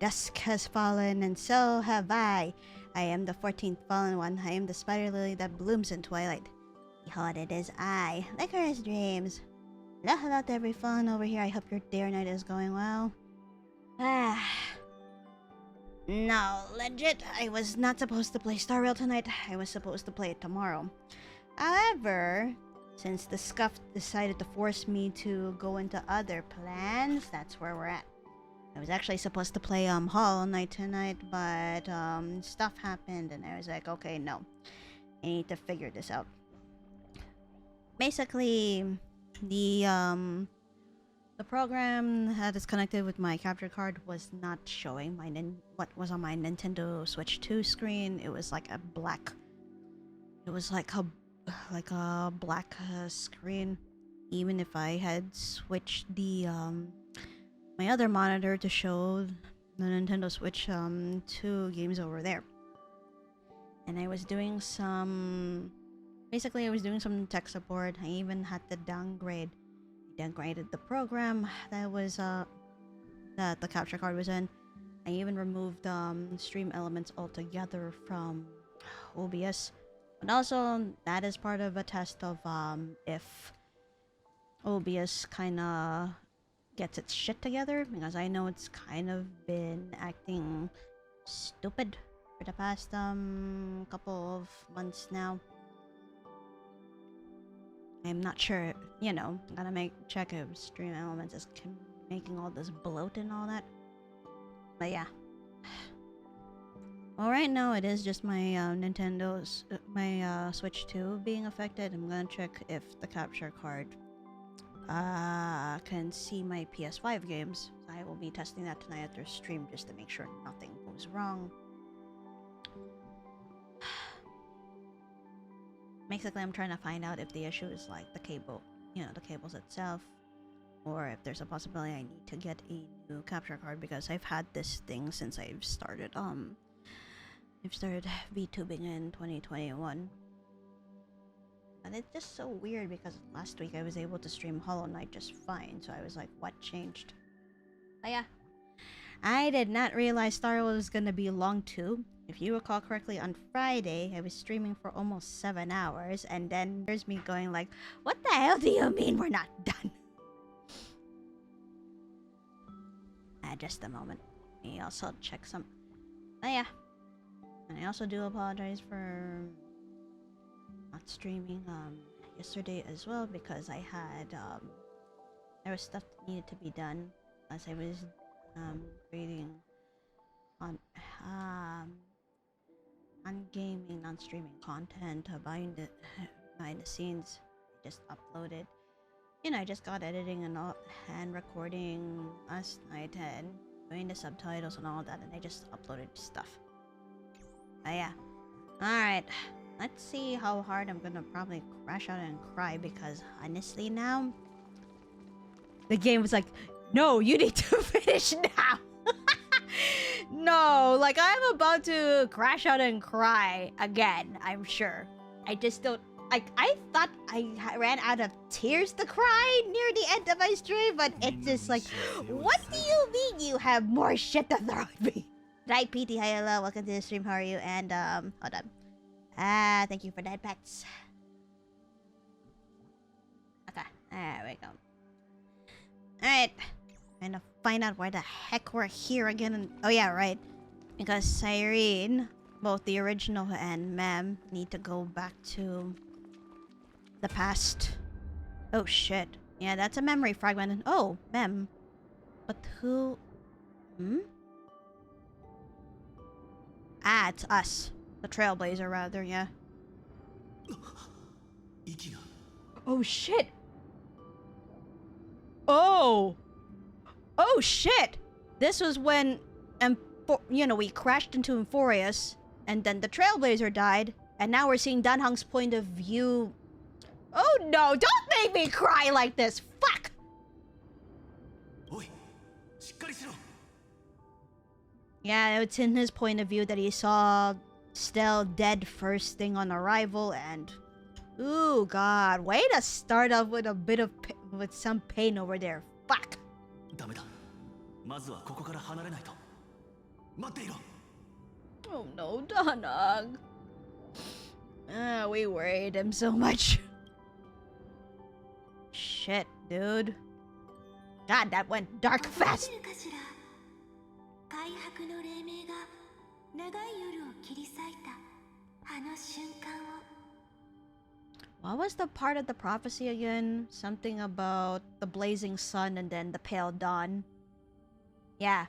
Dusk has fallen, and so have I. I am the 14th fallen one. I am the spider lily that blooms in twilight. Behold, it is I, LycorisDreams. Hello to every fallen over here. I hope your day or night is going well. No, legit, I was not supposed to play Star Rail tonight. I was supposed to play it tomorrow. However, since the Scuff decided to force me to go into other plans, that's where we're at. I was actually supposed to play Hollow Knight tonight, but stuff happened and I was like, okay, no. I need to figure this out. Basically, the program that is connected with my capture card was not showing what was on my Nintendo Switch 2 screen. It was like a black. It was like a black screen. Even if I had switched the my other monitor to show the Nintendo Switch 2 games over there, and I was doing some. Basically, I was doing some tech support. I even had to downgraded the program that was that the capture card was in. I even removed stream elements altogether from OBS. But also that is part of a test of if OBS kinda gets its shit together, because I know it's kind of been acting stupid for the past couple of months now. I'm not sure, you know, gotta check if stream elements is making all this bloat and all that. But yeah. Well, right now it is just my my Switch 2 being affected. I'm gonna check if the capture card can see my PS5 games. I will be testing that tonight after stream just to make sure nothing goes wrong. Basically, I'm trying to find out if the issue is like the cable, you know, the cables itself, or if there's a possibility I need to get a new capture card, because I've had this thing since I've started VTubing in 2021. And it's just so weird because last week I was able to stream Hollow Knight just fine, so I was like, what changed? But yeah, I did not realize Star Wars was gonna be long too. If you recall correctly, on Friday, I was streaming for almost 7 hours, and then there's me going like, what the hell do you mean we're not done? Just a moment. I also check some... Oh yeah. And I also do apologize for not streaming yesterday as well, because I had... there was stuff that needed to be done as I was creating on gaming, non-streaming content behind the scenes. I just uploaded, you know, I just got editing and recording last night and doing the subtitles and all that, and I just uploaded stuff. But yeah, alright, let's see how hard I'm gonna probably crash out and cry, because honestly now the game was like, no, you need to finish now. No, like I'm about to crash out and cry again, I'm sure. I just don't, like, I thought I ran out of tears to cry near the end of my stream, but it's just like, what do you mean you have more shit to throw at me? Right, PT, hi, hello, welcome to the stream, how are you? And, hold on. Thank you for that, pets. Okay, there we go. Alright. Trying to find out why the heck we're here again. And oh yeah, right. Because Cyrene, both the original and Mem, need to go back to the past. Oh shit. Yeah, that's a memory fragment. And oh, Mem. But who... Ah, it's us. The Trailblazer, rather, yeah. Oh shit! Oh! Oh shit! This was when, you know, we crashed into Amphoreus, and then the Trailblazer died, and now we're seeing Danhang's point of view. Oh no! Don't make me cry like this! Fuck! Yeah, it's in his point of view that he saw Stell dead first thing on arrival, and... Ooh, God. Way to start off with a bit of... with some pain over there. Fuck! Oh no, Donag. We worried him so much. Shit, dude. God, that went dark fast. What was the part of the prophecy again? Something about the blazing sun and then the pale dawn. Yeah.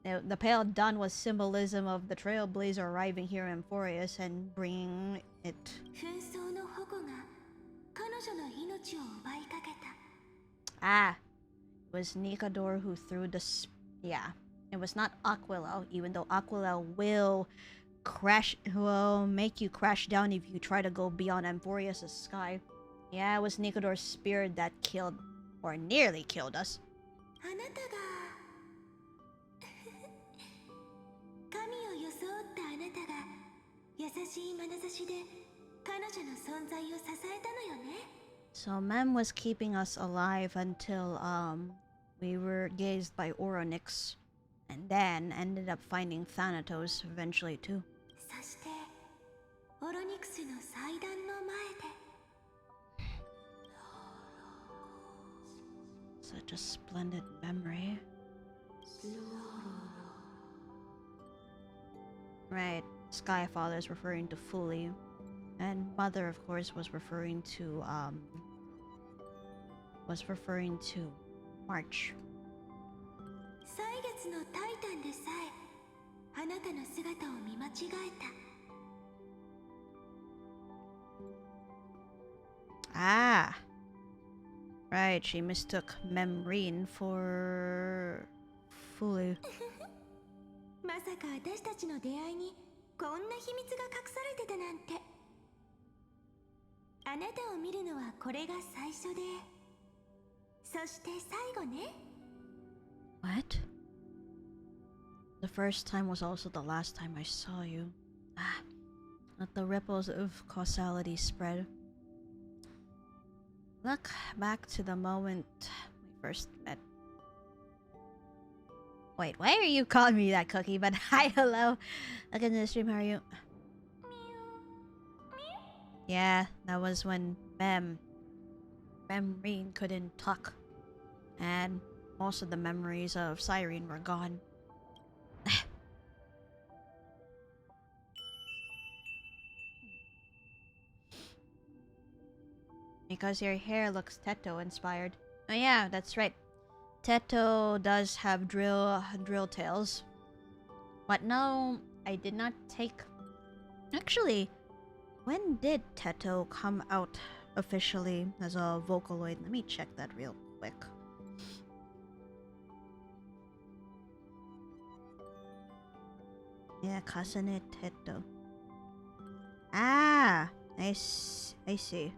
The pale dawn was symbolism of the trailblazer arriving here in Amphoreus and bringing it. Ah. It was Nikador who threw the... Yeah. It was not Aquila, even though Aquila will make you crash down if you try to go beyond Amphoreus' sky. Yeah, it was Nikador's spirit that killed, or nearly killed us. So Mem was keeping us alive until we were gazed by Oronix, and then ended up finding Thanatos eventually too. Such a splendid memory. Right, Skyfather is referring to Fully, and Mother, of course, was referring to March. Ah, right, she mistook Memrine for Fully. What? The first time was also the last time I saw you. Ah, let the ripples of causality spread. Look back to the moment we first met. Wait, why are you calling me that, Cookie? But hi, hello. Look at the stream, how are you? Yeah, that was when Memrine couldn't talk. And most of the memories of Cyrene were gone. Because your hair looks Teto inspired. Oh yeah, that's right. Teto does have drill tails. But no, I did not take... Actually, when did Teto come out officially as a Vocaloid? Let me check that real quick. Yeah, Kasane Teto. Ah, I see.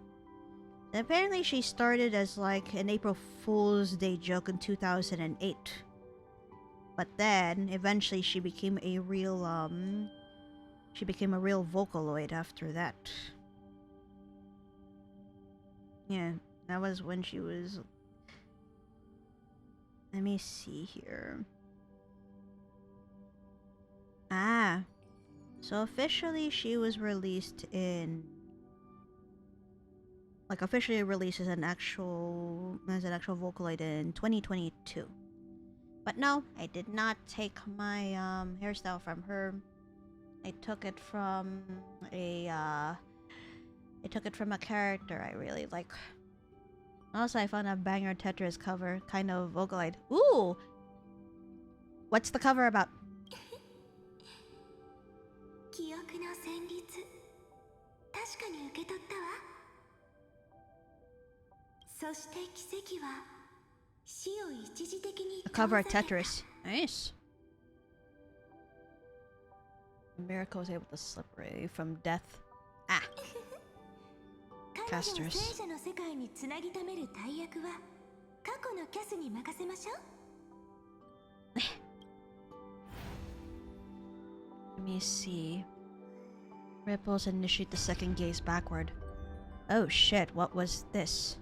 Apparently she started as like an April Fool's Day joke in 2008. But then eventually she became a real Vocaloid after that. Yeah, that was when she was... Let me see here. Ah, so officially she was released in... Like officially released as an actual Vocaloid in 2022. But no, I did not take my hairstyle from her. I took it from a character I really like. Also, I found a banger Tetris cover, kind of Vocaloid. Ooh! What's the cover about? The cover of Tetris. Nice. Miracle was able to slip away from death. Ah. Casters. Let me see. Ripples initiate the second gaze backward. Oh shit, what was this?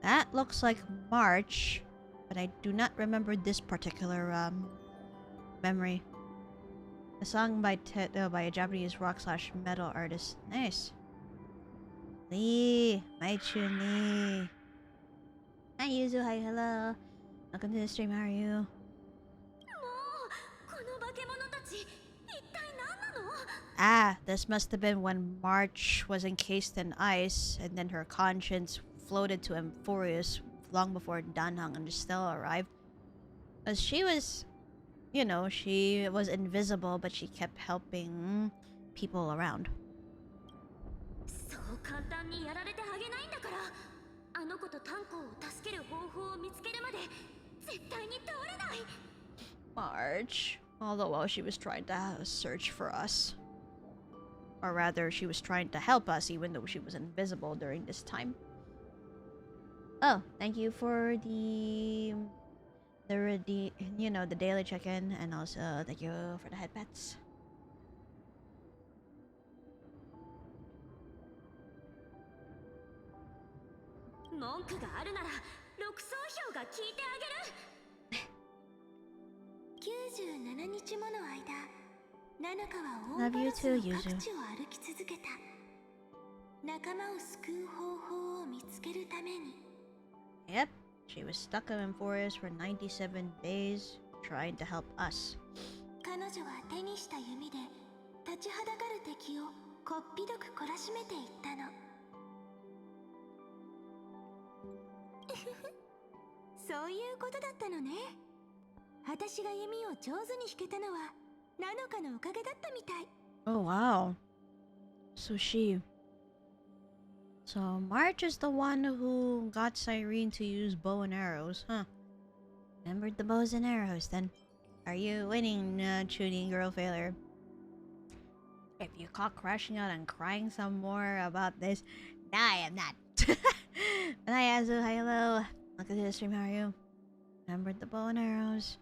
That looks like March, but I do not remember this particular memory. A song by a Japanese rock/metal artist. Nice. Lee, my Chun Lee. Hi Yuzu, hi, hello. Welcome to the stream, how are you? Ah, this must have been when March was encased in ice, and then her conscience floated to Amphoreus long before Danhang and Stella arrived. As she was, you know, she was invisible, but she kept helping people around. March. Although while she was trying to search for us. Or rather, she was trying to help us even though she was invisible during this time. Oh, thank you for the daily check-in, and also thank you for the head pets. Love you too, Yuzu. Yep, she was stuck in Amphoreus for 97 days trying to help us. Oh wow. So March is the one who got Cyrene to use bow and arrows, huh? Remembered the bows and arrows then. Are you winning, tuning girl failure? If you caught crashing out and crying some more about this, no, I am not. Hi Azu, hi, hello. Welcome to the stream, how are you? Remembered the bow and arrows.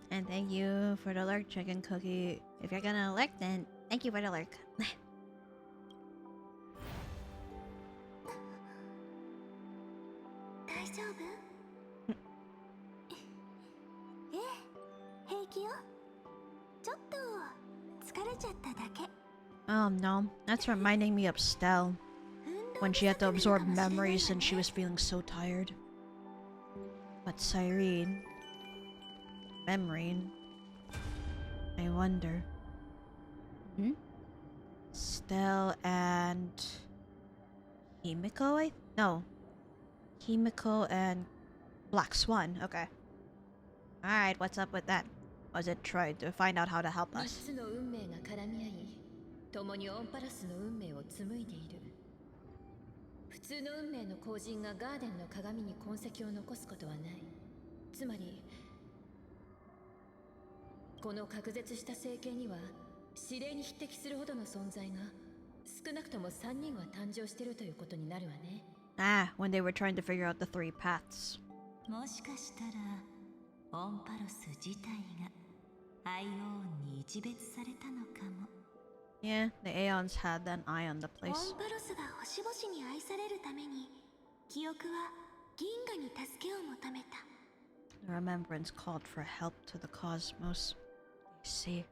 And thank you for the lurk, chicken cookie. If you're gonna lurk, then thank you for the lurk. Oh no, that's reminding me of Stell. When she had to absorb memories and she was feeling so tired. But Cyrene... Memrine... I wonder... Stell and... Himiko, No. Himiko and... Black Swan, okay. Alright, what's up with that? Was it trying to find out how to help us? Ah, when they were trying to figure out the 3 paths. Yeah, the Aeons had an eye on the place. The remembrance called for help to the cosmos. I see.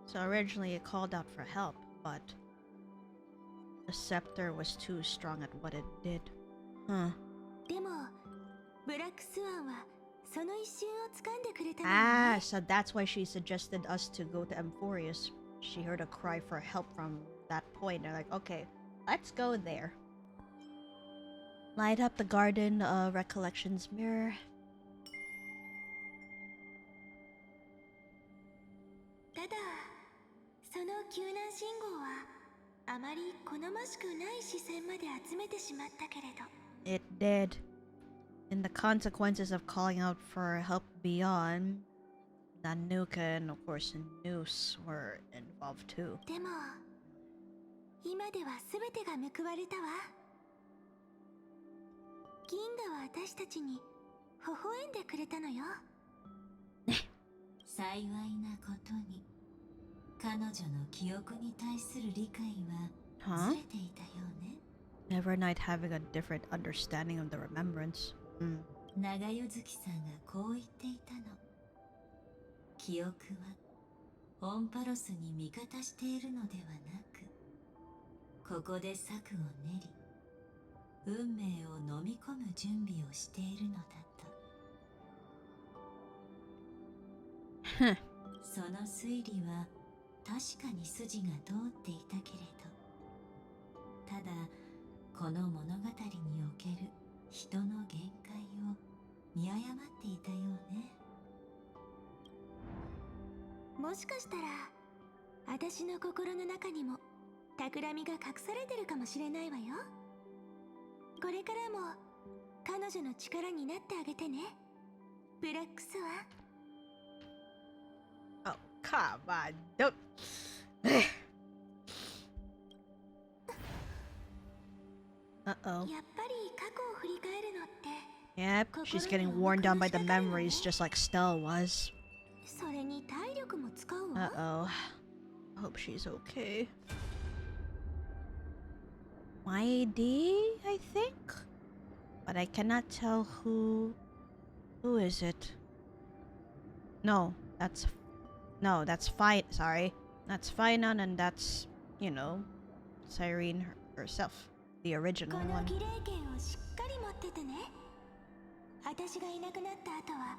So originally it called out for help, but the scepter was too strong at what it did. Huh. Ah, so that's why she suggested us to go to Amphoreus. She heard a cry for help from that point. They're like, okay, let's go there. Light up the garden of recollections mirror. It did. And the consequences of calling out for help beyond, Nanuka and of course Noose were involved too. でも今では全てが報われたわ。銀河は私たちに微笑んでくれたのよ。幸いなことに彼女の記憶に対する理解はずれていたようね。Every night having a different understanding of the remembrance. 長代月さんがこう言っていたの。記憶はオンパロスに味方しているのではなく、ここで策を練り運命を飲み込む準備をしているのだと。その推理は確かに筋が通っていたけれど、ただこの物語における人の限界を見誤っていたようね。もしかしたら私の心の中にも企みが隠されてるかもしれないわよ。これからも彼女の力になってあげてね、ブラックスは。Oh, come on, don't. Uh-oh. やっぱり過去を振り返るのって。 Yep, she's getting worn down by the memories just like Stella was. それに体力も使うわ。 Uh-oh. I hope she's okay. YD, I think? But I cannot tell who... Who is it? No, that's fine. Sorry. That's Finon and that's, you know, Cyrene herself. The original この one. 儀礼権をしっかり持っててね。私がいなくなった後は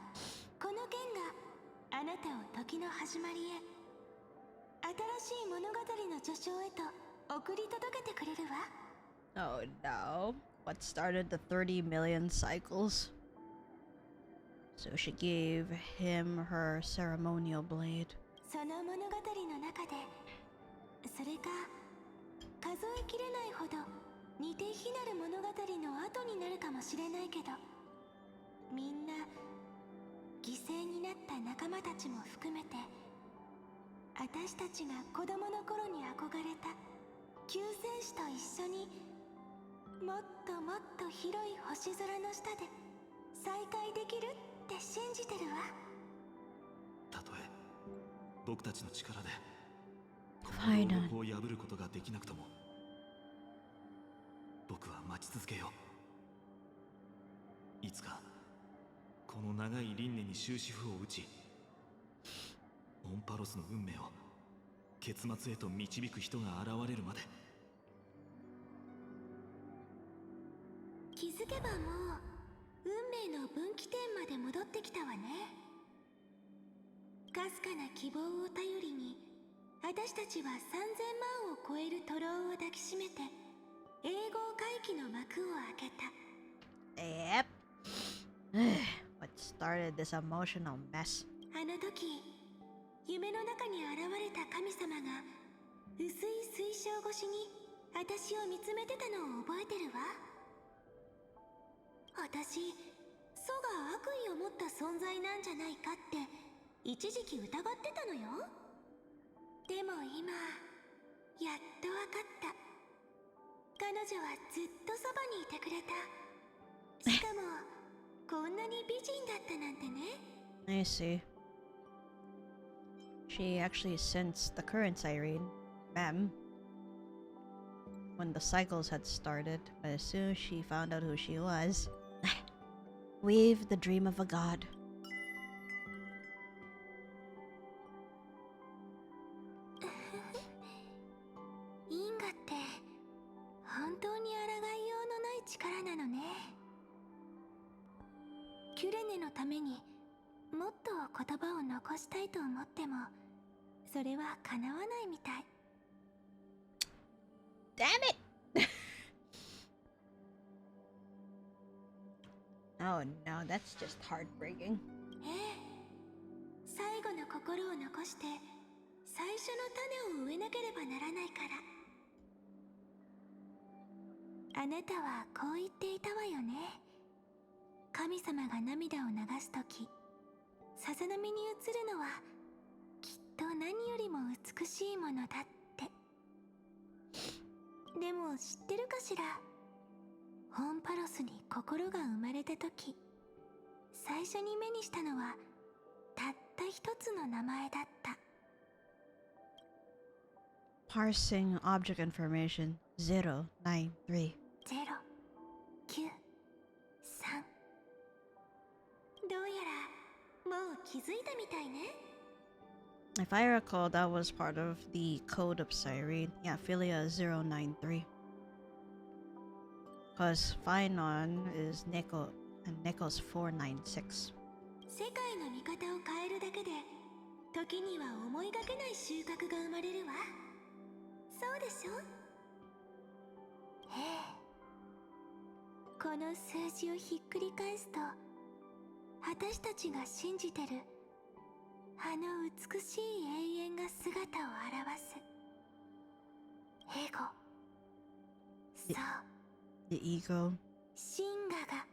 この剣があなたを時の始まりへ、新しい物語の序章へと送り届けてくれるわ。 Oh no. What started the 30 million cycles? So she gave him her ceremonial blade. その物語の中で、それか数えきれないほど似て非なる物語の後になるかもしれないけど、みんな犠牲になった仲間たちも含めて、私たちが子供の頃に憧れた救世主と一緒にもっともっと広い星空の下で再会できるって信じてるわ。たとえ僕たちの力でこファイナルの牢獄を破ることができなくとも、僕は待ち続けよう。いつかこの長い輪廻に終止符を打ち、オンパロスの運命を結末へと導く人が現れるまで。気づけばもう運命の分岐点まで戻ってきたわね。かすかな希望を頼りに、私たちは3000万を超える徒労を抱きしめて永劫回帰の幕を開けた。 Yep. What started this emotional mess? あの時夢の中に現れた神様が薄い水晶越しに私を見つめてたのを覚えてるわ。私、祖が悪意を持った存在なんじゃないかって一時期疑ってたのよ。でも今やっとわかった。彼女はずっとそばにいてくれた。しかもこんなに美人だったなんてね。 I see. She actually sensed the current Cyrene, Mem, when the cycles had started, but as soon as she found out who she was, weave the dream of a god. 因果って本当に抗いようのない力なのね。キュレネのためにもっと言葉を残したいと思っても、それは叶わないみたい。 Damn it! Oh no, that's just heartbreaking. 最後の心を残して最初の種を植えなければならないから。あなたはこう言っていたわよね。神様が涙を流すとき、さざ波に映るのはきっと何よりも美しいものだって。でも知ってるかしら、ホンパロスに心が生まれたとき、最初に目にしたのはたった一つの名前だった。 Parsing object information 093. 093。どうやらもう気づいたみたいね。 If I recall, that was part of the code of Cyrene. Yeah, Philia 093. Because Phynon is Neko, and Neko's 496. 世界の見方を変えるだけで時には思いがけない収穫が生まれるわ。そうでしょ。ええ、この数字をひっくり返すと、私たちが信じてるあの美しい永遠が姿を現す。エゴ、そう、 The ego. 真我が。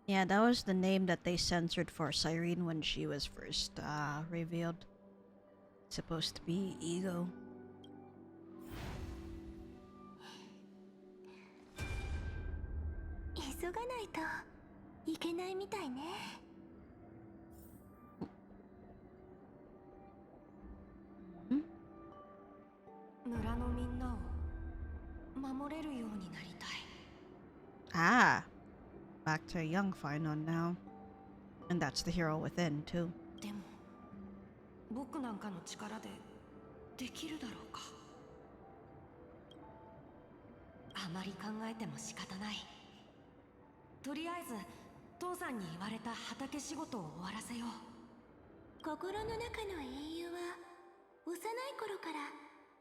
Yeah, that was the name that they censored for Cyrene when she was first revealed. Supposed to be ego. 急がないといけないみたいね。村のみんなを守れるようになりたい。 Ah, back to a young Phynon now. And that's the hero within, too. でも僕なんかの力でできるだろうか。あまり考えても仕方ない。とりあえず父さんに言われた畑仕事を終わらせよう。心の中の英雄は幼い頃から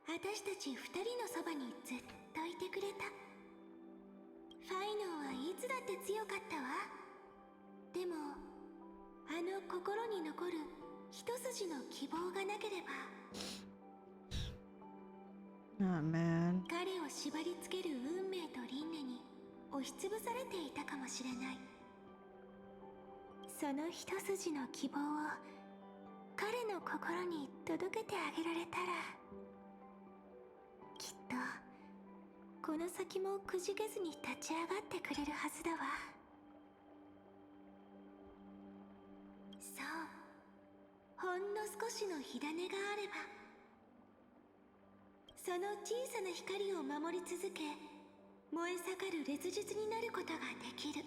私たち二人のそばにずっといてくれた。ファイノンはいつだって強かったわ。でもあの心に残る一筋の希望がなければ、 Oh, man. 彼を縛り付ける運命と輪廻に押しつぶされていたかもしれない。その一筋の希望を彼の心に届けてあげられたら、きっとこの先もくじけずに立ち上がってくれるはずだわ。そう、ほんの少しの火種があれば、その小さな光を守り続け、燃え盛る烈日になることができる。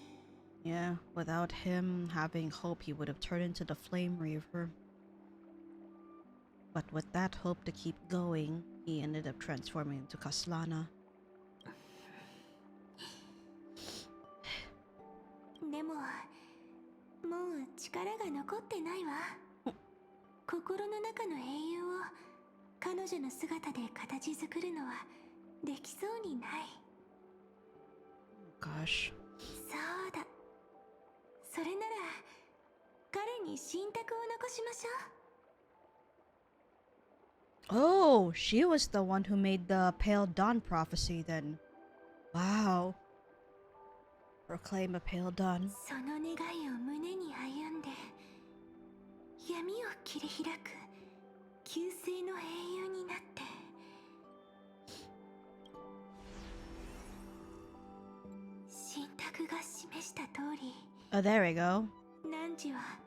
Yeah, without him having hope, he would have turned into the Flame Reaver. But with that hope to keep going, he ended up transforming into Kaslana. でももう力が残ってないわ。心の中の英雄を彼女の姿で形作るのはできそうにない。 Gosh. そうだ、それなら彼に信託を残しましょう。 Oh, she was the one who made the Pale Dawn prophecy then. Wow. Proclaim a Pale Dawn. その願いを胸に歩んで闇を切り開く救世の英雄になって。信託が示した通り、 Oh, there we go. 汝は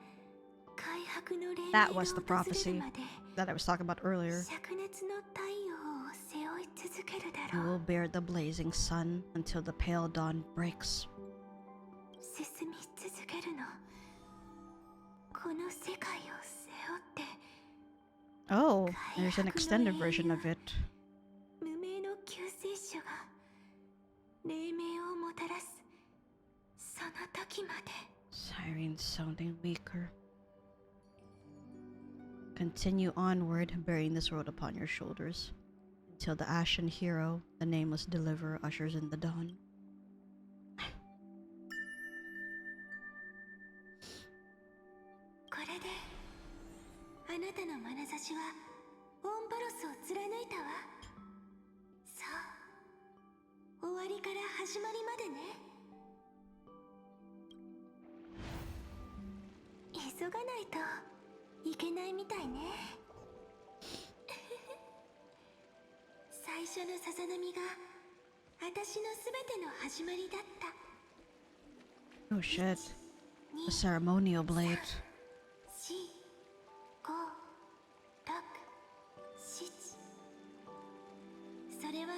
開白の霊 That 明 was the が訪れ prophecy るまで that I was talking about earlier. 灼熱の太陽を背負い続けるだ You ろ will う。 bear the blazing sun until the pale dawn breaks. 進み続けるの。この世界を背負って Oh, there's an extended version of it. 無名の救世主が黎明をもたらすその時まで。 Sirens sounding weaker. Continue onward, bearing this world upon your shoulders, until the ashen hero, the nameless deliverer, ushers in the dawn. これであなたの眼差しはオンパロスを貫いたわ。そう、りから始まりまでね。急がないといけないみたいね。最初のさざ波が私のすべての始まりだった。 Oh shit. The ceremonial blade. それは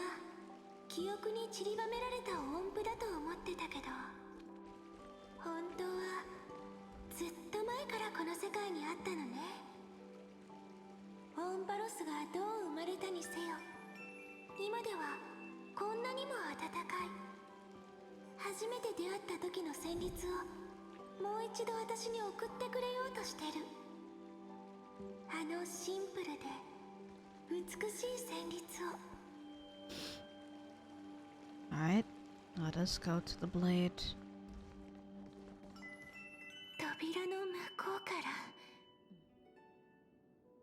記憶に散りばめられた音符だと思ってたけど、本当はずっと前からこの世界にあったのね。オンパロスがどう生まれたにせよ、今ではこんなにも温かい。初めて出会った時の旋律をもう一度私に送ってくれようとしてる。あのシンプルで美しい旋律を。 Alright, let us go to the blade. 扉の向こうか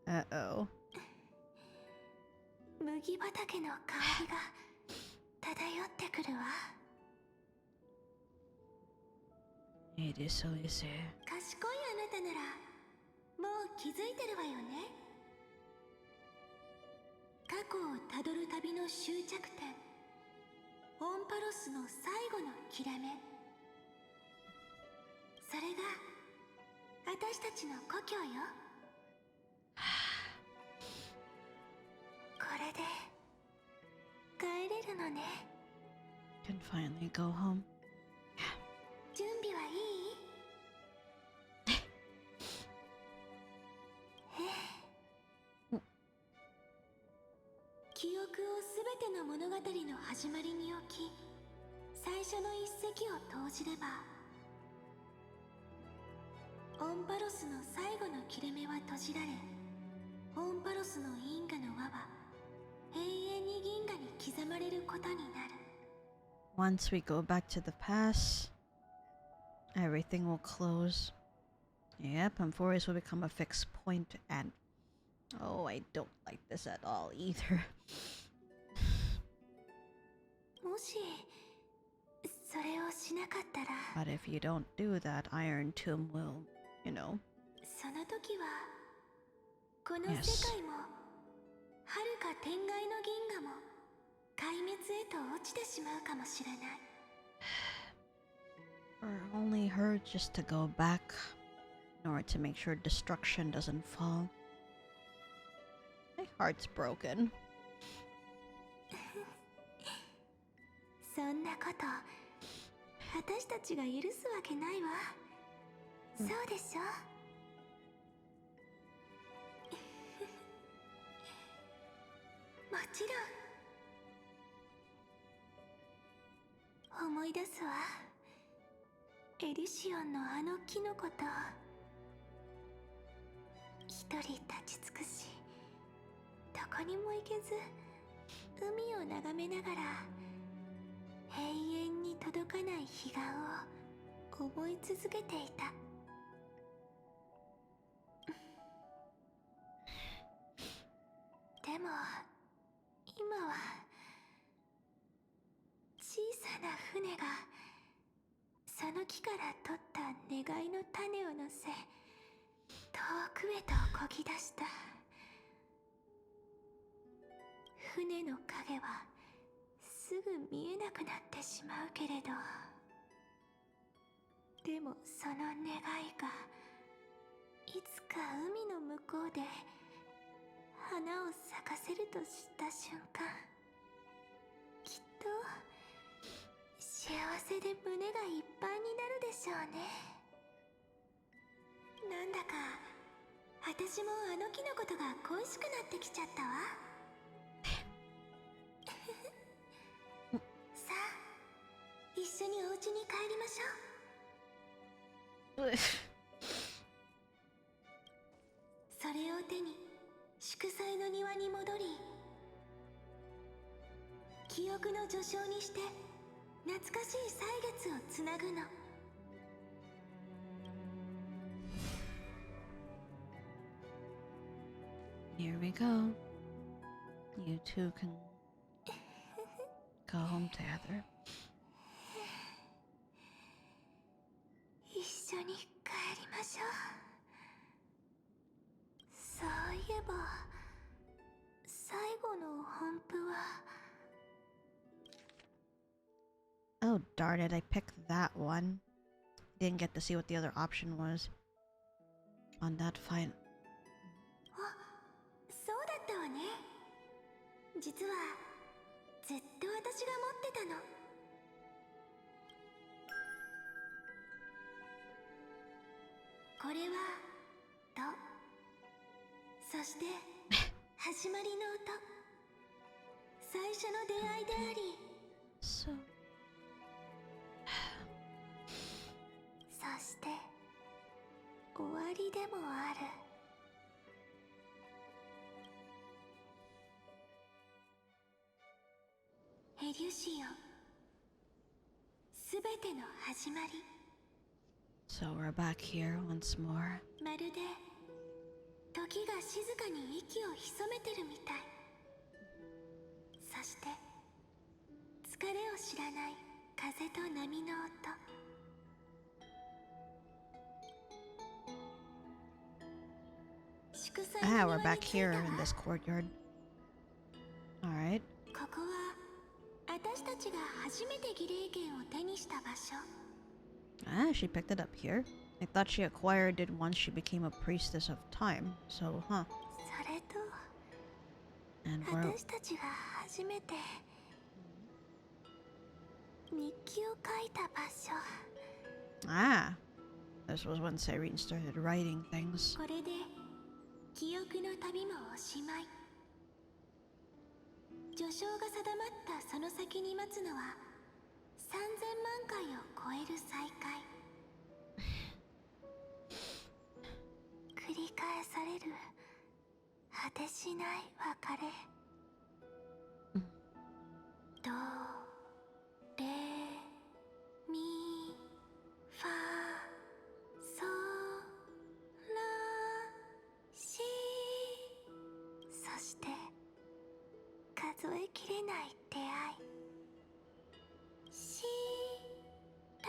ら Uh-oh. 麦畑の香りが漂ってくるわ。It is so easy. 賢いあなたならもう気づいてるわよね。過去をたどる旅の終着点、オンパロスの最後の切れ目。それが私たちの故郷よ。これで帰れるのね。 Can finally go home. 準備はいい？記憶をすべての物語の始まりに置き、最初の一石を投じれば、オンパロスの最後の切れ目は閉じられ、オンパロスの因果の輪は永遠に銀河に刻まれることになる。 Once we go back to the past, everything will close. Yep, Amphoreus will become a fixed point, and oh, I don't like this at all either. もしそれをしなかったら、 But if you don't do that, Iron Tomb will, you know. その時はこの世界も遥か天外の銀河も壊滅へと落ちてしまうかもしれない。 Or only her just to go back in order to make sure destruction doesn't fall. My heart's broken. そんなこと私たちが許すわけないわ。そうでしょ。もちろん思い出すわ。エリシオンのあの木のこと。一人立ち尽くし、どこにも行けず海を眺めながら永遠に届かない彼岸を思い続けていた。でも今は小さな船がその木から取った願いの種を乗せ、遠くへと漕ぎ出した。船の影はすぐ見えなくなってしまうけれど、でもその願いがいつか海の向こうで花を咲かせると知った瞬間、きっと幸せで胸がいっぱいになるでしょうね。なんだか私もあの木のことが恋しくなってきちゃったわ。さあ、一緒にお家に帰りましょう。それを手に祝祭の庭に戻り、記憶の序章にして懐かしい歳月をつなぐの。 Here we go. You two can go home together. に帰りましょう。そういえば最後の本譜は Oh, darn it, I picked that one. Didn't get to see what the other option was on that fight. あ、そうだったわね。実はずっと私が持ってたの。これはド、そして始まりの音、最初の出会いであり、 So... そして終わりでもある。エリュシオン、すべての始まり。 So we're back here once more. まるで時が静かに息を潜めてるみたい。そして疲れを知らない風と波の音。 祝祭の Ah, 庭 we're に back 着いた here わ。 in this courtyard. Alright. ここは私たちが初めて儀礼剣を手にした場所。 Ah, she picked it up here. I thought she acquired it once she became a priestess of time. So, huh. それと And we're... 私たちが初めて日記を書いた場所。 Ah! This was when Cyrene started writing things. これで記憶の旅もおしまい。序章が定まったその先に待つのは3000万回を超える再会。繰り返される果てしない別れ。ドレミファソラシ、そして数えきれない出会い。シラ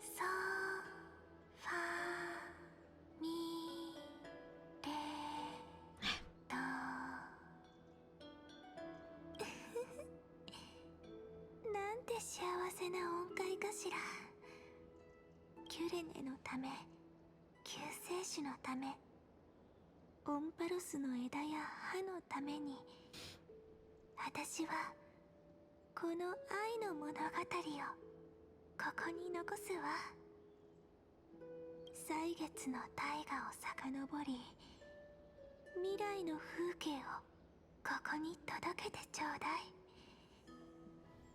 ソファミレド。なんて幸せな音階かしら。キュレネのため、救世主のため、オンパロスの枝や葉のために、私はこの愛の物語をここに残すわ。歳月の大河を遡り、未来の風景をここに届けてちょうだい。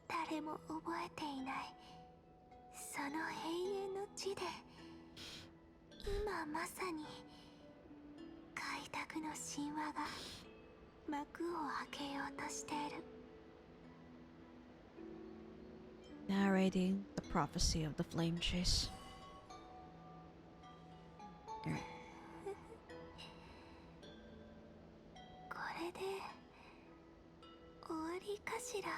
誰も覚えていないその永遠の地で、今まさに開拓の神話が幕を開けようとしている。 Narrating the prophecy of the flame chase. Here. これで終わりかしら。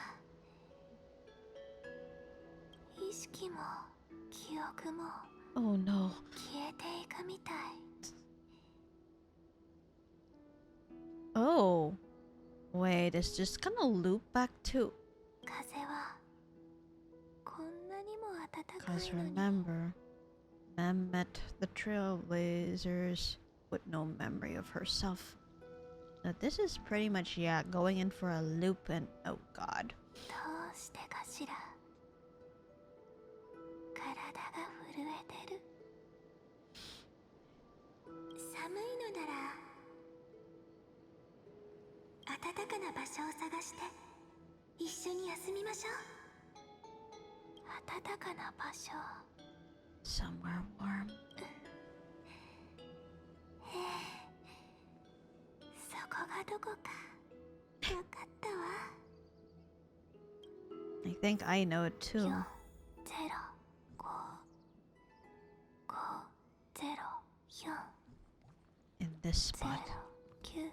意識も記憶も Oh no. 消えていくみたい。 Oh. Wait, it's just gonna loop back to... 風はこんなにも暖か Because いのに。 remember, Mem met the Trailblazers with no memory of herself. Now this is pretty much, yeah, going in for a loop and... Oh god. どうしてかしら。体が震えてる。寒いのなら暖かな場所を探して一緒に休みましょう。暖かな場所。 Somewhere warm. そこがどこか分かったわ。 I think I know it too. 4 0 5 5 0 4 In this spot. 9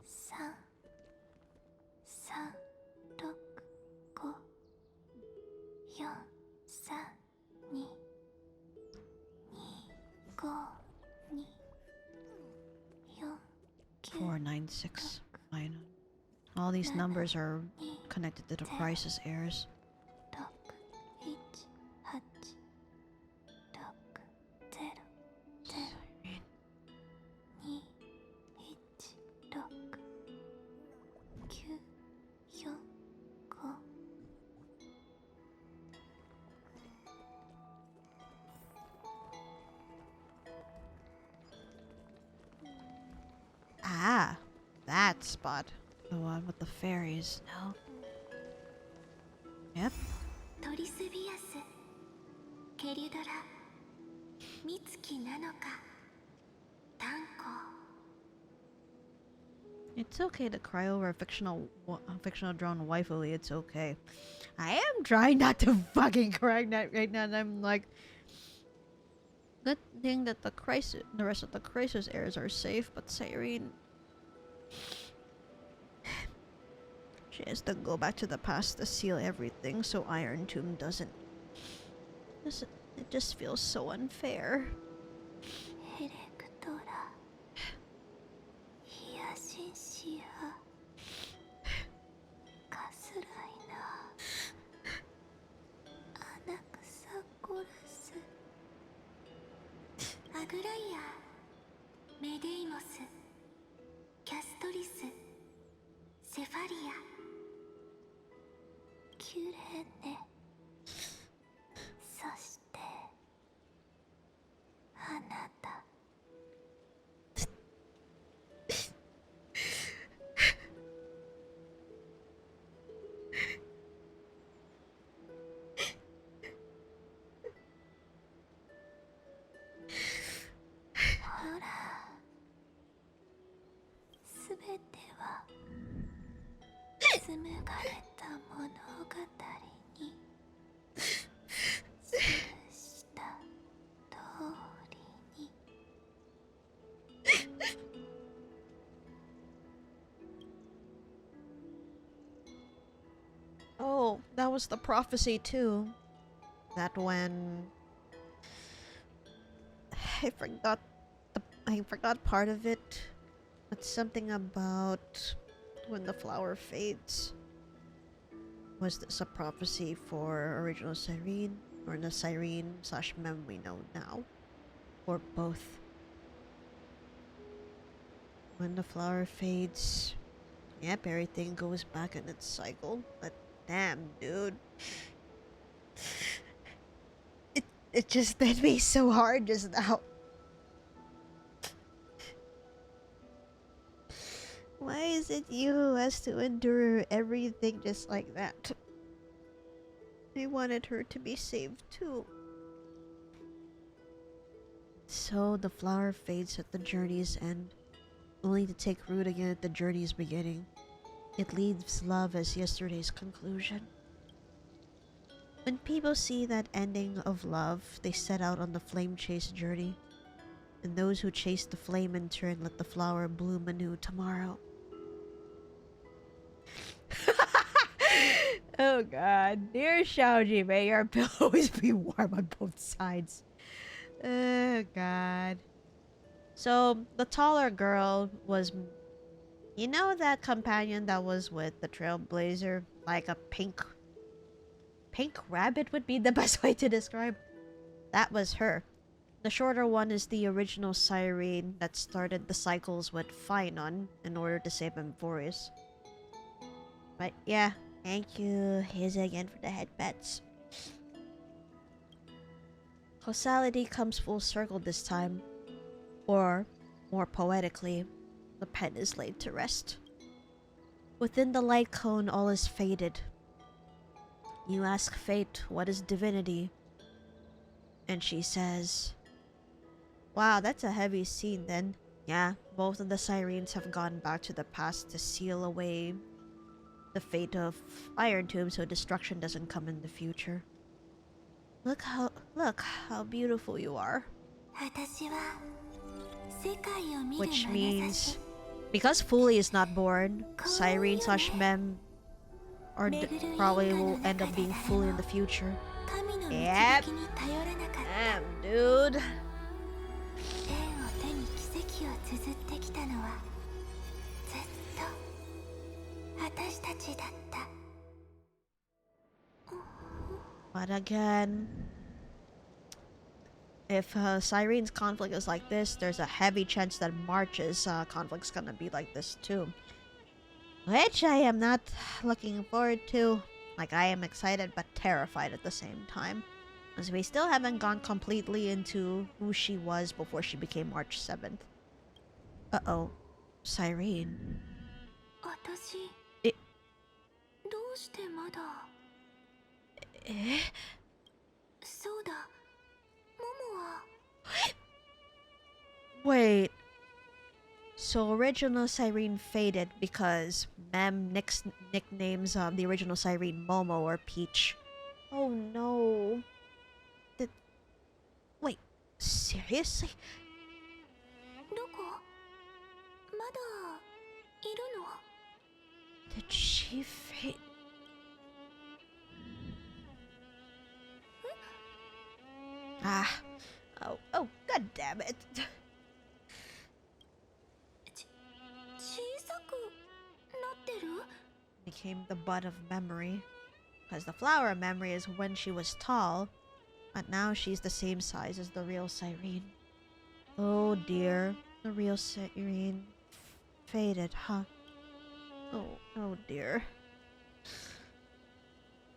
3 3 6 5 4 3 2 996. Fine. All these numbers are connected to the crisis heirs. 6, Ah, that spot. The one with the fairies, no? Yep. トリスビアス、ケリュドラ、ミツキなのか、炭鉱。 It's okay to cry over a fictional drawn waifu. It's okay. I am trying not to fucking cry right now. And I'm like, good thing that the rest of the crisis heirs are safe, but Cyrene, she has to go back to the past to seal everything, so Iron Tomb doesn't. It just feels so unfair. ヘレクトラ、ヒヤシンシア、カスライナ、アナクサコラス、アグライア、メデイモス、キャストリス、セファリア、キュレネ、そしてあなた。ほら、すべては紡がれた物語に記した通りに。 Oh, that was the prophecy too. That when I forgot part of it. But something about when the flower fades. Was this a prophecy for original Cyrene or the Cyrene/Mem we know now? Or both? When the flower fades, yep, everything goes back in its cycle. But damn, dude. It just hit me so hard just now. Why is it you who has to endure everything just like that? I wanted her to be saved too. So the flower fades at the journey's end, only to take root again at the journey's beginning. It leaves love as yesterday's conclusion. When people see that ending of love, they set out on the flame chase journey. And those who chase the flame in turn let the flower bloom anew tomorrow. Oh god. Dear Xiaoji, may your pillow always be warm on both sides. Oh god. So, the taller girl was... You know that companion that was with the Trailblazer? Like a pink rabbit would be the best way to describe. That was her. The shorter one is the original Cyrene that started the cycles with Phynon in order to save Amphoreus. But yeah, thank you. Here's again for the headbats. Causality comes full circle this time. Or, more poetically, the pen is laid to rest. Within the light cone, all is faded. You ask fate, what is divinity? And she says... Wow, that's a heavy scene then. Yeah, both of the Cyrenes have gone back to the past to seal away the fate of Iron Tomb so destruction doesn't come in the future. Look how beautiful you are. Which means, because Fuli is not born, Cyrene/Mem probably will end up being Fuli in the future. Yep. Damn, dude. But again, if Cyrene's conflict is like this, there's a heavy chance that March's conflict's gonna be like this too. Which I am not looking forward to. Like, I am excited but terrified at the same time. As we still haven't gone completely into who she was before she became March 7th. Uh-oh. Cyrene. 私えどうしてまだえそうだモモは Wait. So original Cyrene faded because Mem nicknames the original Cyrene Momo or Peach. Oh no. Wait, seriously? どこまだいるの Did she fade? Ah. Oh, god damn it. 小さくなってる Became the butt of memory. Because the flower of memory is when she was tall, but now she's the same size as the real Cyrene. Oh dear. The real Cyrene faded, huh? Oh dear.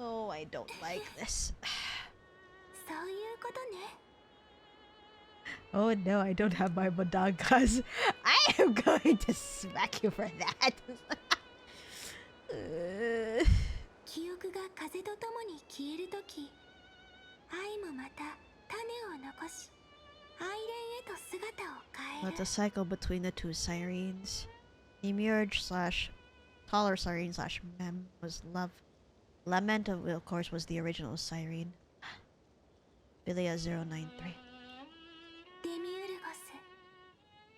Oh, I don't like this. そういうことね Oh no, I don't have my Modangas. I am going to smack you for that. 記憶が風とともに消えるとき愛もまた種を残し愛恋へと姿を変え What's る a cycle between the two Cyrenes? Demiurge slash taller Cyrene slash Mem was love. Lament, of course, was the original Cyrene. Philia 093. デミウルゴス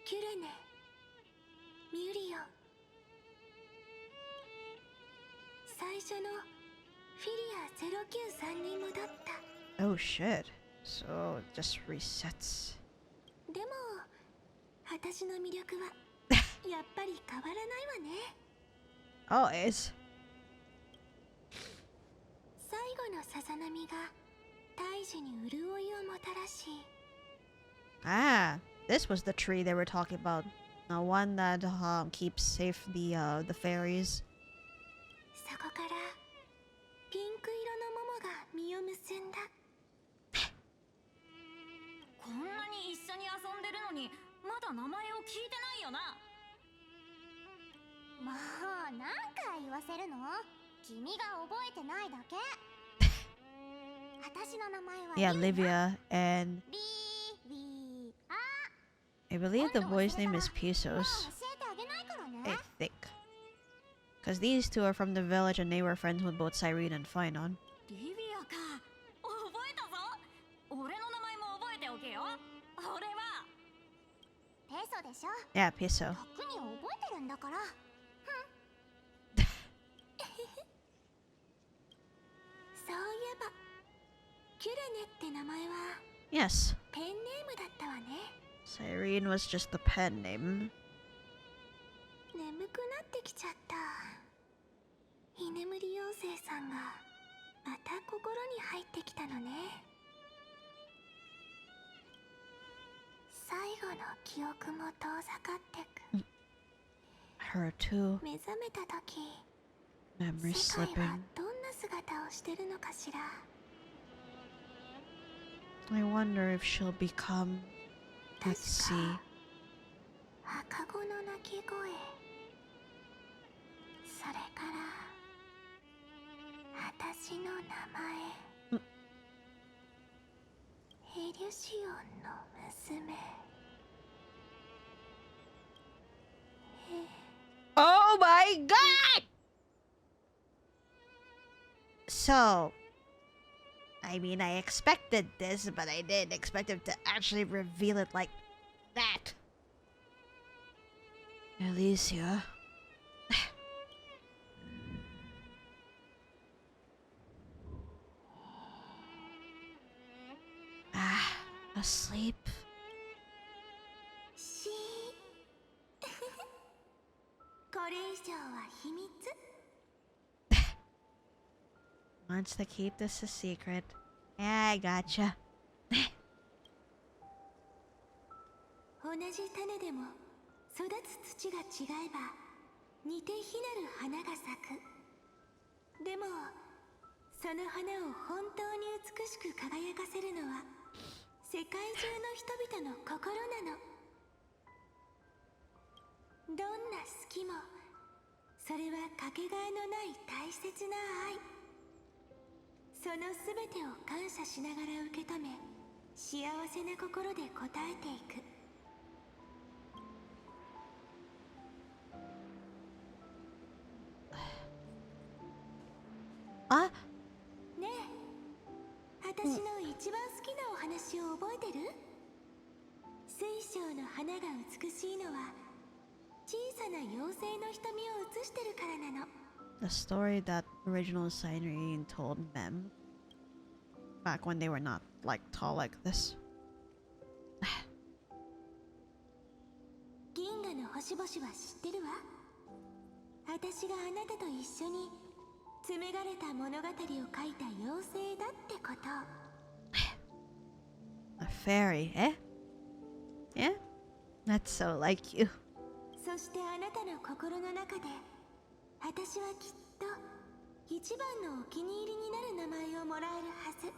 キュレネミュリオン最初のフィリア093に戻った Oh shit. So it just resets. でも私の魅力はやっぱり変わらないわね Always. 最後のさざ波が大樹に潤いをもたらし Ah, this was the tree they were talking about. The one that keeps safe the fairies. そこからピンク色の桃が実を結んだこんなに一緒に遊んでるのにまだ名前を聞いてないよなもう何回言わせるの君が覚えてないだけ私の名前は Yeah, Livia and リビア I believe the boy's name is もう Pisos. 教えてあげないからね I think. Because these two are from the village and they were friends with both Cyrene and Phynon. リビアか覚えたぞ俺の名前も覚えておけよ俺はペソでしょ Yeah, Piso. とっくに覚えてるんだからそういえばキュレネって名前は Yes. ペンネームだったわね Cyrene was just the pen name. 眠くなってきちゃった居眠り妖精さんがまた心に入ってきたのね最後の記憶も遠ざかってく Her too. 目覚めた時 Memory 世界は slipping. どんな姿をしてるのかしら I wonder if she'll become. Let's see. 赤子の鳴き声それから私の名前エリュシオンの娘 Oh my god! So, I mean, I expected this, but I didn't expect him to actually reveal it like that. Alicia. Ah, asleep. しこれ以上は秘密 My wants to keep this a secret. Yeah, I gotcha. 同じ種でも育つ土が違えば似て非なる花が咲く。でもその花を本当に美しく輝かせるのは世界中の人々の心なの。どんな好きもそれはかけがえのない大切な愛。その全てを感謝しながら受け止め幸せな心で応えていく。あ、ねえ、私の一番好きなお話を覚えてる？水晶の花が美しいのは小さな妖精の瞳を映してるからなの。 the story that original Sainrin told them back when they were not like tall like this. 銀河の星々は知ってるわ。私があなたと一緒に紡がれた物語を書いた妖精だってこと。 A fairy, eh? Yeah? That's so like you. そしてあなたの心の中で私はきっと一番のお気に入りになる名前をもらえるはず。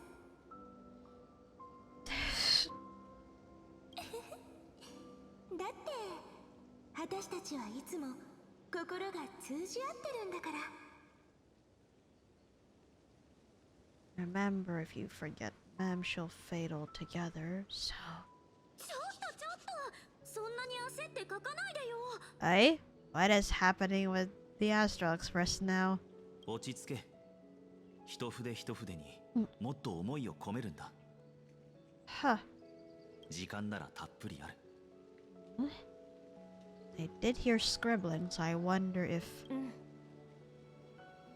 だって私たちはいつも心が通じ合ってるんだから。 Remember, if you forget them, she'll fade altogether, so... ちょっとそんなに焦って書かないでよ。 Hey? What is happening with the Astral Express now? 落ち着け。一筆一筆にもっと思いを込めるんだ。Huh. 時間ならたっぷりある。I did hear scribbling, so I wonder if...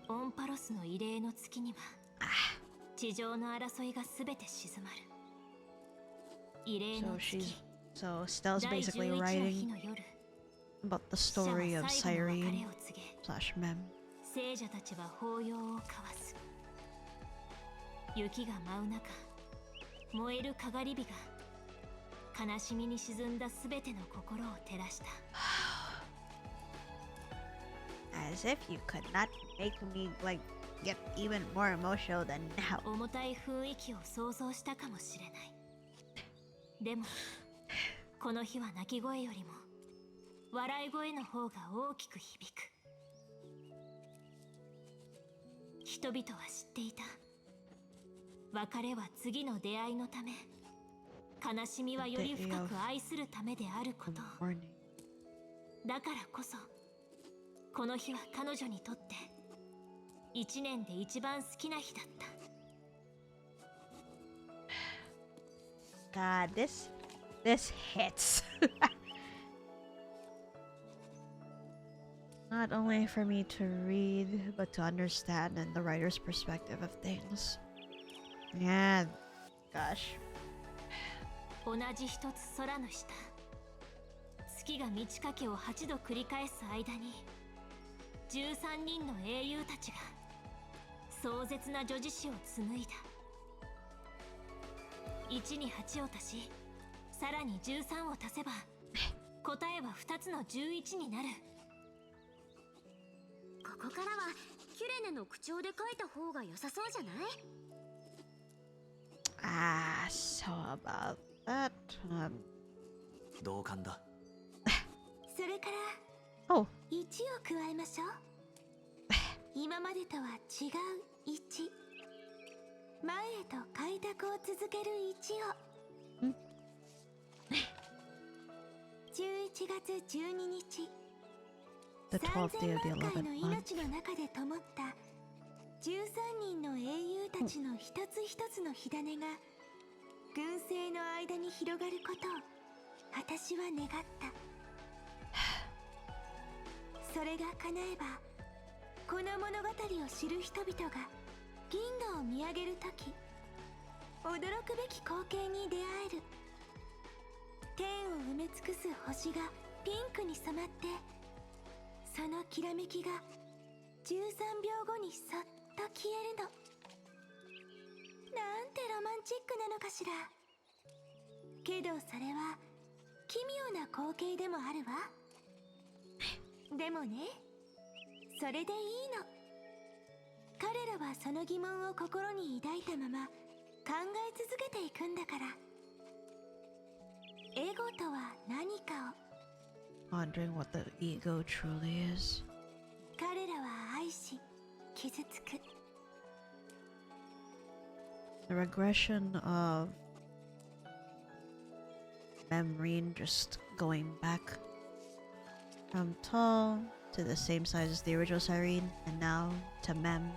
オンパロスの異例の月には地上の争いがすべて静まる。異例の So 月 Stell's 第 basically 11の日 writing の夜、 about the story of 死者は最後の別れ Cyrene を告げ slash Mem. 聖者たちは抱擁を交わす。雪が舞う中、燃えるかがり火が悲しみに沈んだすべての心を照らした。 As if you could not make me, like, get even more emotional than now. 重たい雰囲気を想像したかもしれない。でもこの日は泣き声よりも笑い声の方が大きく響く。人々は知っていた。別れは次の出会いのため、悲しみはより深く愛するためであること。 Morning. だからこそこの日は彼女にとって一年で一番好きな日だった。 God, this hits. Not only for me to read, but to understand in the writer's perspective of things. Yeah, gosh. 同じ一つ空の下、月が満ち欠けを8度繰り返す間に13人の英雄たちが壮絶な女子詩を紡いだ。1に8を足し、さらに13を足せば答えは2つの11になる。ここからはキュレネの口調で書いた方が良さそうじゃない？ So about that. 同感だ。それから Oh, 1を加えましょう。今までとは違う1。前へと開拓を続ける1を。11月12日、 the 12th day of the 3000万回 11th の month. 命の中で灯った13人の英雄たちの一つ一つの火種が群生の間に広がることを私は願った。それが叶えば、この物語を知る人々が銀河を見上げるとき、驚くべき光景に出会える。天を埋め尽くす星がピンクに染まって、そのきらめきが13秒後にそっと消えるの。チックなのかしら。けどそれは奇妙な光景でもあるわ。でもね、それでいいの。彼らはその疑問を心に抱いたまま考え続けていくんだから。エゴとは何かを Wondering what the ego truly is. 彼らは愛し傷つく。 The regression of Memrine just going back from tall to the same size as the original Cyrene, and now to Mem.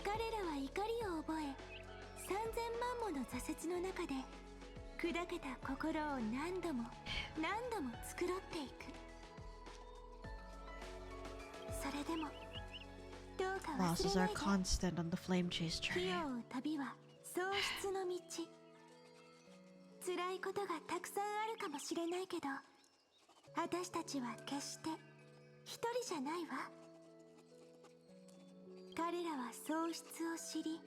彼らは怒りを覚え、3000万もの挫折の中で砕けた心を何度も何度も繕っていく。それでもどうか忘 Losses れな are いで。 constant on the flame chase 火 journey. を追う旅は喪失の道。辛いことがたくさんあるかもしれないけど、私たちは決して一人じゃないわ。彼らは喪失を知り、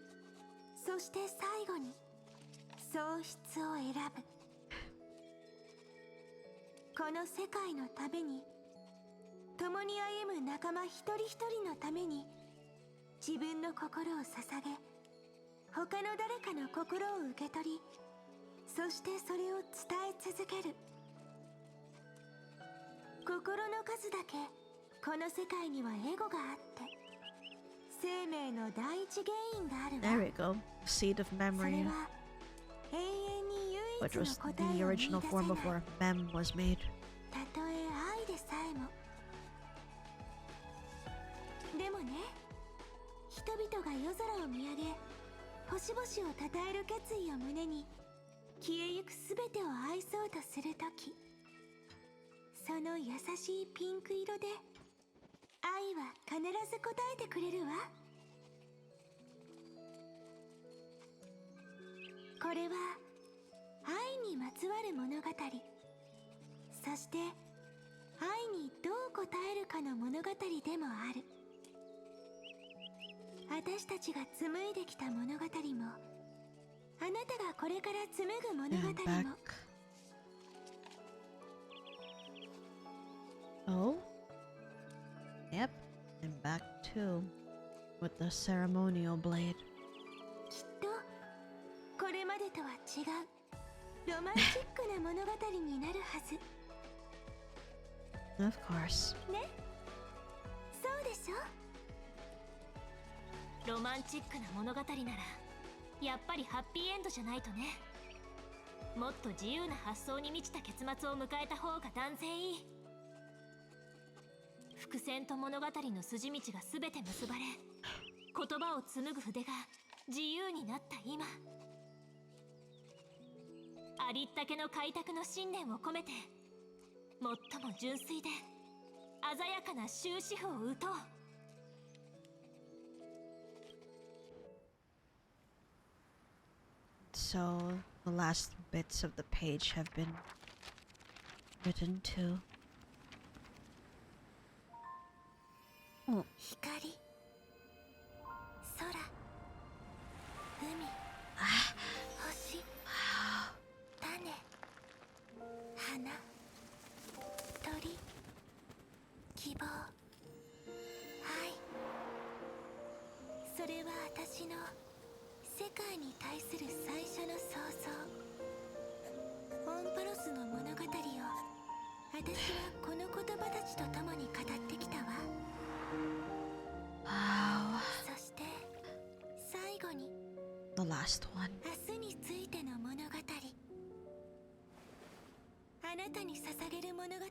そして最後に喪失を選ぶ。この世界のために、共に歩む仲間一人一人のために、自分の心を捧げ、他の誰かの心を受け取り、そしてそれを伝え続ける。心の数だけこの世界にはエゴがあって、生命の第一原因がある There わ。 we go. Seed of それ memory, は永遠に唯 which 一 was の答え the を見出 original せ form ない。 before Mem was made. たとえ愛でさえも。でもね、人々が夜空を見上げ、星々をたたえる決意を胸に消えゆくすべてを愛そうとするとき、その優しいピンク色で愛は必ず答えてくれるわ。これは愛にまつわる物語、そして愛にどう答えるかの物語でもある。私たちが紡いできた物語も、あなたがこれから紡ぐ物 And 語 back. も。 Oh? Yep. And back too. With the ceremonial blade. きっとこれまでとは違うロマンチックな物語になるはず。 Of course. ね、そうでしょ。ロマンチックな物語ならやっぱりハッピーエンドじゃないとね。もっと自由な発想に満ちた結末を迎えた方が断然いい。伏線と物語の筋道が全て結ばれ、言葉を紡ぐ筆が自由になった今、ありったけの開拓の信念を込めて、最も純粋で鮮やかな終止符を打とう。So the last bits of the page have been written too. Oh, 光、空、海、星、種、花、鳥、希望、愛。それは私の世界に対する最初の想像。オンパロスの物語を私はこの言葉たちと共に語ってきたわ。 wow. そして最後に The last one. 明日についての物語。あなたに捧げる物語よ。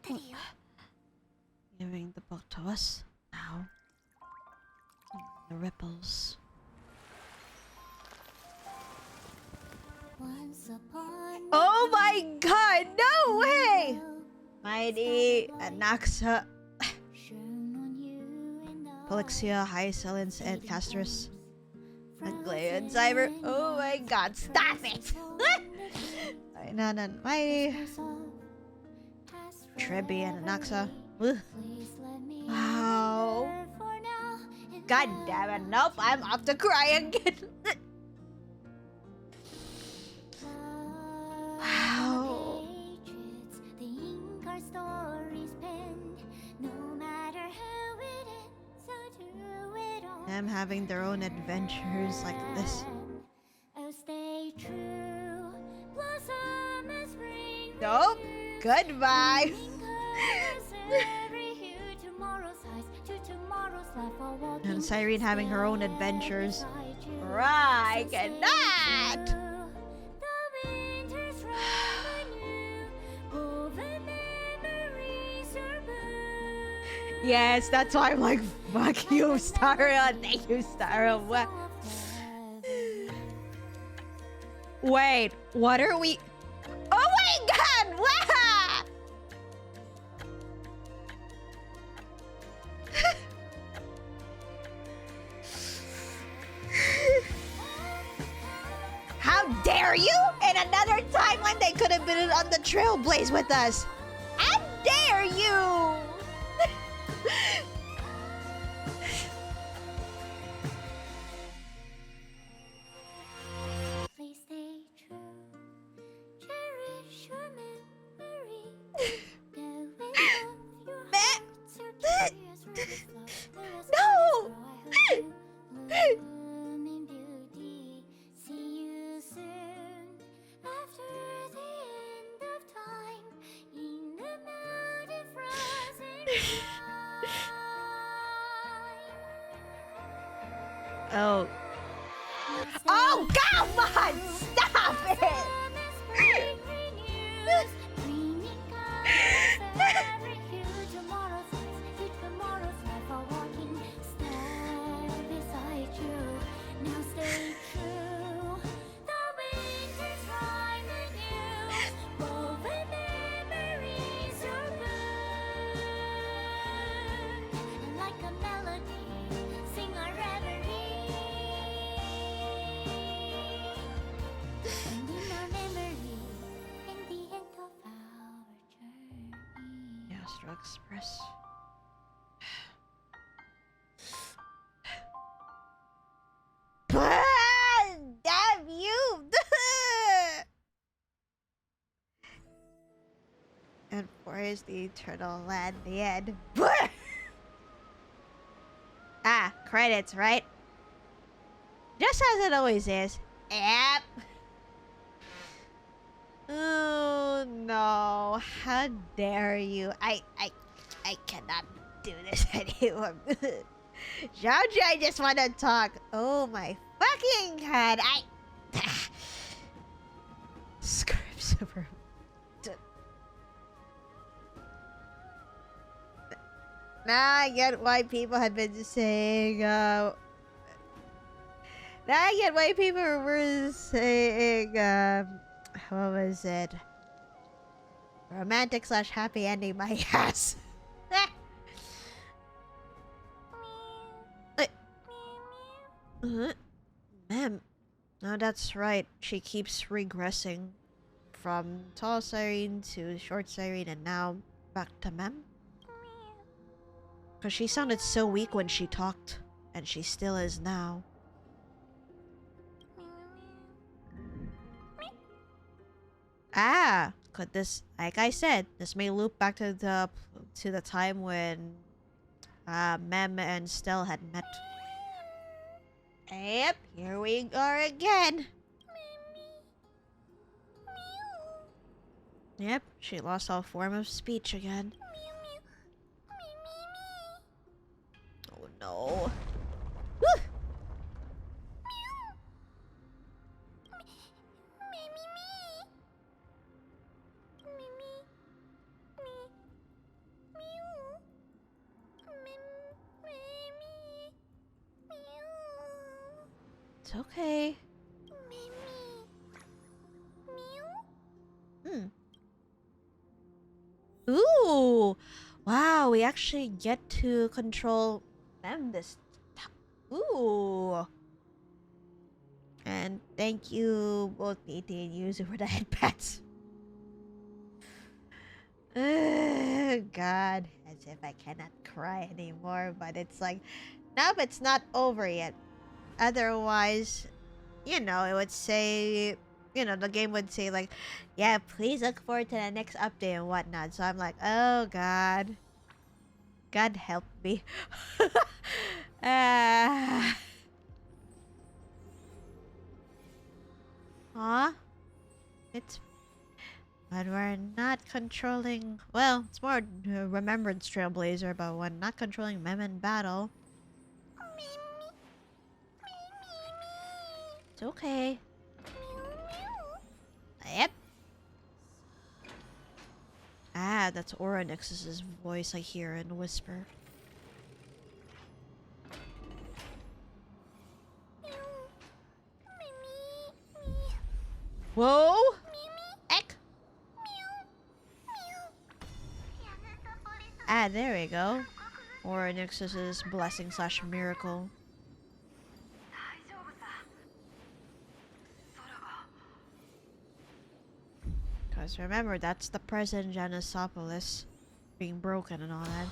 Giving the book to us now. The ripples. Oh my god, no way! Mighty, Anaxa, Polixia, Hyacinth, and Castris. Aglaia and Cyber. Oh my god, stop it! Nan, Mighty, Trebby, and Anaxa. Ugh. Wow. God damn it, nope, I'm off to cry again. them having their own adventures like this. Oh, stay true. Blossom as spring. Nope. Goodbye. And Cyrene having her own adventures. Right, good night. Yes, that's why I'm like, fuck you, Stara. Thank you, Stara. What? Wait, what are we? Oh my god! What? How dare you? And another time when they could have been on the Trailblaze with us. How dare you? Please stay true. Cherish your memory. Go and love your heart. Surprise, rose love. No! Bloom in beauty. See you soon. After the end of time. In the mountain frozen Oh. Oh, come on! Stop it! Astro Express. Damn you! And Amphoreus the Eternal Land, the end. Ah, credits, right? Just as it always is. Yep. Oh no, how dare you. I cannot do this anymore. Xiaoji, I just want to talk. Oh my fucking god. Scripts over. Now I get why people have been saying, now I get why people were saying, what was it? Romantic / happy ending my ass. Mem. No, that's right. She keeps regressing from tall Cyrene to short Cyrene and now back to Mem. Because she sounded so weak when she talked, and she still is now. Ah, could this, like I said, this may loop back to the time when Mem and Stell had met. Yep, here we are again. Yep, she lost all form of speech again. Oh no. Woo! It's okay. Ooh! Wow, we actually get to control them this time. Ooh! And thank you, both BT and Yuzu, for the headpats. God, as if I cannot cry anymore, but it's like, nope, it's not over yet. Otherwise, you know, it would say, you know, the game would say like, yeah, please look forward to the next update and whatnot. So I'm like, oh God. God help me. Ah. Huh? It's when we're not controlling. Well, it's more Remembrance Trailblazer, but when not controlling Mem in battle, it's okay. Yep. Ah, that's Oronix's voice I hear in Whisper. Whoa! Eck! Ah, there we go. Oronix's blessing slash miracle. Because remember, that's the present Janisopolis being broken and all that.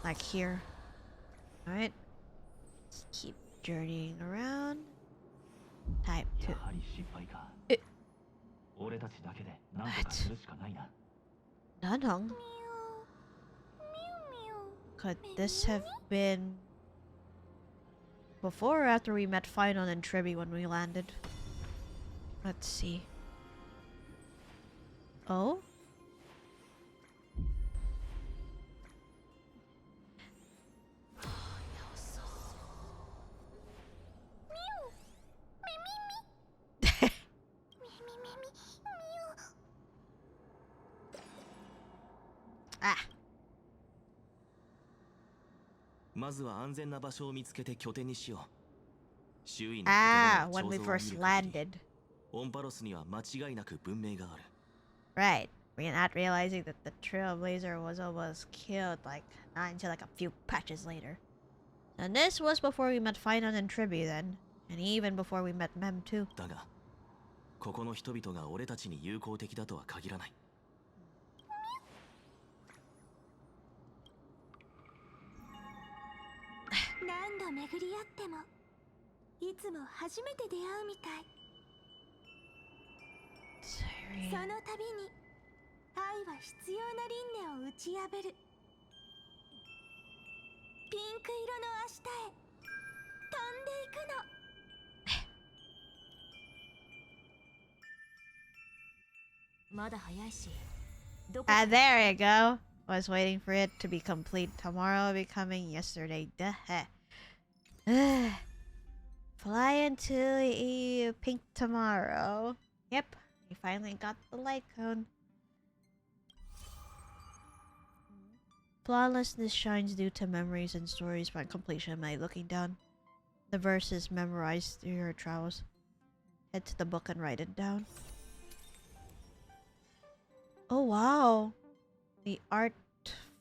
Like here. Alright. Let's keep journeying around. Type 2. What? Nanong? Could this have been before or after we met Final and Tribi when we landed? Let's see. Oh? Ah. まずは安全な場所を見つけて拠点にしよう。周囲の Ah, when we first landed. オンパロスには間違いなく文明がある。Right. We're not realizing that the Trailblazer was almost killed, like, not until like a few patches later. And this was before we met Final and Tribi then. And even before we met Mem too. だが、ここの人々が俺たちに友好的だとは限らない。何度巡り合ってもいつも初めて出会うみたい。その度に愛は必要な輪廻を打ち破る。ピンク色の明日へ飛んでいくの。まだ早いし。Ah, there you go. Was waiting for it to be complete. Tomorrow becoming yesterday. Duh. Fly into a pink tomorrow. Yep, we finally got the light cone. Flawlessness shines due to memories and stories by completion by looking down. The verses memorized through your travels. Head to the book and write it down. Oh wow! The art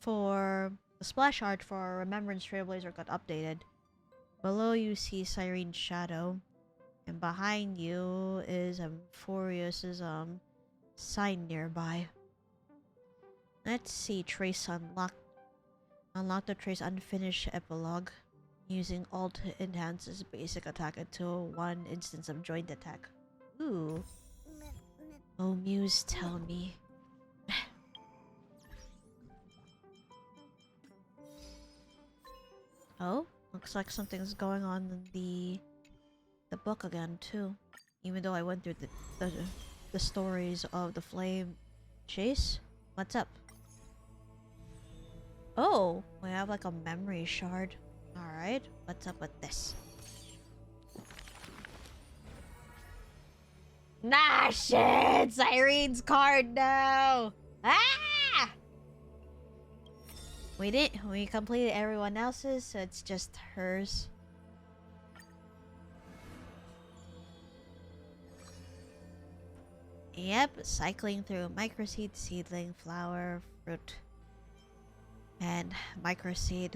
for... the splash art for Remembrance Trailblazer got updated. Below you see Cyrene's shadow. And behind you is Amphoreus' sign nearby. Let's see, trace unlocked. Unlock the trace unfinished epilogue. Using Alt to enhance his basic attack until one instance of joint attack. Ooh. Oh Muse, tell me. Oh, looks like something's going on in the book again too. Even though I went through the stories of the flame chase. What's up? Oh, we have like a memory shard. Alright, what's up with this? Nah, shit! Cyrene's card now! Ah! We completed everyone else's, so it's just hers. Yep, cycling through microseed, seedling, flower, fruit, and microseed.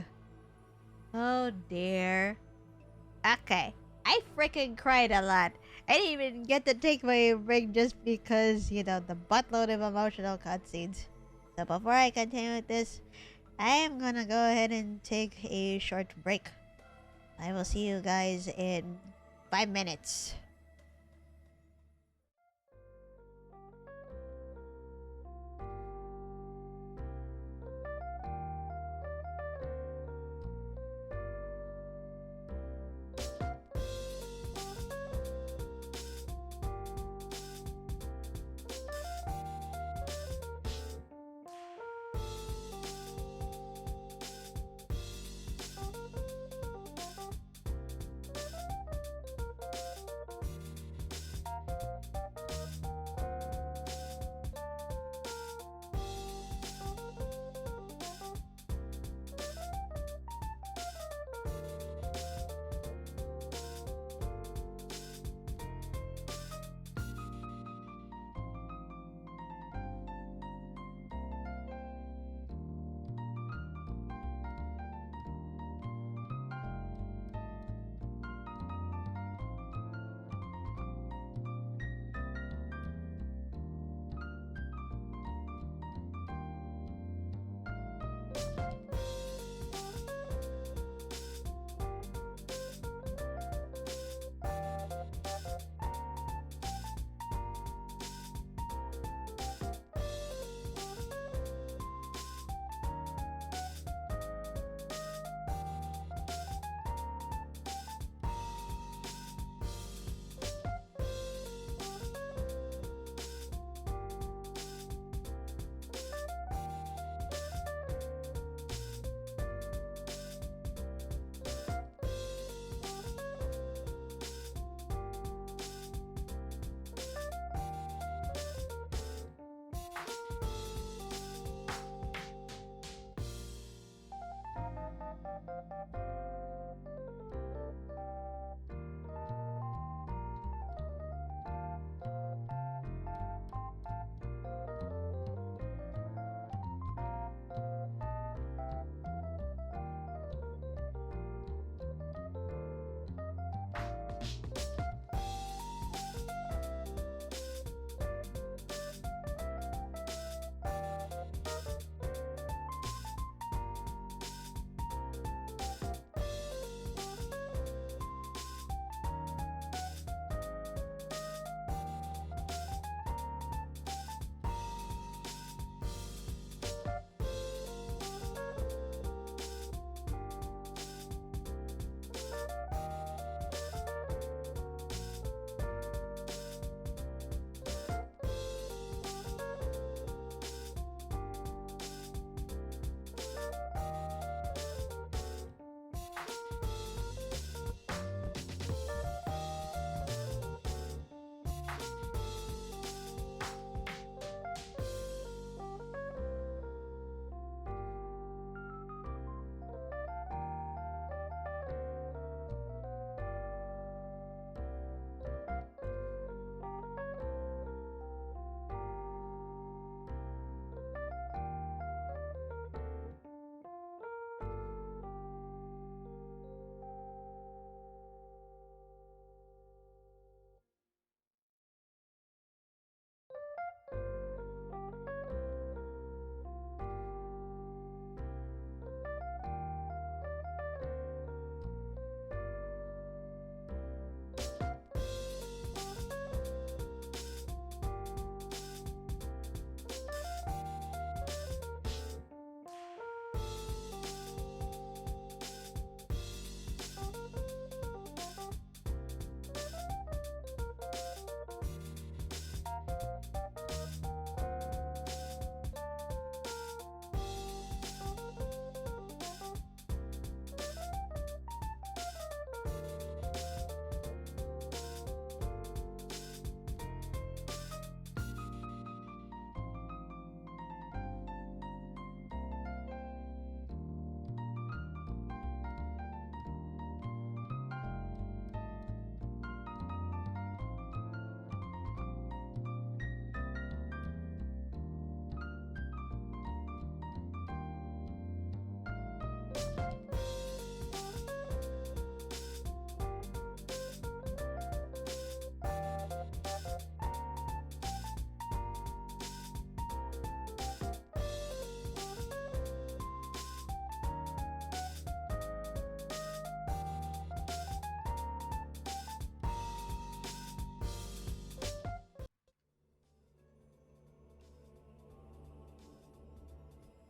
Oh dear. Okay, I freaking cried a lot. I didn't even get to take my break just because, you know, the buttload of emotional cutscenes. So before I continue with this, I am gonna go ahead and take a short break. I will see you guys in 5 minutes.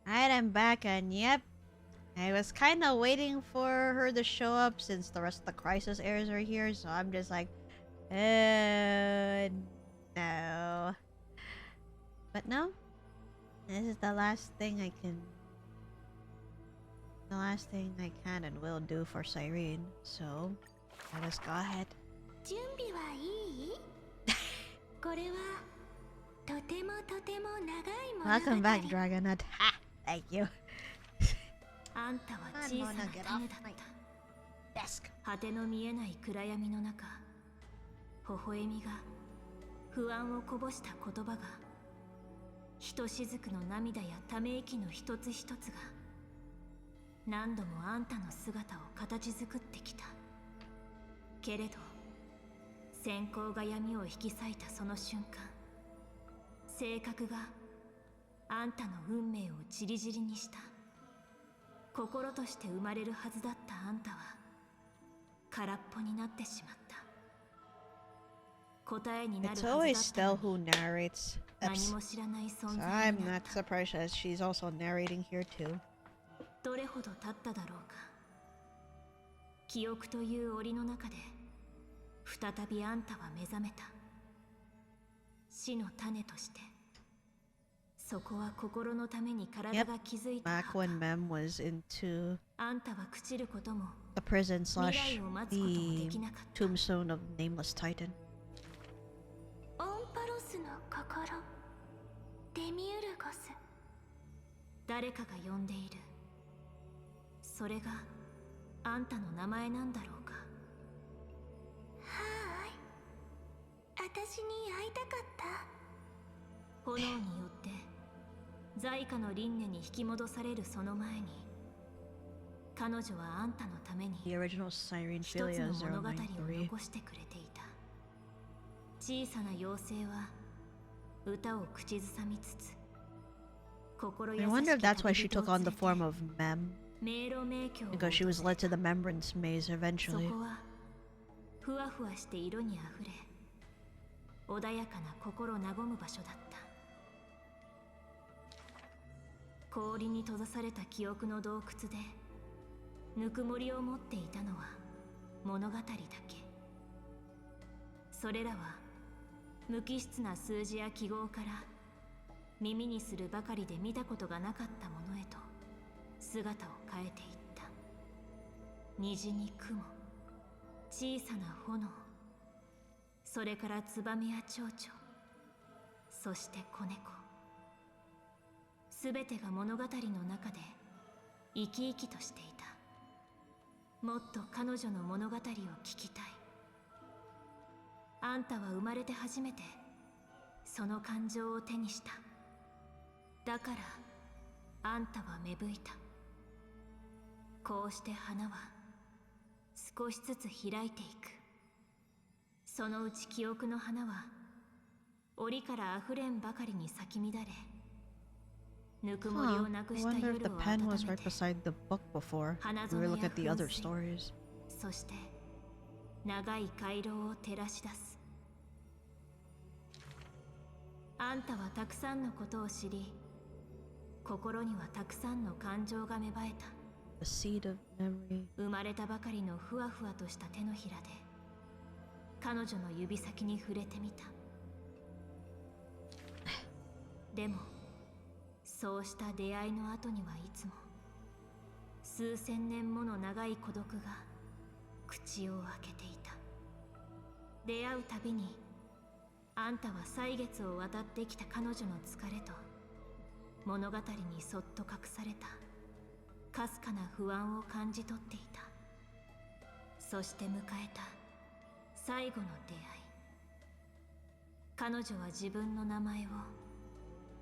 Alright, I'm back, and yep. I was kind of waiting for her to show up since the rest of the crisis airs are here, so I'm just like, no. But no, this is the last thing I can. The last thing I can and will do for Cyrene, so let us go ahead. 準備はいいこれはとてもとても長い物語 Welcome back, Dragonut. Ha! Thank you. あんたは小さな種だった。 Desk. 果ての見えない暗闇の中、微笑みが不安をこぼした言葉が、ひとしずくの涙やため息の一つ一つが、何度もあんたの姿を形作ってきた。けれど、閃光が闇を引き裂いたその瞬間、性格があんたの運命をじりじりにした。心として生まれるはずだったあんたは空っぽになってしまった。答えになる It's は always ずだ Stell ったの who に、 narrates 何 eps. も知らない存 So 在 I'm になっ not た。 surprised as she's also narrating here too. どれほど経っただろうか。記憶という檻の中で再びあんたは目覚めた。死の種として、そこは心のために体が築いた Back 墓。 when Mem was into あんたは朽ちることも the prison slash 未来を待つこともで the きなかった。 tombstone of Nameless Titan. オンパロスの心デミウルゴス誰かが呼んでいる。それがあんたの名前なんだろうか。はーい私に会いたかった炎によって在家の輪廻に引き戻されるその前に、彼女はあんたのために The original Cyrene 一つの Philia 物語を 093. 残してくれていた。小さな妖精は歌を口ずさみつつ、心 I 優し wonder if き that's why she 旅人 took を on 連れ the て form of Mem, 迷路迷宮を because she was 訪れ led to た。 the Membrance Maze そ eventually. こはふわふわして色にあふれ、穏やかな心和む場所だった。氷に閉ざされた記憶の洞窟でぬくもりを持っていたのは物語だけ。それらは無機質な数字や記号から耳にするばかりで見たことがなかったものへと姿を変えていった。虹に雲、小さな炎、それからツバメや蝶々、そして子猫。すべてが物語の中で生き生きとしていた。もっと彼女の物語を聞きたい。あんたは生まれて初めてその感情を手にした。だからあんたは芽吹いた。こうして花は少しずつ開いていく。そのうち記憶の花は檻からあふれんばかりに咲き乱れ、ぬくもり Huh. をなく I した wonder if 夜 the を pen 温 was め right て、 beside the book before. We were looking at the other stories. そして長い回廊を照らし出す。あんたはたくさんのことを知り、心にはたくさんの感情が芽生えた。 The seed of memory. 生まれたばかりのふわふわとした手のひらで彼女の指先に触れてみた。でもそうした出会いの後にはいつも数千年もの長い孤独が口を開けていた。出会うたびにあんたは歳月を渡ってきた彼女の疲れと物語にそっと隠されたかすかな不安を感じ取っていた。そして迎えた最後の出会い。彼女は自分の名前を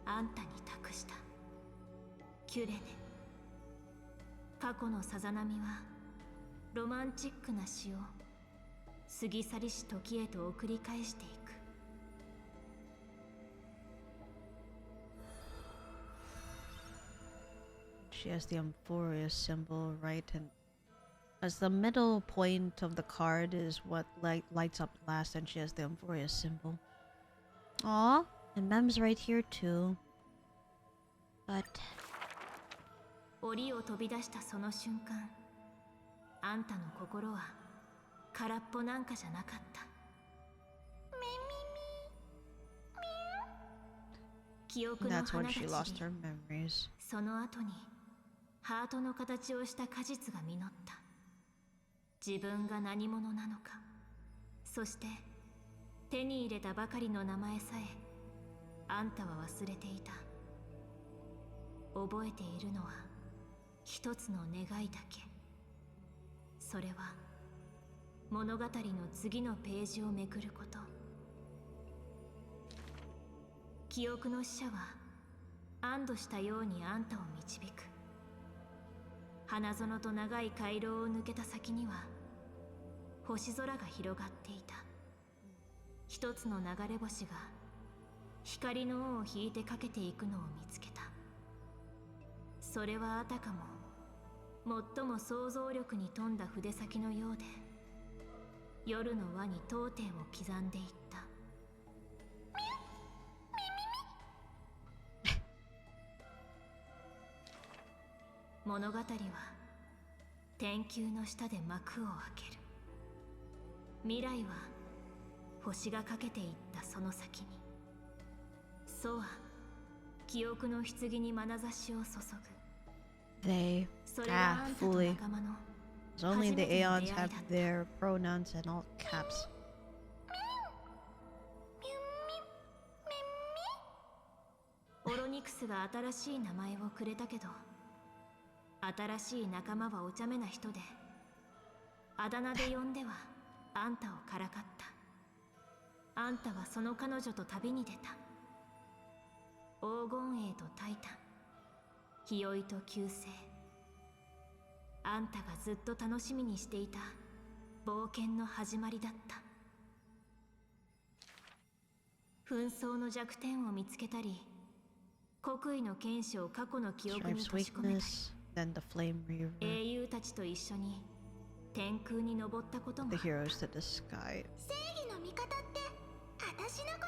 あんたに託した。キュレネ。過去のさざ波はロマンチックな詩を過ぎ去りし時へと送り返していく。She has the Amphoreus symbol, right? And as the middle point of the card is what lights up last, and she has the Amphoreus symbol. Aw, and Mem's right here too. But 檻を飛び出したその瞬間、あんたの心は空っぽなんかじゃなかった。記憶の That's 花 when が she 散 lost り、 her memories. その後にハートの形をした果実が実った。自分が何者なのか、そして手に入れたばかりの名前さえあんたは忘れていた。覚えているのは一つの願いだけ。それは物語の次のページをめくること。記憶の使者は安堵したようにあんたを導く。花園と長い回廊を抜けた先には星空が広がっていた。一つの流れ星が光の尾を引いてかけていくのを見つけた。それはあたかも最も想像力に富んだ筆先のようで、夜の輪に当点を刻んでいった。物語は天球の下で幕を開ける。未来は星がかけていったその先に、そうは記憶の棺に眼差しを注ぐ。 They それはあんたと fully. 仲間の It's only 初め the ての Aeons 出会いだ have った。 their pronouns in all caps. オロニクスが新しい名前をくれたけど、新しい仲間はお茶目な人で、あだ名で呼んではあんたをからかった。あんたはその彼女と旅に出た。黄金栄とタイタン、日酔いと旧星。あんたがずっと楽しみにしていた冒険の始まりだった。紛争の弱点を見つけたり、国威の剣士を過去の記憶に Stripe's 閉じ込めたり、 weakness, then the flame reaver. 英雄たちと一緒に天空に登ったことも The あった。 heroes to the sky. 正義の味方って私のこ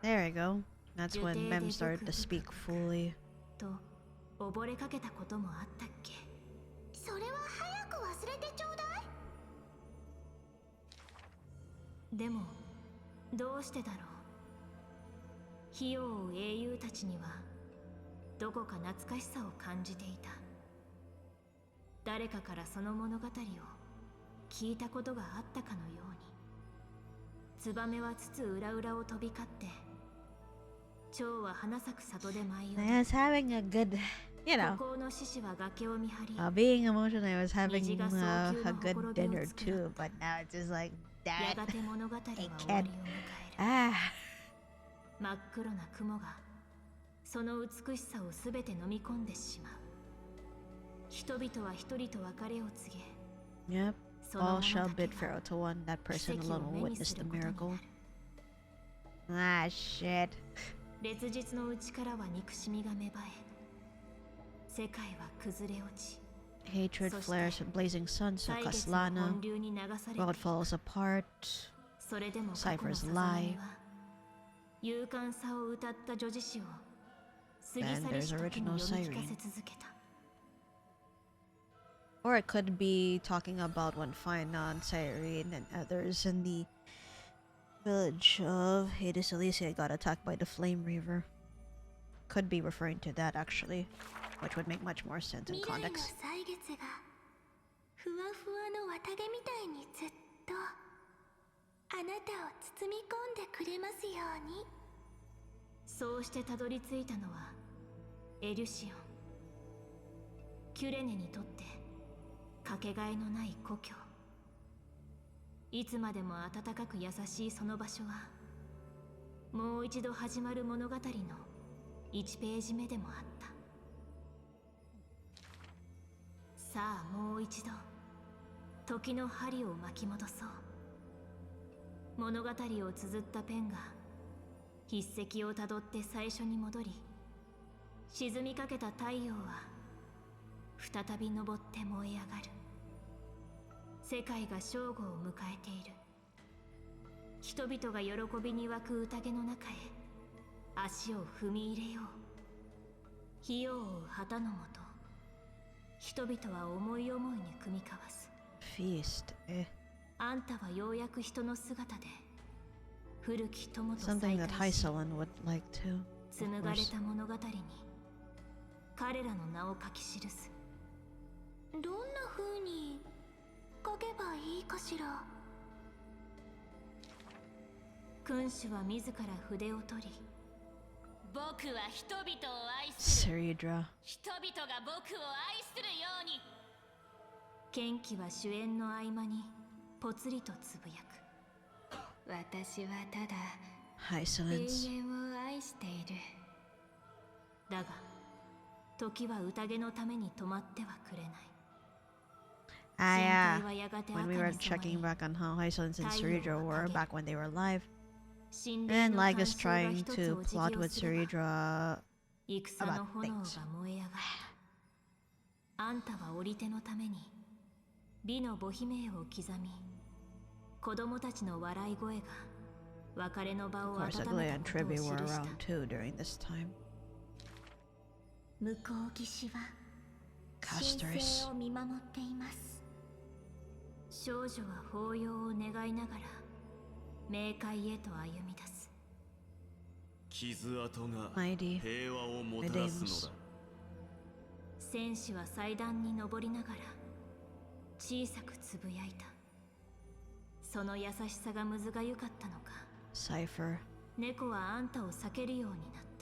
とよ。 There you go. That's when Jute Mem de started to Buku speak fully. と溺れかけたこともあったっけ。それは早く忘れてちょうだい。でもどうしてだろう。火を追う英雄たちにはどこか懐かしさを感じていた。誰かからその物語を聞いたことがあったかのように。ツバメは津々浦々を飛び交って、蝶は花咲く里で舞い踊 I was having a good, you る。 know, 孤高の獅子は崖を見張り、 being emotional. I was having Nijiga a Soukyu no good Hokorobi dinner o too, but now it's just like や that. がて物語は終わりを迎える。 Ah, 真っ黒な雲がその美しさをすべて飲み込んでしまう。人々は一人と別れを告げ、 yep. その All 者 shall だけ bid が farewell to one. That 奇 person 跡を alone 目 will に witness す the ることに miracle. なる。 Ah, shit. 烈日の内からは憎しみが芽生え、世界は崩れ落ち、 Hatred flares and blazing sun 歳 suck 月の Aslana. 本流に流され World て、 falls apart. それでも過去の Cypher's さざ波 lie. は勇敢さを歌った女児誌を過ぎ Then 去り there's し時に original 読み聞か Siren. せ続けた。 Or it could be talking about when Finan, Cyrene, and others in the village of Hades Elysia got attacked by the Flame Reaver. Could be referring to that actually, which would make much more sense in 未来の context. 歳月がふわふわの綿毛みたいにずっとあなたを包み込んでくれますように。そうしてたどり着いたのはエリュシオン。キュレネにとってかけがえのない故郷。いつまでも温かく優しいその場所は、もう一度始まる物語の1ページ目でもあった。さあもう一度時の針を巻き戻そう。物語を綴ったペンが筆跡をたどって最初に戻り、沈みかけた太陽は再び昇って燃え上がる。世界が正午を迎えている。人々が喜びに沸く宴の中へ足を踏み入れよう。火を追う旗のもと、人々は思い思いに組み交わす。 Feast. Eh. あんたはようやく人の姿で古き友と再 Something that 会し、 Hyselin would like to. 紡がれた物語に彼らの名を書き記す。どんな風に書けばいいかしら。君主は自ら筆を取り、僕は人々を愛する。 Seridra. 人々が僕を愛するように。剣気は主演の合間にぽつりとつぶやく。私はただ Hyselins. 永遠を愛している。だが時は宴のために止まってはくれない。 Ah, 戦隊はやがて when 赤 we に were 染 checking まり、 back on how Hyselins and Seridra were back when they were alive, 神殿 and の Lycos 干渉が trying 一つ to お辞儀 plot を with すれば Seridra 戦の about 炎が things. 燃え上がった。あんたは織り手のために美の母姫を刻み、子供たちの笑い声が別れの場 Of を course, 温 Aglaia め and たことを Tribby 記 were した。 around too during this time. 向こう岸は神 Casterus. 聖を見守っています。少女は抱擁を願いながら冥界へと歩み出す。傷跡が Mighty 平和をもたらすのだ。戦士は祭壇に登りながら小さくつぶやいた。その優しさがむずがゆかったのか、 Cypher. 猫はあんたを避けるようになった。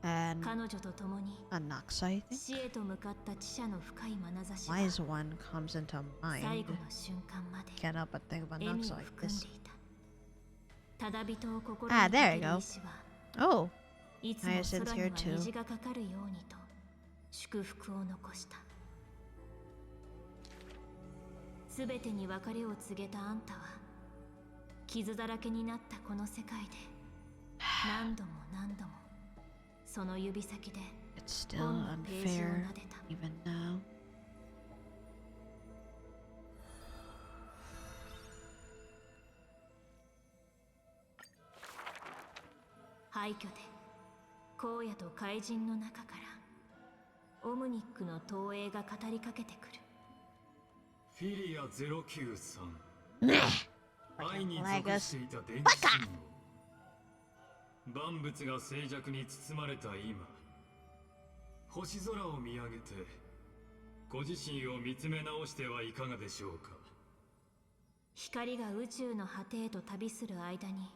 And 彼女と共に Anaxa, I think? 死へと向かった知者の深い眼差しは Wise one comes into 最 mind. 後の瞬間まで Can't help but think of 笑み Anaxa を like 含ん this. でいた。ただ人を心 Ah, にか there け you る go. 意志は Oh, いつも Hyacinth's 空に here は too. 虹がかかるようにと祝福を残した。すべてに別れを告げたあんたは傷だらけになったこの世界で何度も何度もその指先で it's still 本のページを unfair 撫でた。 even now. 廃墟で荒野と怪人の中からオムニックの投影が語りかけてくる。フィリア093 Meh. 愛に Like 属 us. していた電気信号。万物が静寂に包まれた今、星空を見上げてご自身を見つめ直してはいかがでしょうか。光が宇宙の果てへと旅する間に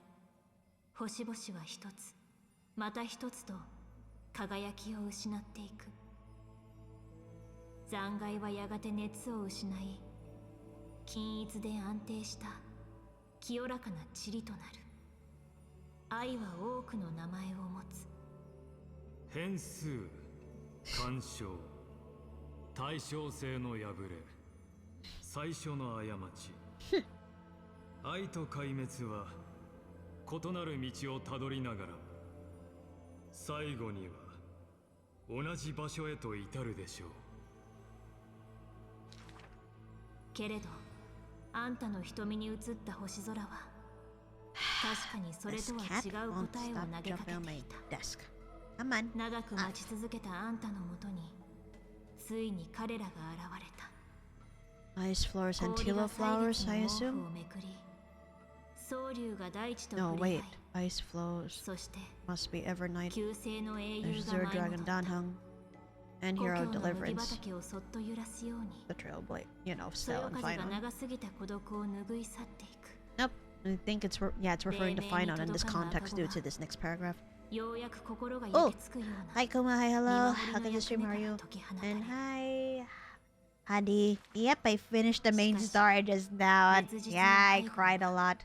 星々は一つまた一つと輝きを失っていく。残骸はやがて熱を失い均一で安定した清らかな塵となる。愛は多くの名前を持つ。変数、干渉、対称性の破れ、最初の過ち。愛と壊滅は異なる道をたどりながら最後には同じ場所へと至るでしょう。けれどあんたの瞳に映った星空は確かにそれ This とは cat 違う won't 答えを stop 投げか jumping け on て my いた。 desk. Come on. 長く待ち続けたあんたのもとについに彼らが現れた。 Ice flowers and 氷 tilo が歳 flowers, 月の I 毛布 assume? をめくり、総竜が大地と No, 触れ合い wait. Ice flows そして must be Evernight. 旧姓の英雄 There's が Zero 舞い Dragon 戻った。 Danhung. And 故郷 Hero の麦 Deliverance. 畑をそっと揺らすように The Trailblade. You know, そ still よ and 風が final. 長すぎた孤独を拭い去っていく。 Nope. I think it's it's referring to Bene final in this Nitodoka context due to Nakawa. this next paragraph. ようやく心が Oh! 焼けつくような Hi Kuma, hi hello. 見 How 守り can の the stream? 役 How 目 are から you? 解き放たれ And hi, Hadi. Yep, I finished the main しかし、 story just now. 熱実 Yeah, な I 愛が cried a lot.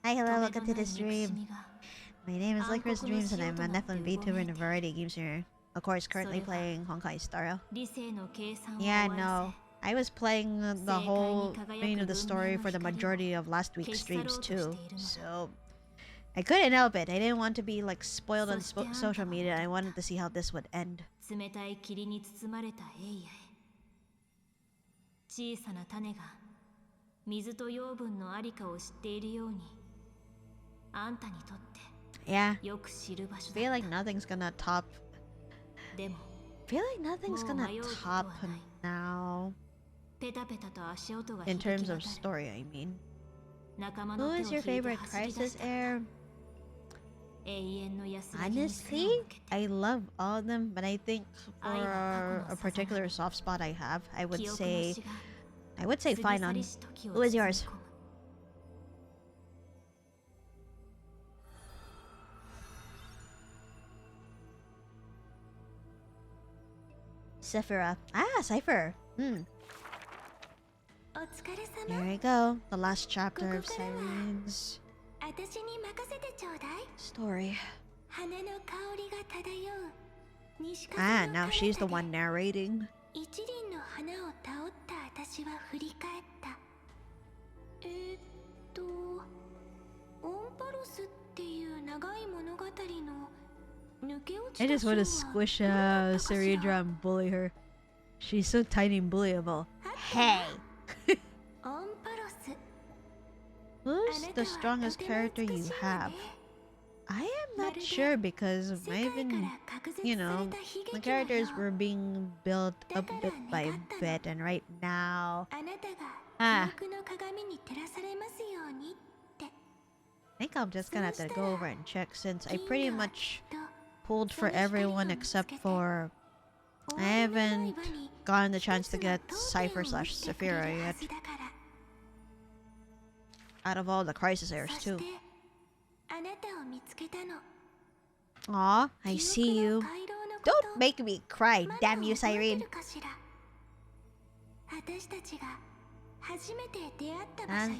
Hi, 止 hello, め welcome ど to ない the 憎し stream. みが My name is 暗黒の LycorisDreams, and I'm 潮 a となって Netflix うごめ VTuber い and a て variety game streamer. Of course, currently それは playing Honkai Star Rail. 理性の計算を Yeah, 終わら no. I was playing the 正解に whole 輝く main of the story 文明の for the 光を majority of last week's 消し去ろう streams として too. いるのだ。 So I couldn't help it. I didn't want to be like spoiled on そしてあんたは social media. I 戻った。 wanted to see how this would end. 冷たい霧に包まれたエイヤへ。小さな種が水と養分のありかを知っているように、あんたにとって Yeah. よく知る場所 I feel だっ like nothing's gonna top た。でも feel like nothing's gonna top him now. ペタペタと足音が In 響き terms 渡 of る story, I mean. 仲間 Who の手を is 引 your いて favorite 走り出 Crisis した Heir? 永遠の安らぎに背を Honestly, 向けて I love all of them, but I think for a particular soft spot I have, I would 記憶の say 死が I would say 過ぎ去 Finon. りし時を Who is 包み yours? 込む Sephira. Ah, Cypher. Hmm. お疲れ There 様 we go. The last chapter of Cyrene's 私に任せてちょうだい story. 花の香りが漂う西風 Ah, の now 彼 she's the 方で one narrating. 一輪の花をたおった私は振り返ったオンパロスっていう長い物語の抜け落ち I た just 章 want は to squish どうだったかしら Ceridra and bully her. She's so tiny and bullyable. Hey! オンパロス Who's あなた the は strongest とても character 美 you しいわ have? ね I am ま not るで sure because 世界 I've か been, ら隔絶 you され know, た悲劇 the の characters よう were being built up bit by bit, and right now, あなたあが記憶の鏡に照らされますようにって I think I'm just gonna have to go over and check since I 銀 pretty 河は much きっと pulled for その光を everyone 見つ except けて for 終 I わりのない haven't 輪に gotten the 一 chance つ to の get 闘 Cypher 志を slash 見せてくれ Saphira るは yet ずだから out of all the crisis heirs そして too. あなたを見つけたの Aw, I 記 see 憶 you. の回廊のこと Don't make me cry, まだ damn you, 覚えて Cyrene. るかしら私たちが初めて出会った場所よ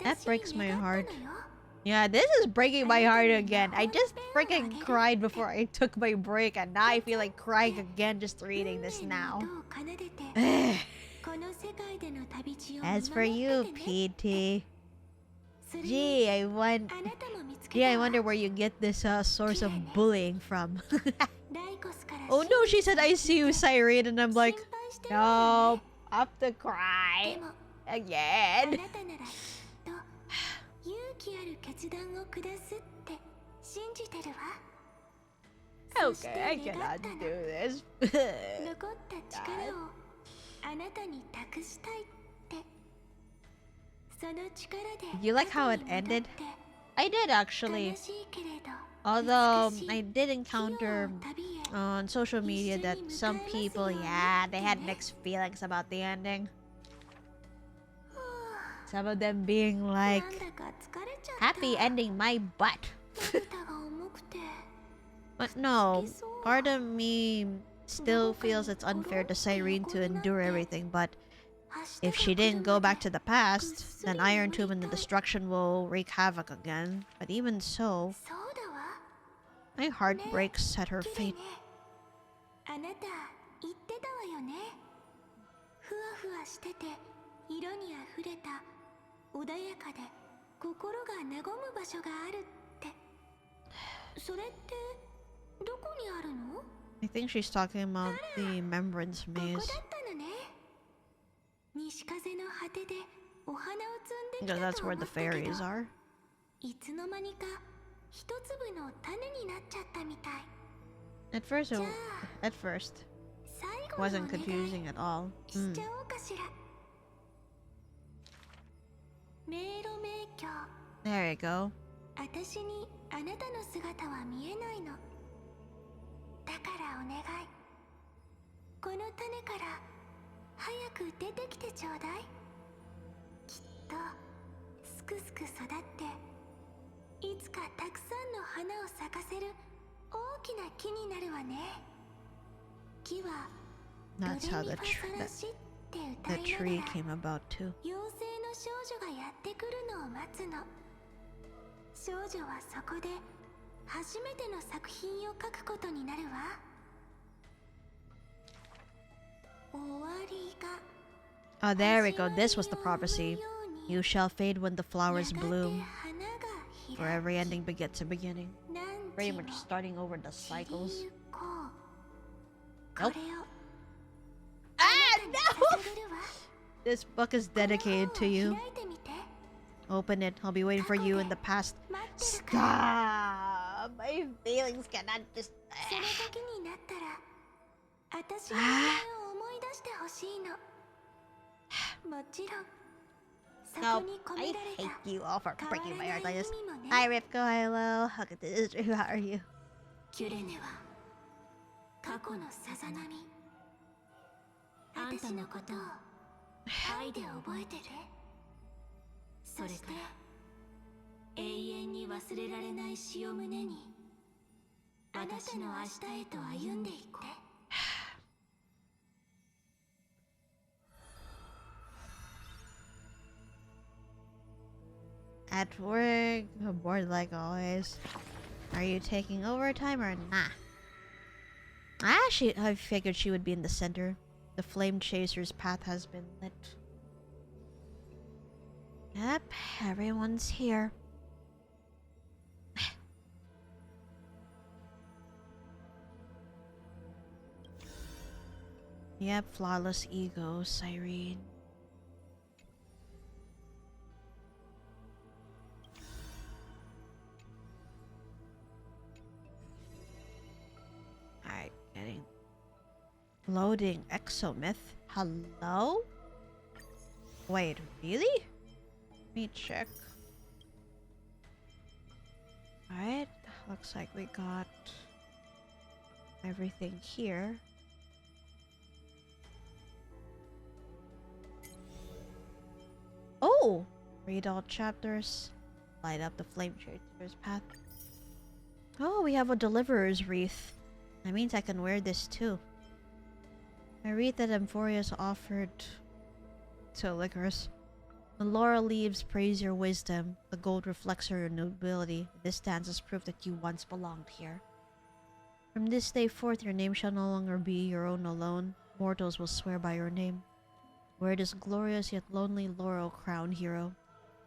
That 私 breaks に my 願った heart. のよ Yeah, this is breaking my heart again. I just freaking cried before I took my break, and now I feel like crying again just reading this 運命の now. 音を奏でてこの世界での旅路を As for 見守 you, っててね PT. それに Gee, I want. あなたも見つけ Gee, た I わ wonder where you get this source of bullying from. ライコスから Oh no, she said I see you, Cyrene, and I'm 心 like, 配してるわよ no, ね I have to で cry もあ again. なたならきっと勇気ある決断を下すって信じてるわ Okay, I cannot do this. 残った力をあなたに託したいってその力で You like how it 過去に戻って ended? I did actually. 悲しいけれど Although 美しい I did encounter 希望の旅へ on social media that some people, yeah, they had mixed feelings about the ending. Some of them being な like, んだか疲れちゃった happy ending my butt. まぶたが重くて But no, part of me still feels it's unfair to Cyrene to endure everything, but if she didn't go back to the past, then Iron Tomb and the destruction will wreak havoc again. But even so, そうだわ my heart breaks at her 綺麗 fate. ねあなた言ってたわよねふわふわしてて色にあふれた穏やかで心が和む場所があるってそれってどこにあるの I think she's talking about the Remembrance ここだ Maze. ったのね西風の果てでお花を摘んで Because きた that's と where 思 the ったけ fairies ど are. いつの間にか一粒の種になっちゃったみたい At first, it, at first, 最後のお願 wasn't い confusing at all. し Hmm. ちゃおうかしら迷路迷宮 There you go. 私にあなたの姿は見えないのだからお願いこの種から早く出てきてちょうだいきっとすくすく育っていつかたくさんの花を咲かせる大きな木になるわね木は That's how ドレ the ミファソラシって歌 the いな tree がら came about too. 妖精の少女がやってくるのを待つの少女はそこで初めての作品を書くことになるわ終わりが Oh, there we go. This was the prophecy. You shall fade when the flowers やがて bloom. 花が For 開 every ending begets a beginning. き何 Pretty 時も much starting over the 散り cycles. ゆこう Nope. これを Ah, 捧 no! げるわ This book is dedicated to この you. 本を開いてみて Open it. I'll be waiting for you in the past. 待ってるから Stop! My feelings cannot just. その時になったら私の名前を思い出してほしいの。もちろんそ No, こに込 I められた hate you all for breaking my heart. I 変わらない just. 意味もね。 Hi, Ripko. Hello. How could this? How are you? キュレネは過去のさざ波。あんたのことを愛で覚えてる。そして永遠に忘れられない詩を胸に私の明日へと歩んでいこう。 At work, bored like always. Are you taking overtime or nah? I figured she would be in the center. The flame chaser's path has been lit. Yep, everyone's here. Yep, flawless ego, Cyrene. Alright, getting... Loading exomyth. Hello? Wait, really? Let me check. Alright, looks like we got everything here. Oh! Read all chapters. Light up the flame chaser's path. Oh, we have a deliverer's wreath. That means I can wear this too. A wreath that Amphoreus offered to Lycoris. The laurel leaves praise your wisdom. The gold reflects your nobility. This stands as proof that you once belonged here. From this day forth, your name shall no longer be your own alone. Mortals will swear by your name. Wear this glorious yet lonely laurel crown, hero,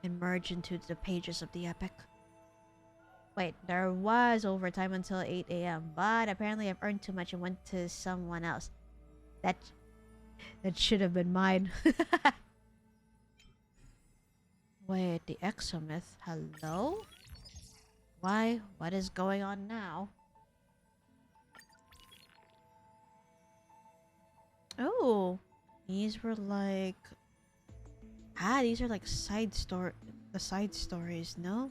and merge into the pages of the epic. Wait, there was overtime until 8 a.m., but apparently I've earned too much and went to someone else. That should have been mine. Wait, the exomyth? Hello? Why? What is going on now? Oh, these were like... these are like the side stories, no?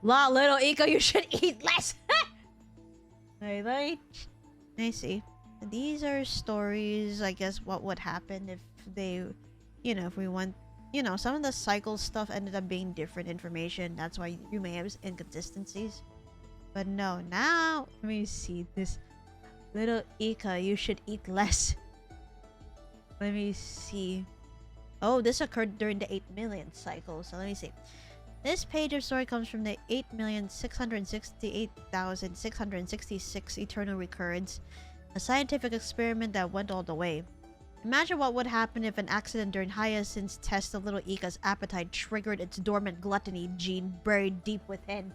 Wow, little Iko, you should eat less! I see. These are stories, I guess, what would happen if they... if we went... some of the cycle stuff ended up being different information. That's why you may have inconsistencies. But no, now... Let me see this. Little Ika, you should eat less. Let me see. Oh, this occurred during the 8 million cycle. So let me see. This page of story comes from the 8,668,666 eternal recurrence. A scientific experiment that went all the way. Imagine what would happen if an accident during Hyacinth's test of little Ika's appetite triggered its dormant gluttony gene buried deep within.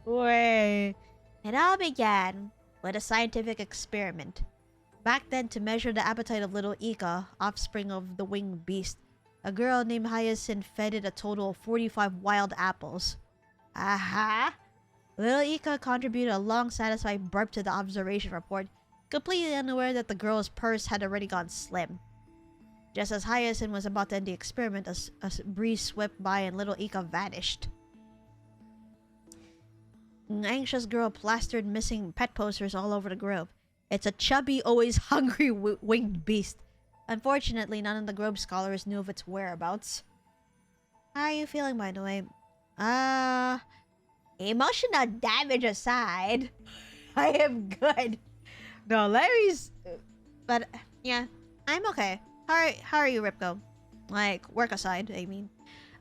Wait. It all began with a scientific experiment. Back then, to measure the appetite of little Ika, offspring of the winged beast, a girl named Hyacinth fed it a total of 45 wild apples. Little Ika contributed a long, satisfied burp to the observation report, completely unaware that the girl's purse had already gone slim. Just as Hyacinth was about to end the experiment, a breeze swept by and little Ika vanished. An anxious girl plastered missing pet posters all over the grove. It's a chubby, always hungry winged beast. Unfortunately, none of the grove scholars knew of its whereabouts. How are you feeling, by the way? Emotional damage aside, I am good. No, Larry's... But, yeah, I'm okay. How are you, Ripko? Like, work aside, I mean.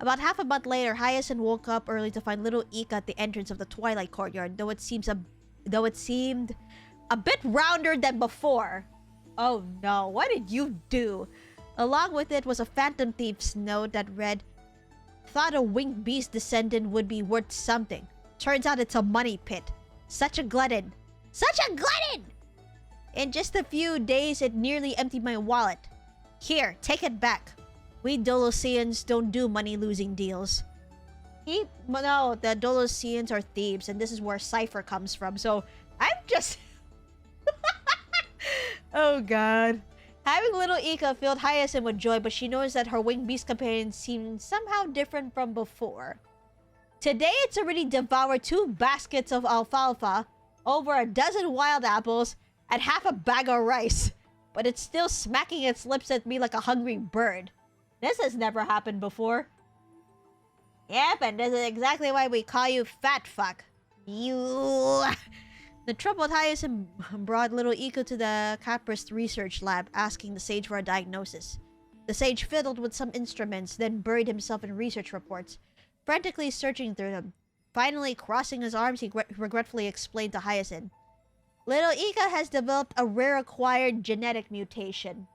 About half a month later, Hyacinth woke up early to find little Ika at the entrance of the Twilight Courtyard, though it seemed a bit rounder than before. Oh no, what did you do? Along with it was a phantom thief's note that read, "Thought a winged beast descendant would be worth something. Turns out it's a money pit. Such a glutton. Such a glutton! In just a few days, it nearly emptied my wallet. Here, take it back. We Doloceans don't do money-losing deals." No, the Doloceans are thieves, and this is where Cypher comes from. So I'm just... Oh god. Having little Ika filled Hyacinth with joy, but she knows that her winged beast companion seemed somehow different from before. Today it's already devoured 2 baskets of alfalfa, over a dozen wild apples, and half a bag of rice. But it's still smacking its lips at me like a hungry bird. This has never happened before. Yep, and this is exactly why we call you fat fuck. You... The troubled Hyacinth brought little Iko to the Caprist research lab, asking the sage for a diagnosis. The sage fiddled with some instruments, then buried himself in research reports, frantically searching through them. Finally, crossing his arms, he regretfully explained to Hyacinth. Little Ika has developed a rare acquired genetic mutation.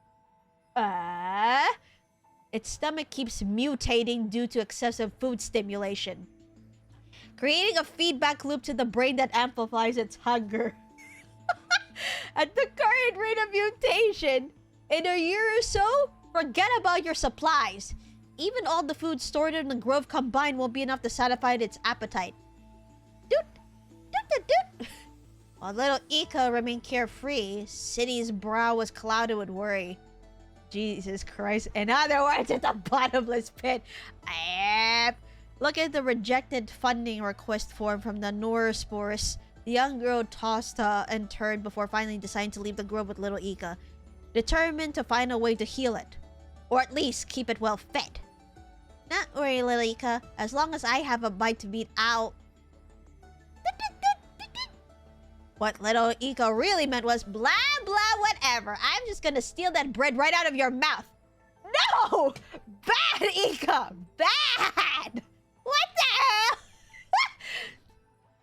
Its stomach keeps mutating due to excessive food stimulation, creating a feedback loop to the brain that amplifies its hunger. At the current rate of mutation, in a year or so, forget about your supplies. Even all the food stored in the grove combined won't be enough to satisfy its appetite. Doot! Doot doot doot! While little Ika remained carefree, City's brow was clouded with worry. Jesus Christ. In other words, it's a bottomless pit. Look at the rejected funding request form from the Norosporus. The young girl tossed and turned before finally deciding to leave the grove with little Ika, determined to find a way to heal it. Or at least keep it well fed. Not worry, little Ika. As long as I have a bite to beat out. What little Ika really meant was blah blah whatever. I'm just gonna steal that bread right out of your mouth. No! Bad, Ika! Bad! What the hell?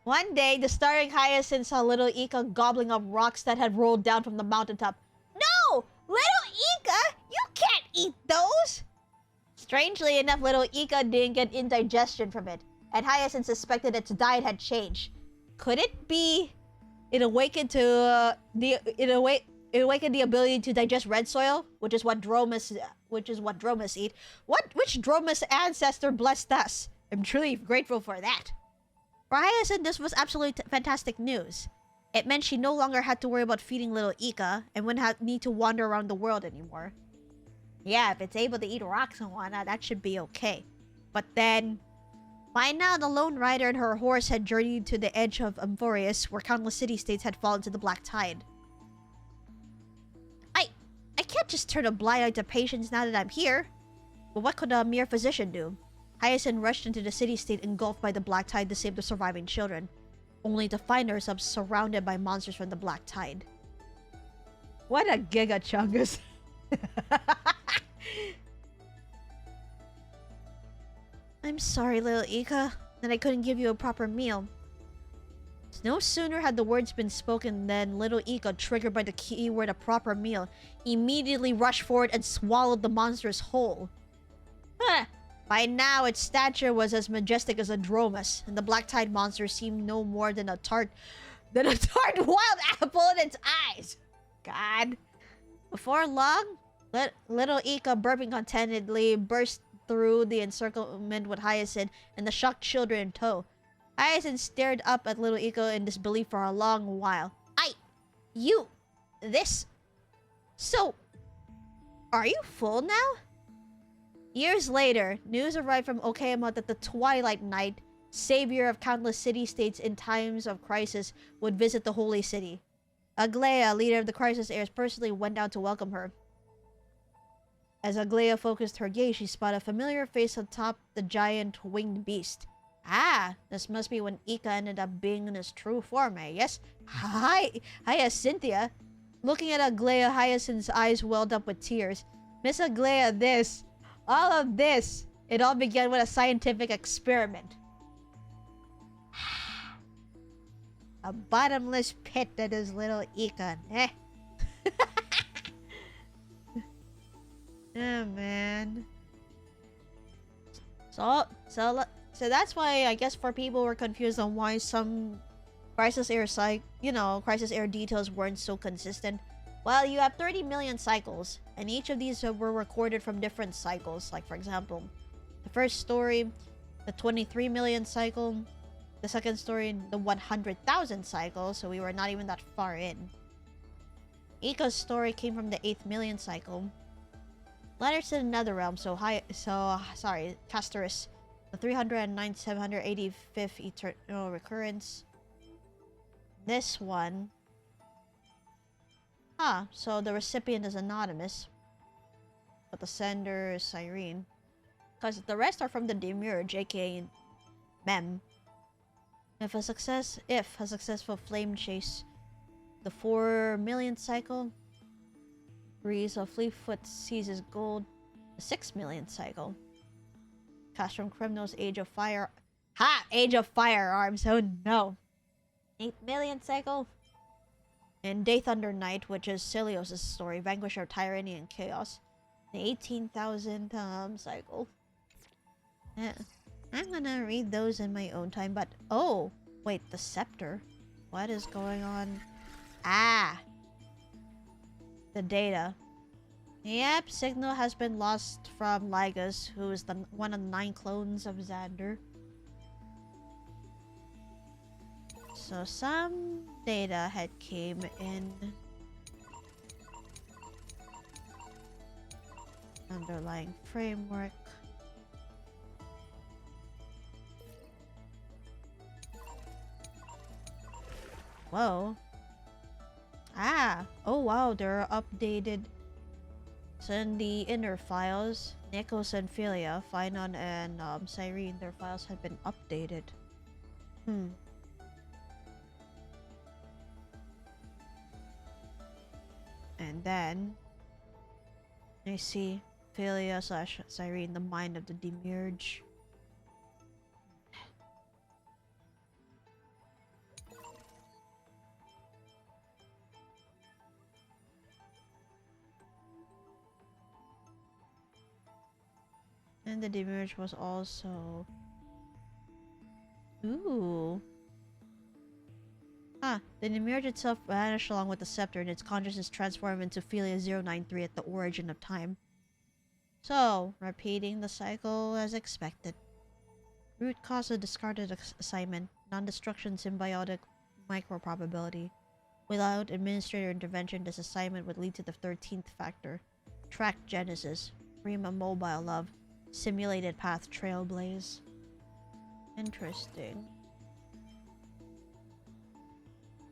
One day, the starring Hyacinth saw little Ika gobbling up rocks that had rolled down from the mountaintop. No! Little Ika! You can't eat those! Strangely enough, little Ika didn't get indigestion from it, and Hyacinth suspected its diet had changed. Could it be it awakened the ability to digest red soil, which is what dromus eat? Which dromus ancestor blessed us? I'm truly grateful for that. For Hyacinth, this was absolutely fantastic news. It meant she no longer had to worry about feeding little Ika and wouldn't need to wander around the world anymore. Yeah, if it's able to eat rocks and whatnot, that should be okay. But then, by now the lone rider and her horse had journeyed to the edge of Amphoreus, where countless city-states had fallen to the black tide. I can't just turn a blind eye to patients now that I'm here. But what could a mere physician do? Hyacinth rushed into the city-state engulfed by the black tide to save the surviving children, only to find herself surrounded by monsters from the black tide. What a gigachungus. I'm sorry, little Ika, that I couldn't give you a proper meal. No sooner had the words been spoken than little Ika, triggered by the keyword a proper meal, immediately rushed forward and swallowed the monsters whole. By now, its stature was as majestic as a dromus, and the black tide monster seemed no more than a tart wild apple in its eyes. God. Before long, little Ika, burping contentedly, burst through the encirclement with Hyacinth and the shocked children in tow. Hyacinth stared up at little Ika in disbelief for a long while. So, are you full now? Years later, news arrived from Okayama that the Twilight Knight, savior of countless city-states in times of crisis, would visit the Holy City. Aglaia, leader of the Crisis Heirs, personally went down to welcome her. As Aglaia focused her gaze, she spotted a familiar face atop the giant winged beast. This must be when Ika ended up being in his true form, yes? Hiya, Cynthia. Looking at Aglaia, Hyacinth's eyes welled up with tears. Miss Aglaia, all of this, it all began with a scientific experiment. A bottomless pit that is little Ika, Oh, man. So that's why I guess for people who are confused on why some Crisis Heir details weren't so consistent. Well, you have 30 million cycles, and each of these were recorded from different cycles. Like, for example, the first story, the 23 million cycle. The second story, the 100,000 cycle, so we were not even that far in. Ika's story came from the 8th million cycle. Letters to the Netherrealm, sorry, Castorus, the 309 785th eternal recurrence. This one, so the recipient is anonymous, but the sender is Cyrene, because the rest are from the Demiurge, aka Mem. If a successful flame chase, the 4 million cycle, Breeze of Fleetfoot seizes gold, the 6 million cycle. Castrum Criminal's Age of Fire. Age of Firearms, oh no. 8 million cycle. And Day Thunder Knight, which is Celios' story, Vanquisher of Tyranny and Chaos. The 18,000 cycle. Yeah. I'm gonna read those in my own time, but oh, wait, the scepter. What is going on? The data. Yep, signal has been lost from Lygus, who is one of the 9 clones of Xander. So some data had came in. Underlying framework. Whoa. Oh wow, they're updated. So in the inner files, Nikos and Philia, Phynon and Cyrene, their files had been updated. And then I see Philia / Cyrene, the mind of the Demiurge. And the Demiurge was also... Ooh. The Demiurge itself vanished along with the scepter, and its consciousness transformed into Philia 093 at the origin of time. So, repeating the cycle as expected. Root cause a discarded assignment. Non-destruction symbiotic micro-probability. Without administrator intervention, this assignment would lead to the 13th factor. Track Genesis. Prima mobile love. Simulated path trailblaze. Interesting.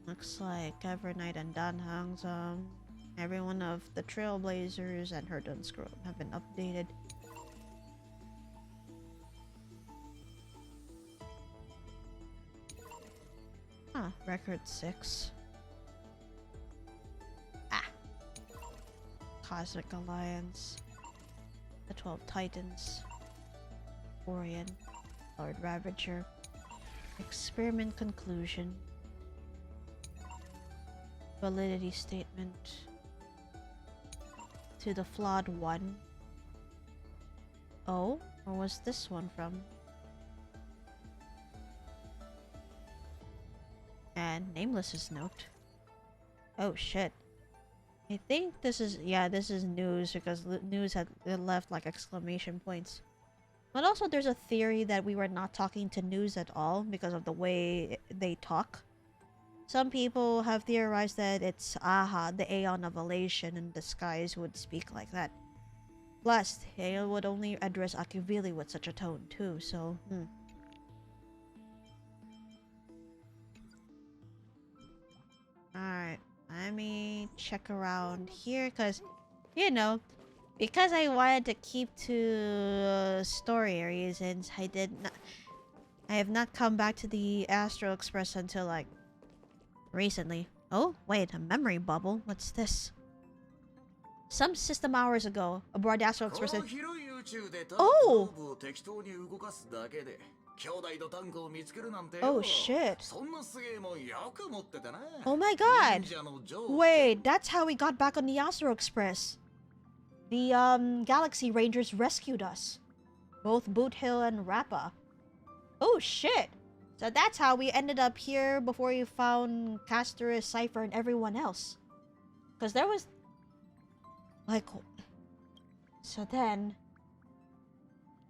Looks like Evernight and Danhang's every one of the Trailblazers and her Dunscroll have been updated. Record 6. Cosmic Alliance. The 12 Titans. Orion. Lord Ravager. Experiment conclusion. Validity statement. To the flawed one. Oh, where was this one from? And Nameless's note. Oh shit. I think this is, this is news because news had left like exclamation points. But also there's a theory that we were not talking to news at all because of the way they talk. Some people have theorized that it's the Aeon of Elation in disguise would speak like that. Plus, they would only address Akivili with such a tone too, so Alright, let me check around here because, because I wanted to keep to story reasons, I have not come back to the Astral Express until like recently. Oh, wait, a memory bubble. What's this? Some system hours ago, aboard the Astral Express said, oh! Oh shit. Oh my god. Wait, that's how we got back on the Astro Express. The Galaxy Rangers rescued us. Both Boot Hill and Rappa. Oh shit. So that's how we ended up here before you found Castorus, Cypher, and everyone else. Because there was... like... So then...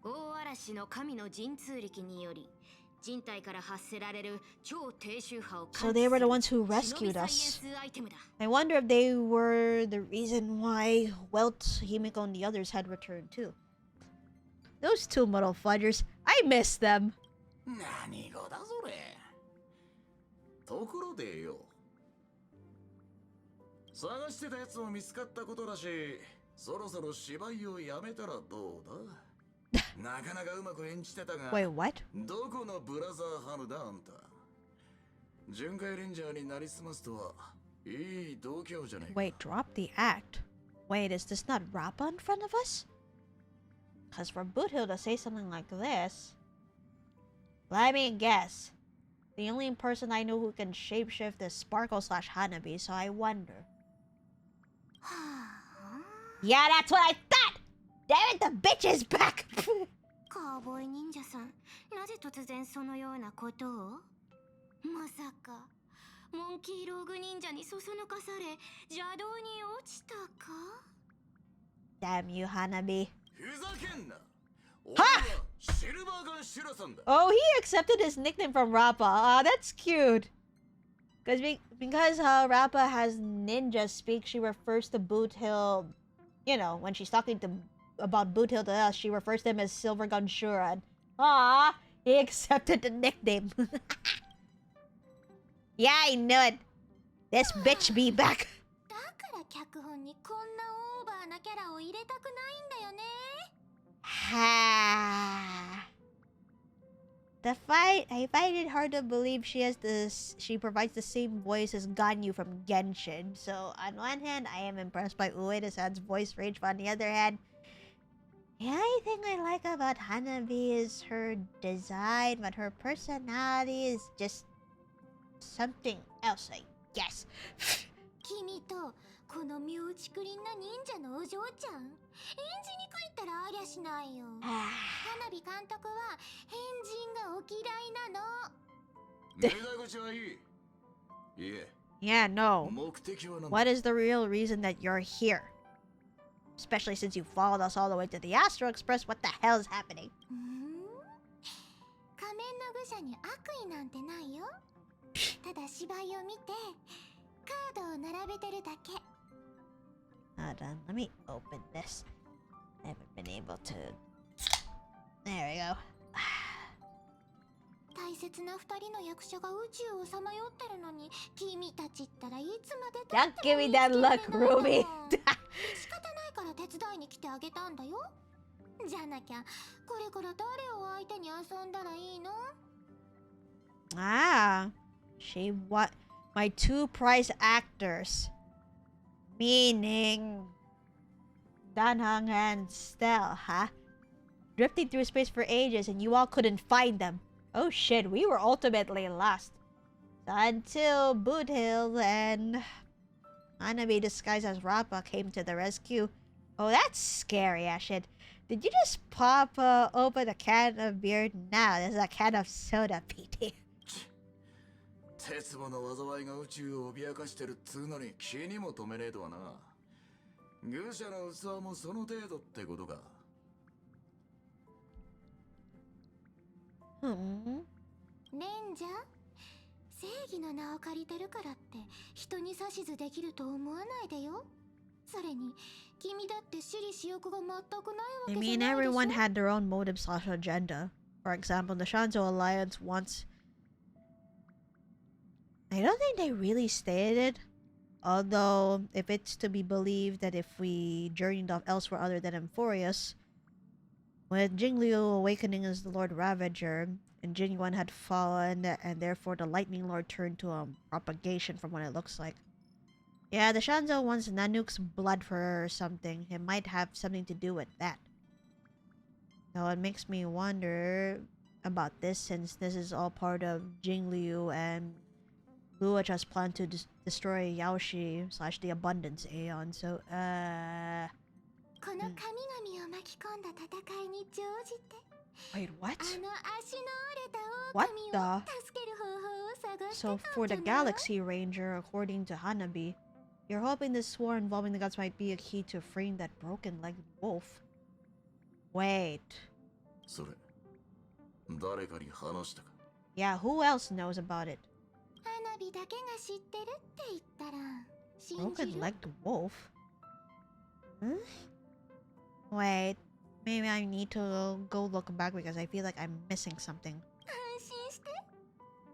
大嵐の神の神通力により人体から発せられる超低周波を So they were the ones who rescued us. I wonder if they were the reason why Welt, Himiko, and the others had returned too. Those two muddle fudgers, I miss them. 何語だそれ。ところでよ。探してたやつも見つかったことだし、そろそろ芝居をやめたらどうだ？なかなかうまく演じてたが。Wait, what? どこのブラザーハムだあんた。巡回レンジャーになりすますとはいい度胸じゃないか。Wait, drop the act. Wait, is this not Rappa in front of us? Because for Boothill to say something like this... Let me guess. The only person I know who can shapeshift is Sparkle/Hanabi, so I wonder. Yeah, that's what I thought! Damn it, the bitch is back! カーボーイ忍者さん、なぜ突然そのようなことを？まさか、モンキーローグ忍者にそそのかされ、邪道に落ちたか？ Damn you, Hanabi. ふざけんな。 Ha! Oh, he accepted his nickname from Rappa. Ah, that's cute. Because Rappa has ninja speak, she refers to Boothill. You know, when she's talking about Boothill to us, she refers to him as Silvergun Shuran. Ah, he accepted the nickname. Yeah, I knew it. This bitch be back. だから脚本にこんなオーバーなキャラを入れたくないんだよね。 I find it hard to believe she provides the same voice as Ganyu from Genshin. So on one hand, I am impressed by Ueda-san's voice range, but on the other hand, the only thing I like about Hanabi is her design, but her personality is just something else, I guess. 君とこの身内くりんな忍者のお嬢ちゃん、演じにくいったらありゃしないよ。花火監督は変人がお嫌いなの。目立口はいい。いえ。Yeah, no. 目的は何だ? What is the real reason that you're here? Especially since you followed us all the way to the Astro Express, what the hell is happening? 仮面の愚者に悪意なんてないよ。ただ芝居を見てカードを並べてるだけ。Hold on, let me open this. I haven't been able to. There we go. 大切な二人の役者が宇宙をさまよってるのに、君たちったらいつまで経っても Don't give me that look, Ruby. 仕方ないから手伝いに来てあげたんだよ。じゃなきゃこれから誰を相手に遊んだらいいの？ Ah, my two prize actors, meaning Danhang and Stell, huh? Drifting through space for ages and you all couldn't find them. Oh shit, we were ultimately lost. Until Boothill and Hanabi disguised as Rappa came to the rescue. Oh, that's scary, Ashit. Did you just pop open a can of beer? Now there's a can of soda, PT. 鉄棒の災いが宇宙を脅かしてるっつうのに気にも留めねえとはな。愚者の器もその程度ってことか。レンジャー、正義の名を借りてるからって人に指図できると思わないでよ。それに君だって私利私欲が全くないわけ I じゃ mean, ないでしょ。 everyone had their own motive/agenda. For example, the Shanzou Alliance wants... I don't think they really stated it. Although, if it's to be believed that if we journeyed off elsewhere other than Amphoreus, with Jingliu awakening as the Lord Ravager, and Jingyuan had fallen, and therefore the Lightning Lord turned to propagation from what it looks like. Yeah, the Shanzou wants Nanook's blood for something. It might have something to do with that. So it makes me wonder about this, since this is all part of Jingliu and Luocha's plan to destroy Yaoshi/the Abundance Aeon. So, この神々を巻き込んだ戦いに乗じて Wait, what? あの足の折れた What 狼を the? 助ける方法を探して So た for んじ the ゃない？ Galaxy Ranger, according to Hanabi, you're hoping this war involving the gods might be a key to freeing that broken-legged wolf. Wait. それ誰かに話したか？ Yeah, who else knows about it? 花火だけが知ってるって言ったら信じ Broken る？ legged wolf? Hmm? Wait, maybe I need to go look back because I feel like I'm missing something. 安心して。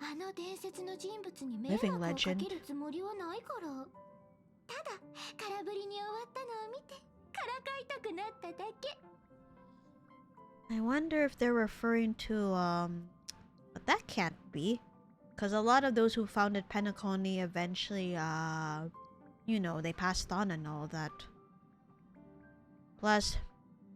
あの伝説の人物に迷惑をかけるつもりはないから。ただ空振りに終わったのを見てからかいたくなっただけ。 I wonder if they're referring to, but that can't be. Because a lot of those who founded Penacony eventually, you know, they passed on and all that. Plus,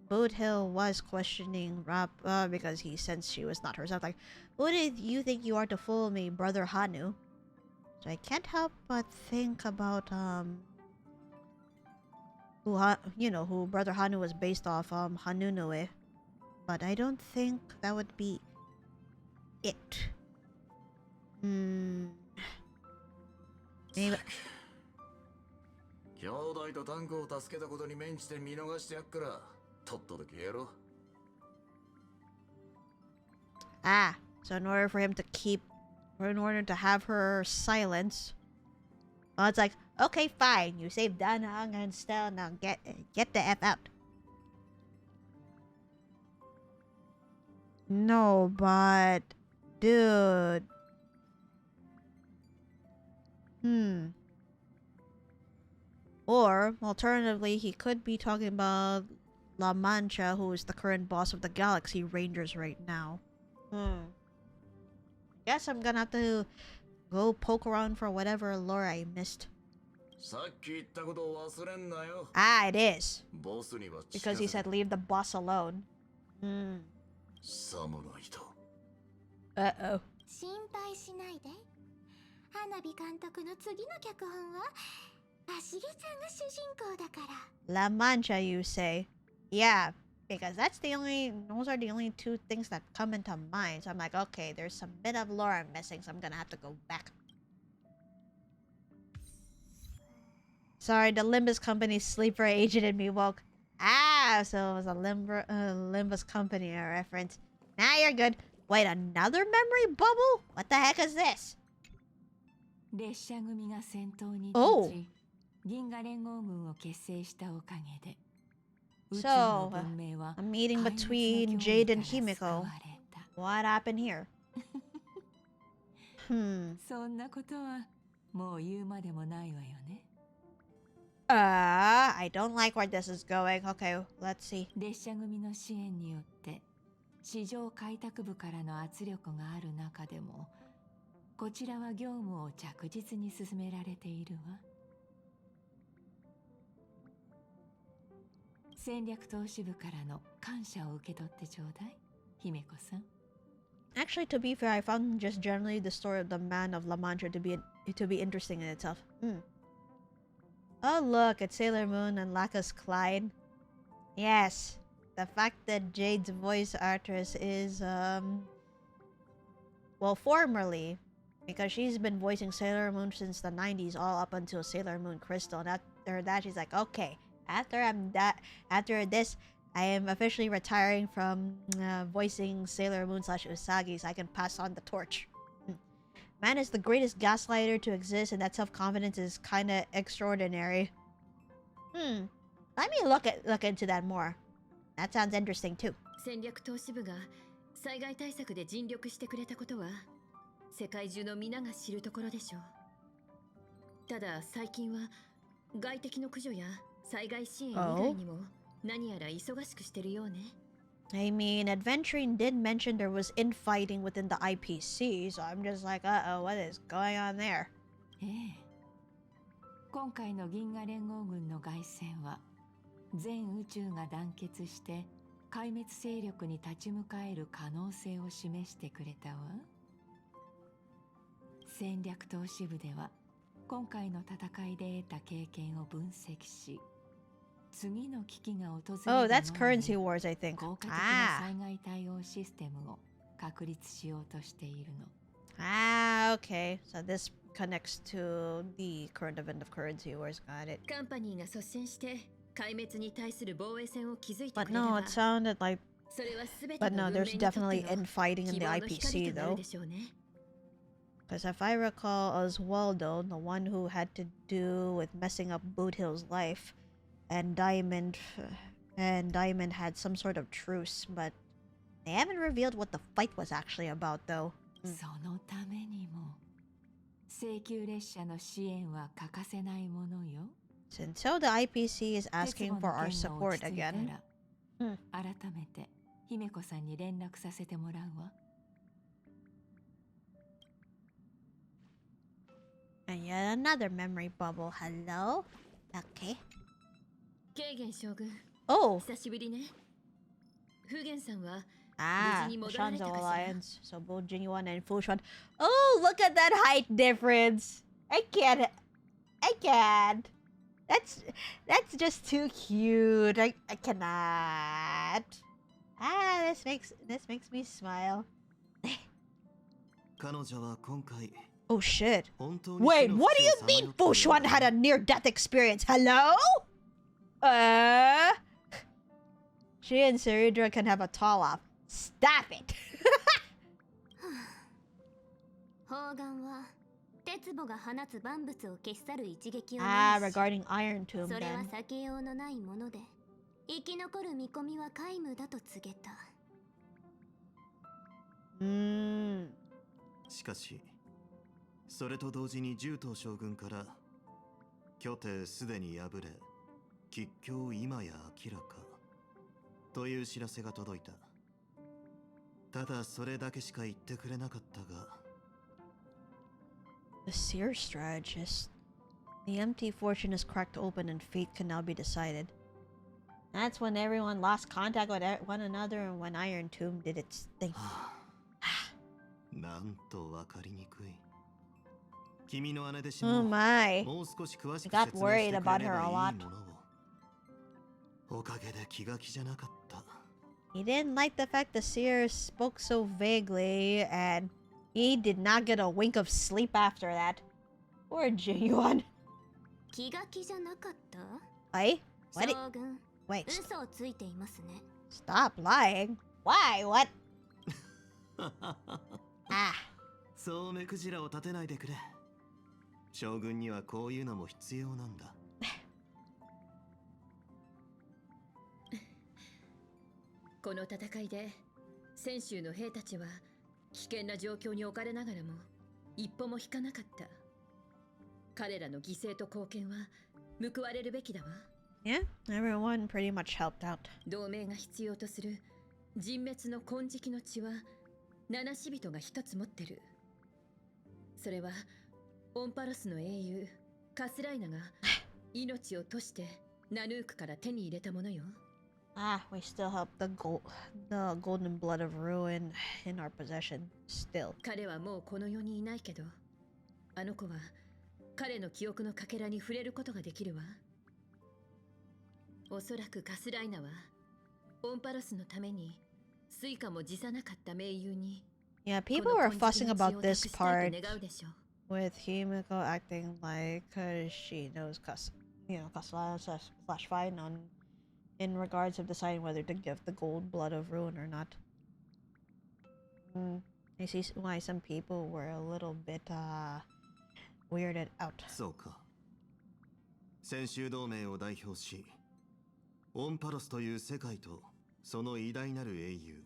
Boothill was questioning Rappa because he sensed she was not herself. Like, who did you think you are to fool me, Brother Hanu? So I can't help but think about, who Brother Hanu was based off, Hanunue. But I don't think that would be it. Maybe. 兄弟とタンクを助けたことに免じて見逃してやっからとっとと消えろ。 Ah, so in order for him to keep, or in order to have her silence, well, it's like, okay, fine, you saved Danhang and still now get the F out. No, but dude. Or, alternatively, he could be talking about La Mancha, who is the current boss of the Galaxy Rangers right now. Guess I'm gonna have to go poke around for whatever lore I missed. さっき言ったことを忘れんなよ。 Ah, it is. ボスには Because he said leave the boss alone. 侍と。 Uh-oh. 心配しないで。花火監督の次の脚本は足毛さんが主人公だから。 La Mancha, you say? Yeah, because those are the only two things that come into mind. So I'm like, okay, there's some bit of lore I'm missing, so I'm gonna have to go back. Sorry, the Limbus Company sleeper agent in me woke. Ah, so it was a Limbus Company reference. Now you're good. Wait, another memory bubble? What the heck is this? 列車組が先頭におう立ち、銀河連合軍を結成したおかげで、宇宙 So, の文明は a meeting 壊滅の between 脅威 Jade か and ら救 Himiko. われた。 What happened here? そんなことはもう言うまでもないわよね。I don't like where this is going. Okay, let's see. 列車組の支援によって市場開拓部からの圧力がある中でも、こちらは業務を着実に進められているわ。戦略投資部からの感謝を受け取ってちょうだい、姫子さん。 Actually, to be fair, I found just generally the story of the Man of La Mancha to be interesting in itself. Oh look, it's Sailor Moon and Lacus Clyde. Yes, the fact that Jade's voice actress is well, formerly, because she's been voicing Sailor Moon since the 90s, all up until Sailor Moon Crystal. And after that, she's like, okay, after this, I am officially retiring from voicing Sailor Moon / Usagi, so I can pass on the torch. Man is the greatest gaslighter to exist, and that self-confidence is kind of extraordinary. Let me look into that more. That sounds interesting too. 戦略投資部が災害対策で尽力してくれたことは世界中の皆が知るところでしょう。ただ最近は外敵の駆除や災害支援以外にも何やら忙しくしてるようね。I mean, Adventuring did mention there was infighting within the IPC, so I'm just like, uh-oh, what is going on there? ええ。今回の銀河連合軍の凱旋は、全宇宙が団結して壊滅勢力に立ち向かえる可能性を示してくれたわ。戦略投資部では、今回の戦いで得た経験を分析し、次の危機が訪れる Oh, that's 前に Currency Wars, I think. 効果的な Ah. 災害対応システムを確立しようとしているの。Ah, okay. So this connects to the current event of Currency Wars. Got it. カンパニーが率先して壊滅に対する防衛線を築いて But くれれ no, ば it sounded like But no, there's definitely infighting in the IPC though. Because if I recall, Oswaldo, the one who had to do with messing up Boot Hill's life, and Diamond had some sort of truce, but they haven't revealed what the fight was actually about though. そのためにも請求列車の支援は欠かせないものよ。 Since so the IPC is asking for our support again. 改めて姫子さんに連絡させてもらうわ。 And yet another memory bubble. Hello? Okay. ケイゲン将軍。 Oh! 久しぶりね。フーゲンさんは Ah, Fushan's alliance. So both Jinyuan and Fushan. Oh, look at that height difference. I can't. That's just too cute. I cannot. Ah, this makes me smile. Oh shit. Wait, what do you mean Fushan had a near-death experience? Hello? She and Saridra can have a tall off. Stop it! 砲丸は鉄棒が放つ万物を消し去る一撃を Ah, regarding Iron Tomb それは then. 避けようのないもので生き残る見込みは皆無だと告げた。しかしそれと同時に獣人将軍から巨帝すでに敗れ吉凶今や明らかという知らせが届いた。ただそれだけしか言ってくれなかったが。 The seer strategist. The empty fortune is cracked open and fate can now be decided. That's when everyone lost contact with one another and when Iron Tomb did its thing. なんとわかりにくい。君の姉弟子 Oh も my. もう少し詳しく I 説 got 明 worried してく about れれ her ばい a い lot. ものを。おかげで気が気じゃなかった。 He didn't like the fact the seer spoke so vaguely and he did not get a wink of sleep after that. Poor Jinyuan. 気が気じゃなかった？ Wait? What? 将軍、 Wait. 嘘をついていますね。 Stop lying. Why? What? Ah. そう目くじらを立てないでくれ。将軍にはこういうのも必要なんだ。この戦いで泉州の兵たちは危険な状況に置かれながらも一歩も引かなかった。彼らの犠牲と貢献は報われるべきだわ。Yeah, everyone pretty much helped out. 同盟が必要とする人滅の金色の血は七死人が一つ持ってる。それはオンパロスの英雄カスライナが命を賭してナヌークから手に入れたものよ。Ah, we still have the golden blood of ruin in our possession. Still. 彼はもうこの世にいないけど、あの子は彼の記憶のかけらに触れることができるわ。おそらくカスライナはオンパロスのためにスイカも辞さなかった盟友に。 Yeah, people were fussing about this part with Himiko acting like she knows slash fine on in regards of deciding whether to give the gold blood of ruin or not. I see why some people were a little bit weirded out. そうか。先週同盟を代表し、オンパロスという世界とその偉大なる英雄、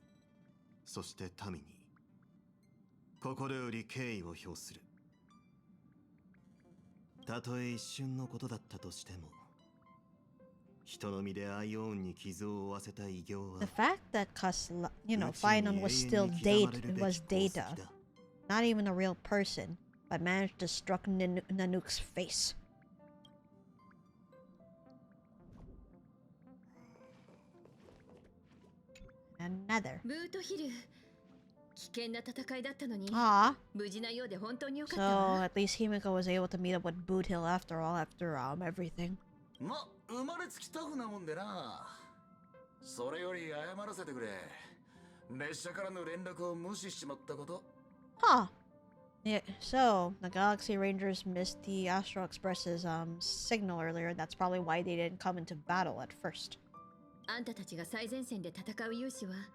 そして民に心より敬意を表する。たとえ一瞬のことだったとしても、人の身でアイオーンに傷を負わせた偉業は。 The fact that Finon was still data, not even a real person, but managed to struck Nanook's face. Another. ブートヒル、危険な戦いだったのに、 Ah, 無事なようで本当に良かった so わ。 at least Himiko was able to meet up with Boot Hill after all, after everything. ま、生まれつきタフなもんでな。それより謝らせてくれ。列車からの連絡を無視しちまったこと。 Huh. Yeah, so the Galaxy Rangers missed the Astro Express's signal earlier. That's probably why they didn't come into battle at first. あんたたちが最前線で戦う勇姿は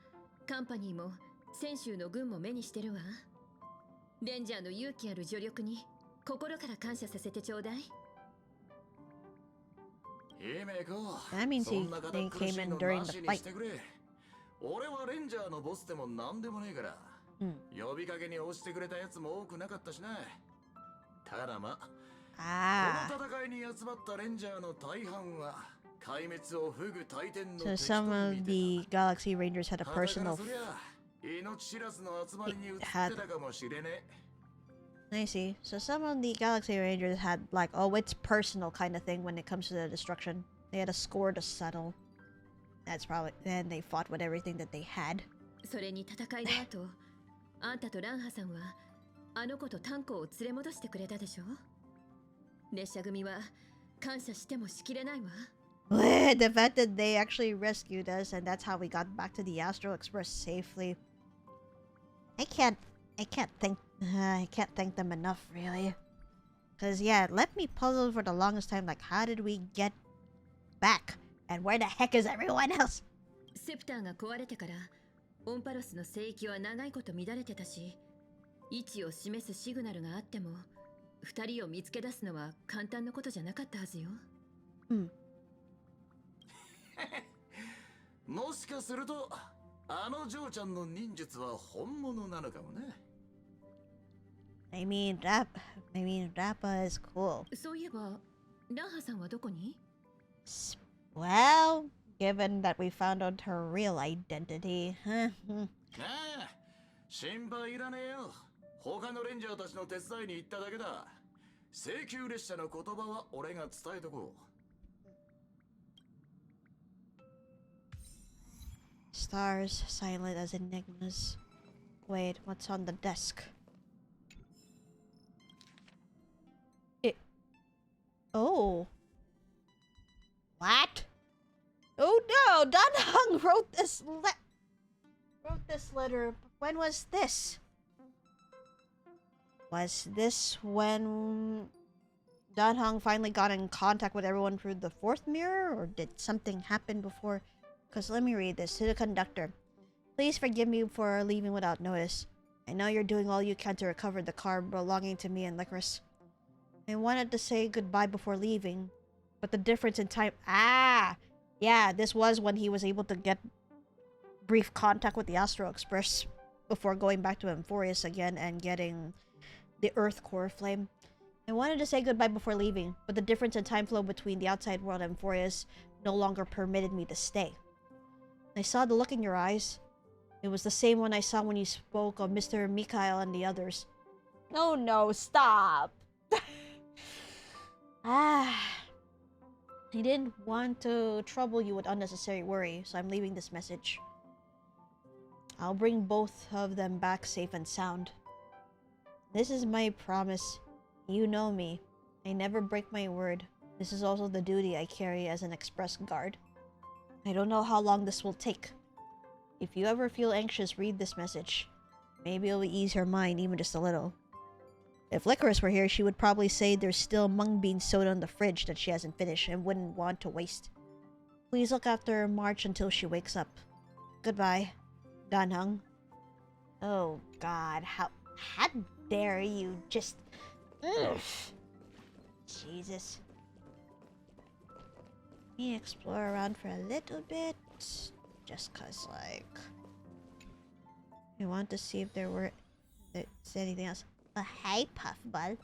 カンパニーも泉州の軍も目にしてるわ。レンジャーの勇気ある助力に心から感謝させてちょうだい。That means they came in during the fight. 俺はレンジャーのボスでも何でもねえから、呼びかけに応じてくれたやつも多くなかったしな。ただまあ、この戦いに集まったレンジャーの大半は壊滅を不具大天の敵と見てた。 So some of the Galaxy Rangers had a personal. 命知らずの集まりに移ってたかもしれねえ。I see. So some of the Galaxy Rangers had like, oh, it's personal kind of thing when it comes to the destruction. They had a score to settle. That's probably then they fought with everything that they had. それに戦いの後、あんたとランハさんはあの子とタンコを連れ戻してくれたでしょ。列車組は感謝してもしきれないわ。The fact that they actually rescued us and that's how we got back to the Astral Express safely. I can't thank them enough, really. Cause yeah, it left me puzzled for the longest time. Like, how did we get back? And where the heck is everyone else? セプターが壊れてからオンパロスの聖域は長いこと乱れてたし、位置を示すシグナルがあっても二人を見つけ出すのは簡単なことじゃなかったはずよ。もしかするとあのジョーちゃんの忍術は本物なのかもね。I mean, Rappa is cool. そういえば、ランハさんはどこに？ Well, given that we found out her real identity, 心配いらねえよ。他のレンジャーたちの手伝いに行っただけだ。請求列車の言葉は俺が伝えとこう。Stars silent as enigmas. Wait, what's on the desk? Oh. What? Oh no! Danhong wrote this letter. When was this? Was this when Danhong finally got in contact with everyone through the fourth mirror? Or did something happen before? Because let me read this. To the conductor. Please forgive me for leaving without notice. I know you're doing all you can to recover the car belonging to me and Lycoris. I wanted to say goodbye before leaving, but the difference in time... Yeah, this was when he was able to get brief contact with the Astral Express before going back to Amphoreus again and getting the Earth Core Flame. I wanted to say goodbye before leaving, but the difference in time flow between the outside world and Amphoreus no longer permitted me to stay. I saw the look in your eyes. It was the same one I saw when you spoke of Mr. Mikhail and the others. Oh no, stop! I didn't want to trouble you with unnecessary worry, so I'm leaving this message. I'll bring both of them back safe and sound. This is my promise. You know me. I never break my word. This is also the duty I carry as an express guard. I don't know how long this will take. If you ever feel anxious, read this message. Maybe it'll ease your mind even just a little. If Lycoris were here, she would probably say there's still mung bean soda in the fridge that she hasn't finished and wouldn't want to waste. Please look after March until she wakes up. Goodbye, Danhung. Oh god, how dare you just... Ugh. Jesus. Let me explore around for a little bit. Just cause, like... I want to see if there's anything else. Oh, hey, Puffball.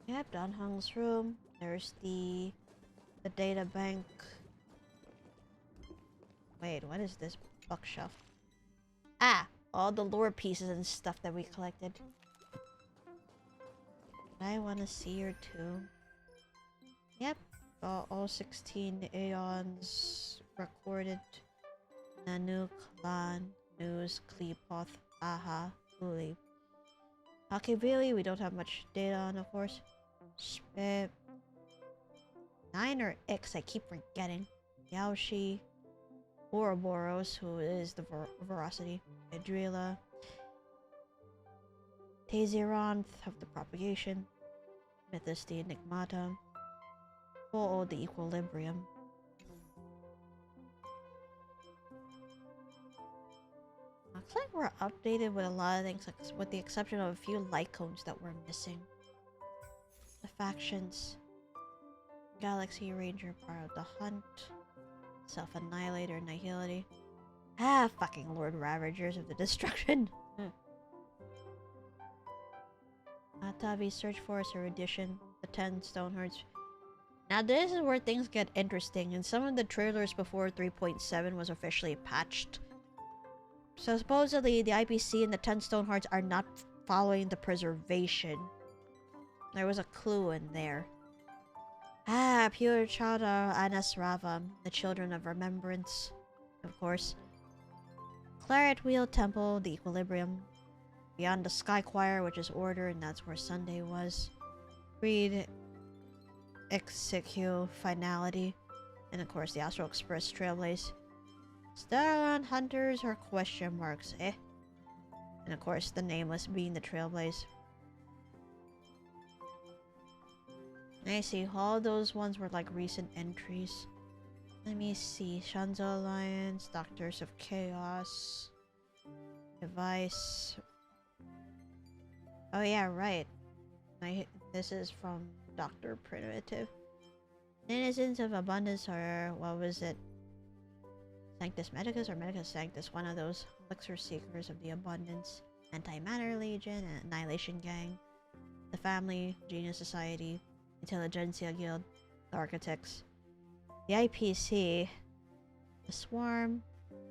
Yep, Danhung's room. There's the data bank. Wait, what is this bookshelf? All the lore pieces and stuff that we collected. I want to see her too. Yep, all 16 Aeons recorded. Nanu, Clan, News, Kleepoth, Aha, Uli. Hakevili, we don't have much data on, of course. Spit. 9 or X, I keep forgetting. Yaoshi. Ouroboros, who is the Veracity. Guerrilla. Tazeronth of the Propagation. Mythos the Enigmata. Oh, the equilibrium. Looks like we're updated with a lot of things, like, with the exception of a few light cones that we're missing. The factions. Galaxy Ranger, part of the hunt. Self-Annihilator, Nihility. Ah, fucking Lord Ravagers of the Destruction. Atavi, Search Force, Erudition, the 10 Stonehearts. Now this is where things get interesting. In some of the trailers before 3.7 was officially patched. So supposedly the IPC and the 10 Stonehearts are not following the preservation. There was a clue in there. Ah, Pure Chada, Anasrava, the Children of Remembrance, of course. Claret Wheel Temple, the Equilibrium. Beyond the Sky Choir, which is Order, and that's where Sunday was. Creed, Execute, Finality. And of course the Astral Express Trailblaze. Starland Hunters or question marks, eh? And of course the Nameless being the Trailblaze. I see, all those ones were like recent entries. Let me see. Shanzo Alliance, Doctors of Chaos, Device. Oh yeah, right. This is from Dr. Primitive. Innocence of Abundance, or what was it? Sanctus Medicus or Medicus Sanctus, one of those. Elixir Seekers of the Abundance, Antimatter Legion, Annihilation Gang, the Family, Genius Society, Intelligentsia Guild, the Architects, the IPC, the Swarm,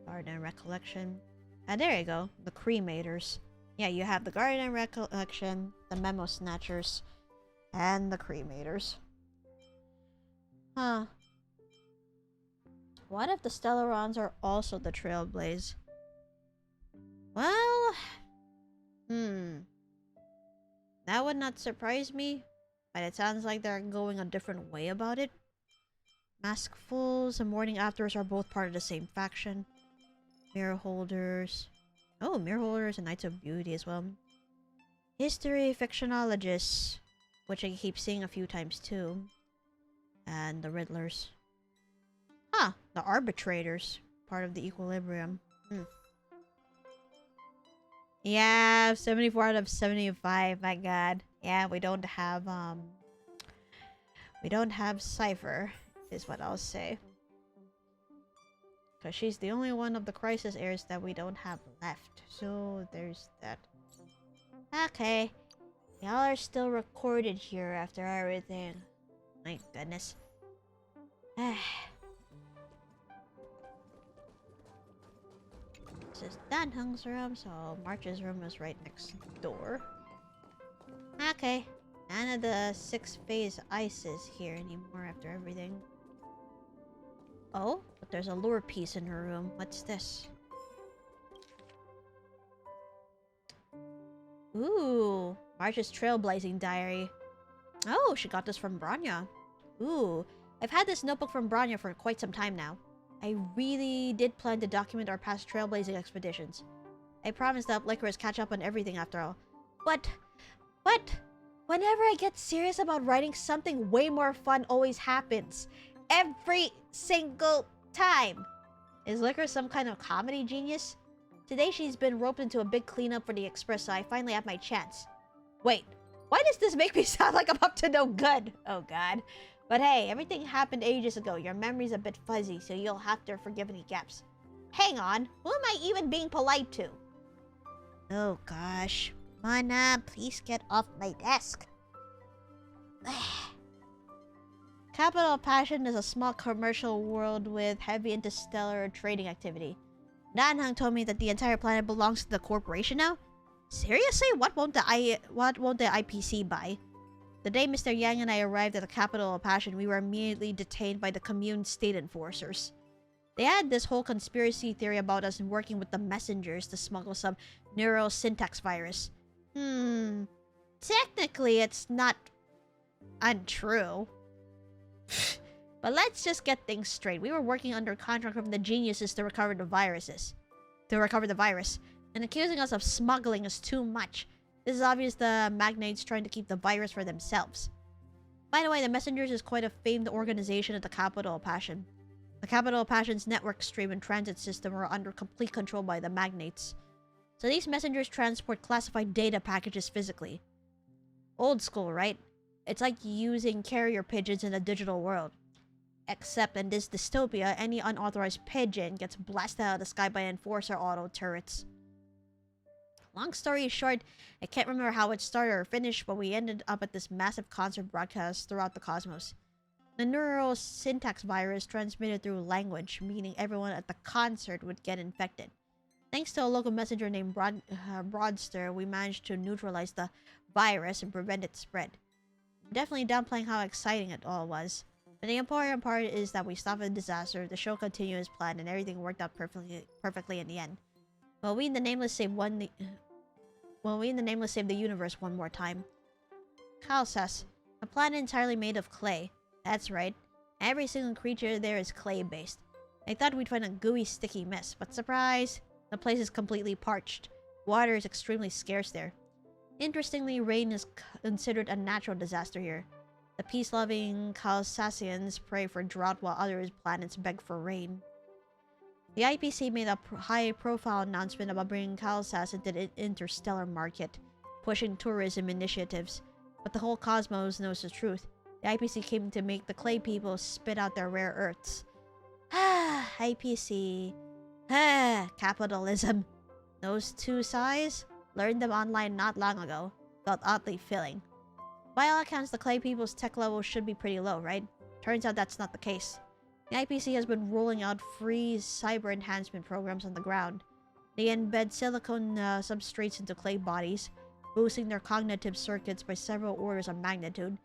Garden Recollection, and there you go, the Cremators. Yeah, you have the Garden Recollection, the Memo Snatchers, and the Cremators. Huh. What if the Stellarons are also the Trailblaze? Well, that would not surprise me. But it sounds like they're going a different way about it. Maskfuls and Morning Afters are both part of the same faction. Mirror Holders. Oh, Mirror Holders and Knights of Beauty as well. History Fictionologists, which I keep seeing a few times too. And the Riddlers. Huh, the Arbitrators, part of the Equilibrium. Yeah, 74 out of 75, my god. Yeah, we don't have Cypher, is what I'll say. Because she's the only one of the Crisis heirs that we don't have left. So, there's that. Okay. Y'all are still recorded here after everything. My goodness. This is Danhung's room, so March's room is right next door. Okay. None of the 6-phase ices here anymore after everything. Oh, but there's a lure piece in her room. What's this? Ooh, March's Trailblazing Diary. Oh, she got this from Branya. Ooh, I've had this notebook from Branya for quite some time now. I really did plan to document our past trailblazing expeditions. I promised that Lycoris catch up on everything after all. But whenever I get serious about writing, something way more fun always happens. Every single time. Is Lycoris some kind of comedy genius? Today she's been roped into a big cleanup for the Express, so I finally have my chance. Wait, why does this make me sound like I'm up to no good? Oh god. But hey, everything happened ages ago. Your memory's a bit fuzzy, so you'll have to forgive any gaps. Hang on, who am I even being polite to? Oh gosh. Mana, please get off my desk. Capital Passion is a small commercial world with heavy interstellar trading activity. Nanhang told me that the entire planet belongs to the corporation now? Seriously? What won't the IPC buy? The day Mr. Yang and I arrived at the capital of Passion, we were immediately detained by the commune state enforcers. They had this whole conspiracy theory about us working with the messengers to smuggle some neurosyntax virus. Technically, it's not untrue. But let's just get things straight. We were working under contract from the geniuses to recover the virus. And accusing us of smuggling is too much. This is obvious the magnates trying to keep the virus for themselves. By the way, the Messengers is quite a famed organization at the capital of Passion. The capital of Passion's network stream and transit system are under complete control by the magnates. So these messengers transport classified data packages physically. Old school, right? It's like using carrier pigeons in a digital world. Except in this dystopia, any unauthorized pigeon gets blasted out of the sky by Enforcer auto turrets. Long story short, I can't remember how it started or finished, but we ended up at this massive concert broadcast throughout the cosmos. The neural syntax virus transmitted through language, meaning everyone at the concert would get infected. Thanks to a local messenger named Broadster, we managed to neutralize the virus and prevent its spread. Definitely downplaying how exciting it all was. But the important part is that we stopped the disaster, the show continued as planned, and everything worked out perfectly in the end. Well, we in the Nameless saved the universe one more time. Kyle says, a planet entirely made of clay. That's right. Every single creature there is clay-based. I thought we'd find a gooey, sticky mess, but surprise! The place is completely parched. Water is extremely scarce there. Interestingly, rain is considered a natural disaster here. The peace-loving Kalsasians pray for drought while other planets beg for rain. The IPC made a high-profile announcement about bringing Kalsas into the interstellar market, pushing tourism initiatives. But the whole cosmos knows the truth. The IPC came to make the clay people spit out their rare earths. Ah, IPC. Ah, capitalism. Those two sides, learned them online not long ago. Felt oddly filling. By all accounts, the clay people's tech level should be pretty low, right? Turns out that's not the case. The IPC has been rolling out free cyber enhancement programs on the ground. They embed silicone substrates into clay bodies, boosting their cognitive circuits by several orders of magnitude.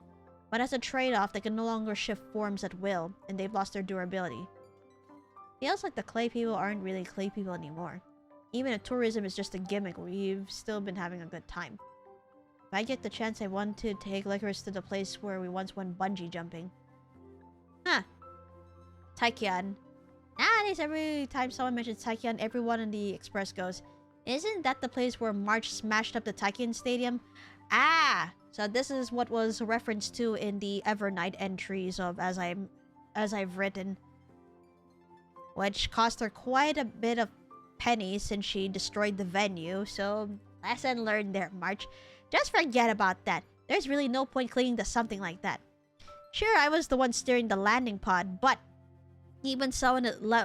But as a trade-off, they can no longer shift forms at will, and they've lost their durability. Feels like the clay people aren't really clay people anymore. Even if tourism is just a gimmick, we've still been having a good time. If I get the chance, I want to take Lycoris to the place where we once went bungee jumping. Huh. Taikian. Nowadays, every time someone mentions Taikian, everyone in the Express goes, isn't that the place where March smashed up the Taikian Stadium? Ah! So this is what was referenced to in the Evernight entries of As I've Written. Which cost her quite a bit of pennies since she destroyed the venue, so lesson learned there, March. Just forget about that. There's really no point clinging to something like that. Sure, I was the one steering the landing pod, but even someone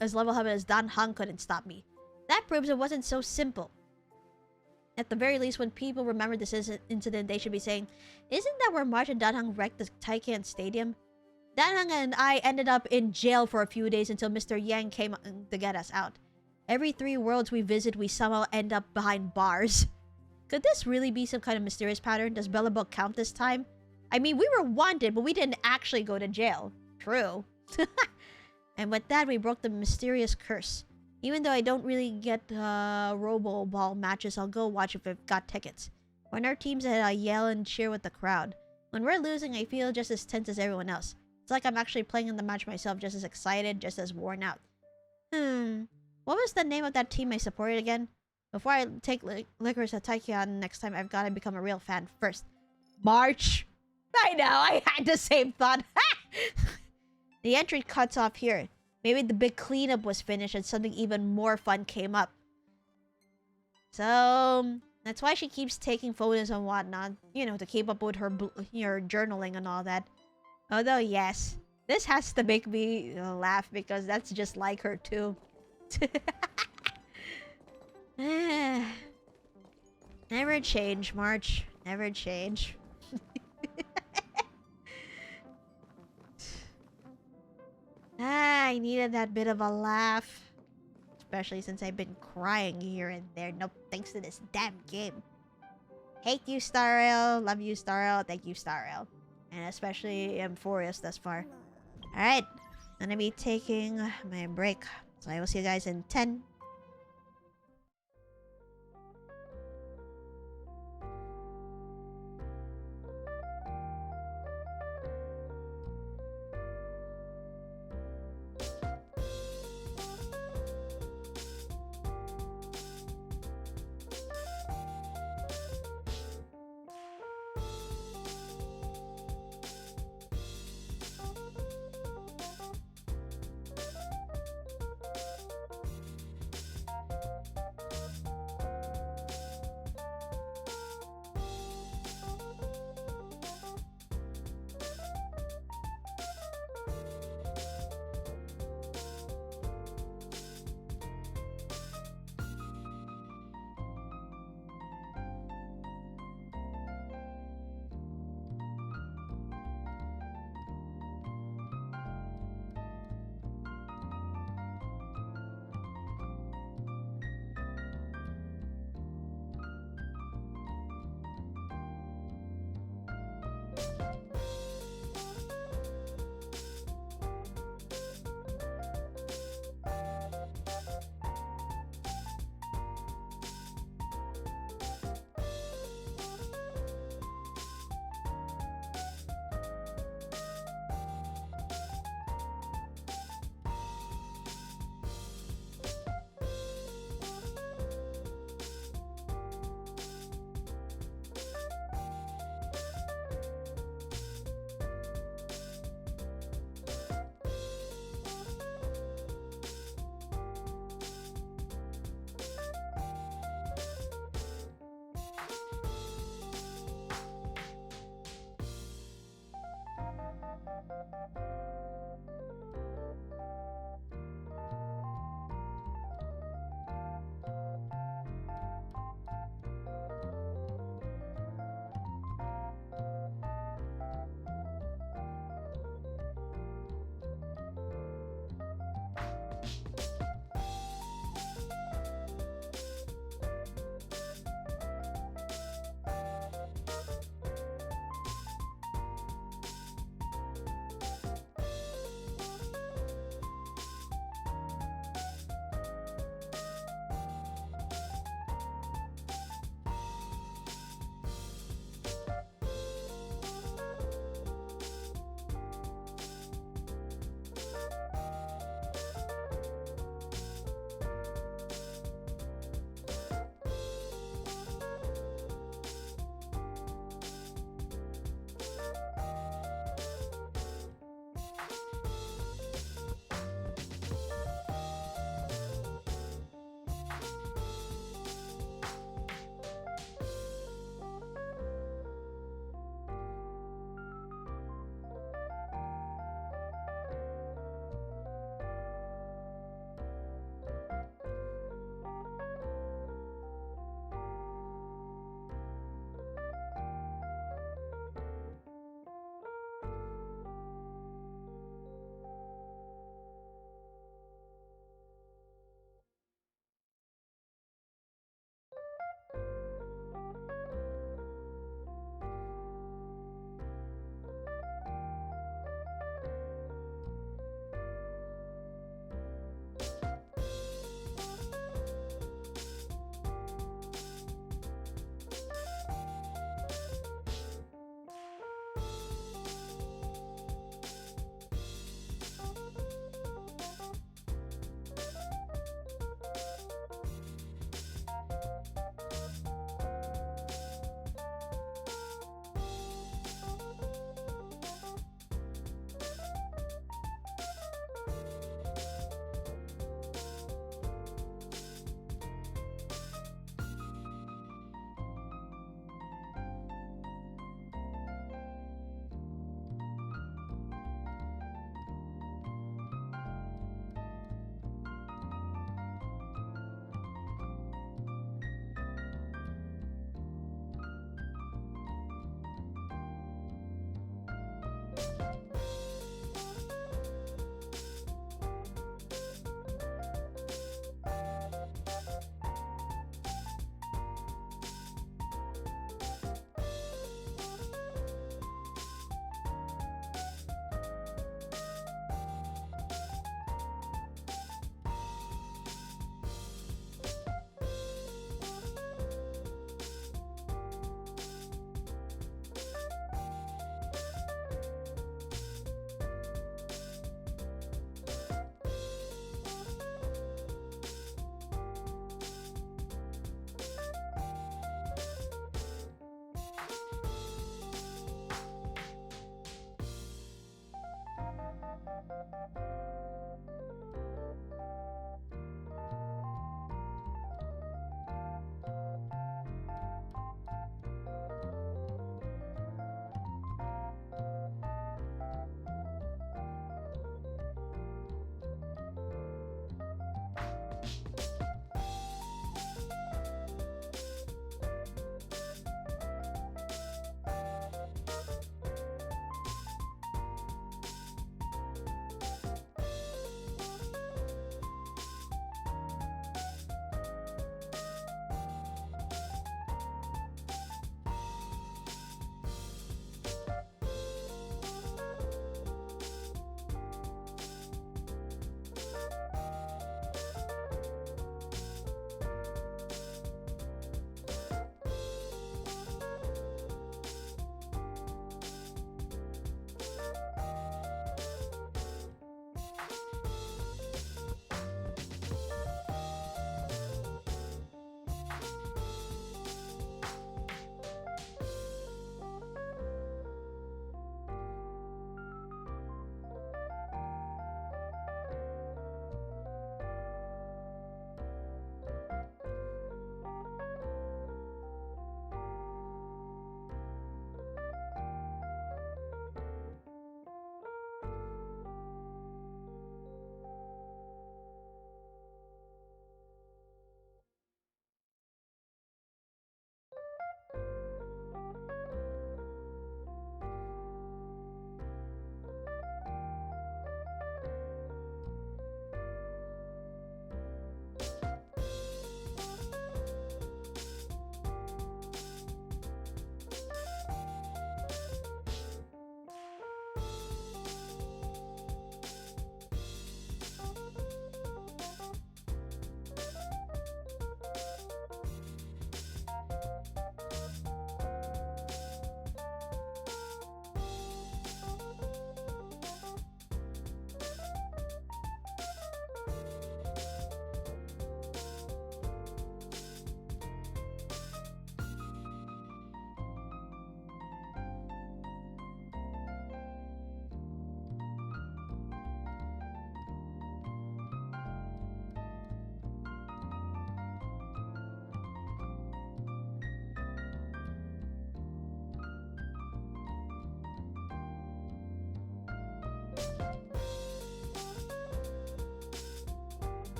as level-headed as Dan Heng couldn't stop me. That proves it wasn't so simple. At the very least, when people remember this incident, they should be saying, isn't that where March and Dan Heng wrecked the Taikian Stadium? Dan Heng and I ended up in jail for a few days until Mr. Yang came to get us out. Every 3 worlds we visit, we somehow end up behind bars. Could this really be some kind of mysterious pattern? Does Belobog count this time? I mean, we were wanted, but we didn't actually go to jail. True. And with that, we broke the mysterious curse. Even though I don't really get Robo Ball matches, I'll go watch if we've got tickets. When our team's ahead, I yell and cheer with the crowd. When we're losing, I feel just as tense as everyone else. It's like I'm actually playing in the match myself, just as excited, just as worn out. What was the name of that team I supported again? Before I take Lycoris at Taikian next time, I've got to become a real fan first. March! I know, I had the same thought. The entry cuts off here. Maybe the big cleanup was finished and something even more fun came up. So, that's why she keeps taking photos and whatnot. You know, to keep up with her journaling and all that. Although, yes, this has to make me laugh because that's just like her too. Never change, March. Never change. I needed that bit of a laugh. Especially since I've been crying here and there. Nope, thanks to this damn game. Hate you, Starrail. Love you, Starrail. Thank you, Starrail. And especially Amphoreus thus far. Alright. I'm gonna be taking my break. So I will see you guys in 10.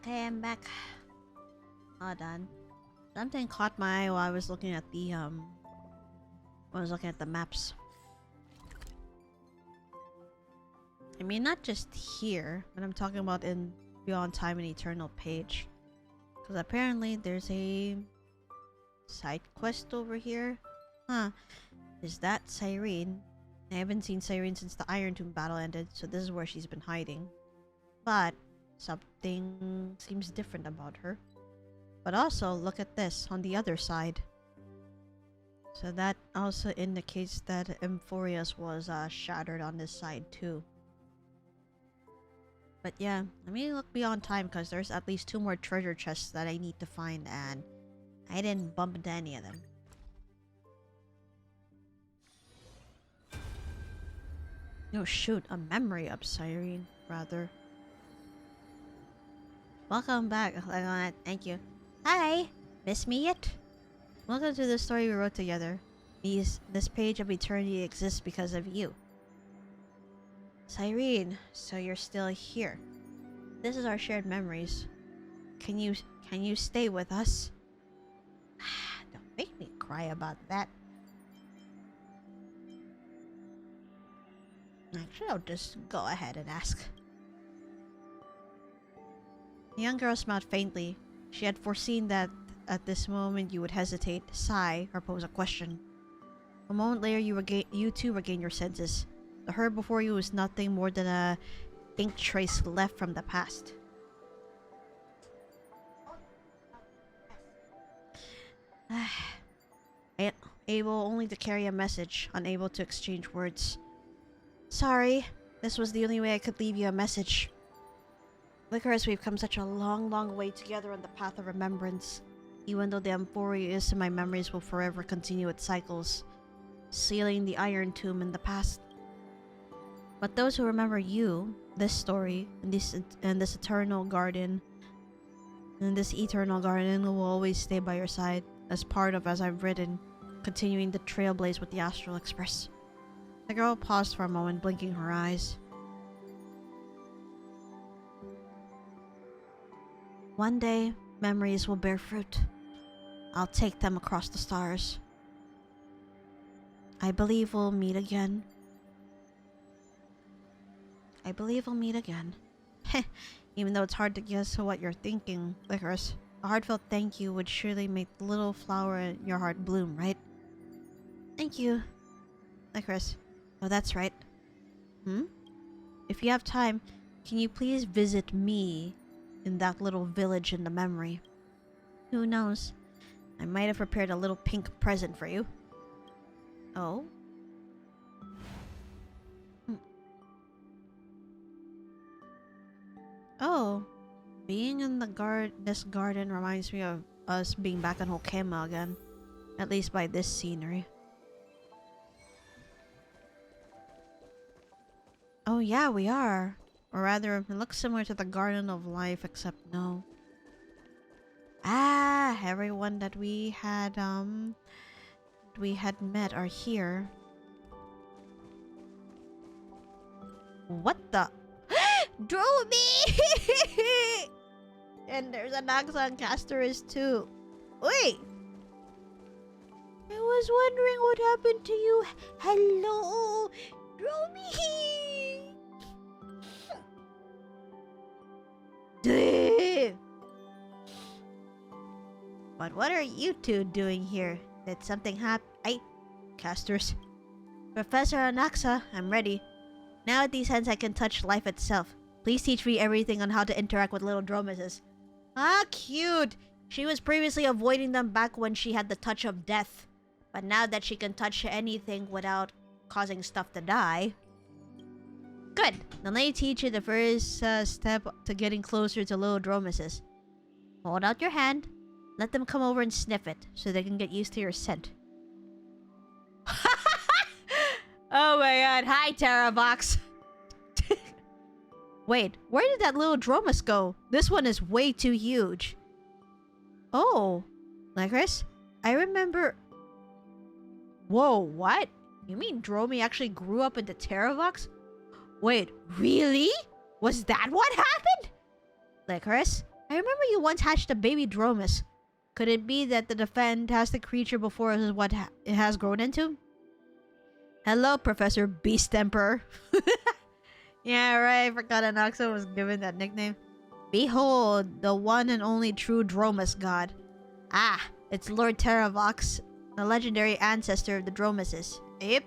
Okay, I'm back. All done. Something caught my eye while I was looking at the maps. I mean, not just here, but I'm talking about in Beyond Time and Eternal page. Because apparently there's a side quest over here. Huh. Is that Cyrene? I haven't seen Cyrene since the Iron Tomb battle ended, so this is where she's been hiding. But something seems different about her. But also, look at this on the other side. So that also indicates that Amphoreus was shattered on this side too. But yeah, let me look beyond time because there's at least 2 more treasure chests that I need to find, and I didn't bump into any of them. Oh shoot, a memory of Cyrene, rather. Welcome back. Thank you. Hi! Miss me yet? Welcome to the story we wrote together. This page of eternity exists because of you. Cyrene, so you're still here. This is our shared memories. Can you stay with us? Don't make me cry about that. Actually, I'll just go ahead and ask. The young girl smiled faintly. She had foreseen that at this moment you would hesitate, sigh, or pose a question. A moment later, you too regained your senses. The her before you was nothing more than a ink trace left from the past. Able only to carry a message, unable to exchange words. Sorry, this was the only way I could leave you a message. Lycoris, we've come such a long, long way together on the path of remembrance. Even though the Amphoreus in my memories will forever continue its cycles, sealing the Iron Tomb in the past. But those who remember you, this story, and this eternal garden, will always stay by your side, as part of as I've written, continuing the trailblaze with the Astral Express. The girl paused for a moment, blinking her eyes. One day, memories will bear fruit. I'll take them across the stars. I believe we'll meet again. Even though it's hard to guess what you're thinking, Lycoris, a heartfelt thank you would surely make the little flower in your heart bloom, right? Thank you, Lycoris. Oh, that's right. If you have time, can you please visit me in that little village in the memory? Who knows? I might have prepared a little pink present for you. Oh? Oh. Being in this garden reminds me of us being back in Honkai again. At least by this scenery. Oh yeah, we are. Or rather, it looks similar to the Garden of Life, except no. Ah, everyone that we had met are here. What the? Drew me! And there's an Axa and Castorus too. Wait! I was wondering what happened to you. Hello! Drew me! But what are you two doing here? Did something happen? Casters. Professor Anaxa, I'm ready. Now at these hands I can touch life itself. Please teach me everything on how to interact with little dromeses. Ah, cute! She was previously avoiding them back when she had the touch of death. But now that she can touch anything without causing stuff to die... Good! Then let me teach you the first step to getting closer to little dromeses. Hold out your hand. Let them come over and sniff it, so they can get used to your scent. Oh my god, hi Terravox! Wait, where did that little Dromus go? This one is way too huge. Oh, Lycoris, I remember... Whoa, what? You mean Dromy actually grew up into Terravox? Wait, really? Was that what happened? Lycoris, I remember you once hatched a baby Dromus. Could it be that the fantastic creature before us is what it has grown into? Hello, Professor Beast Emperor. Yeah, right. I forgot Anaxa was given that nickname. Behold, the one and only true Dromus god. Ah, it's Lord Terravox, the legendary ancestor of the Dromuses. Yep.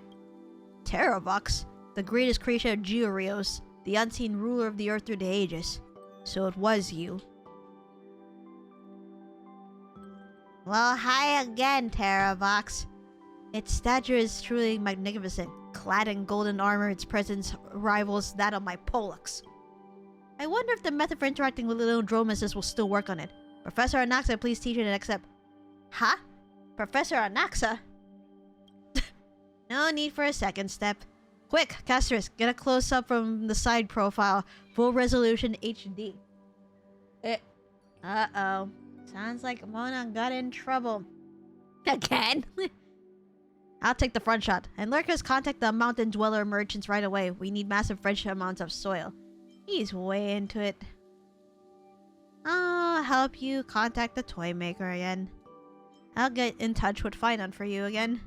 Terravox, the greatest creation of Georios, the unseen ruler of the earth through the ages. So it was you. Well, hi again, Terravox. Its stature is truly magnificent. Clad in golden armor, its presence rivals that of my Pollux. I wonder if the method for interacting with little Dromuses will still work on it. Professor Anaxa, please teach it and accept. Huh? Professor Anaxa? No need for a second step. Quick, Castris, get a close-up from the side profile. Full resolution HD. Uh-oh. Sounds like Mona got in trouble. Again? I'll take the front shot. And lurkers, contact the mountain dweller merchants right away. We need massive fresh amounts of soil. He's way into it. I'll help you contact the toy maker again. I'll get in touch with Finon for you again.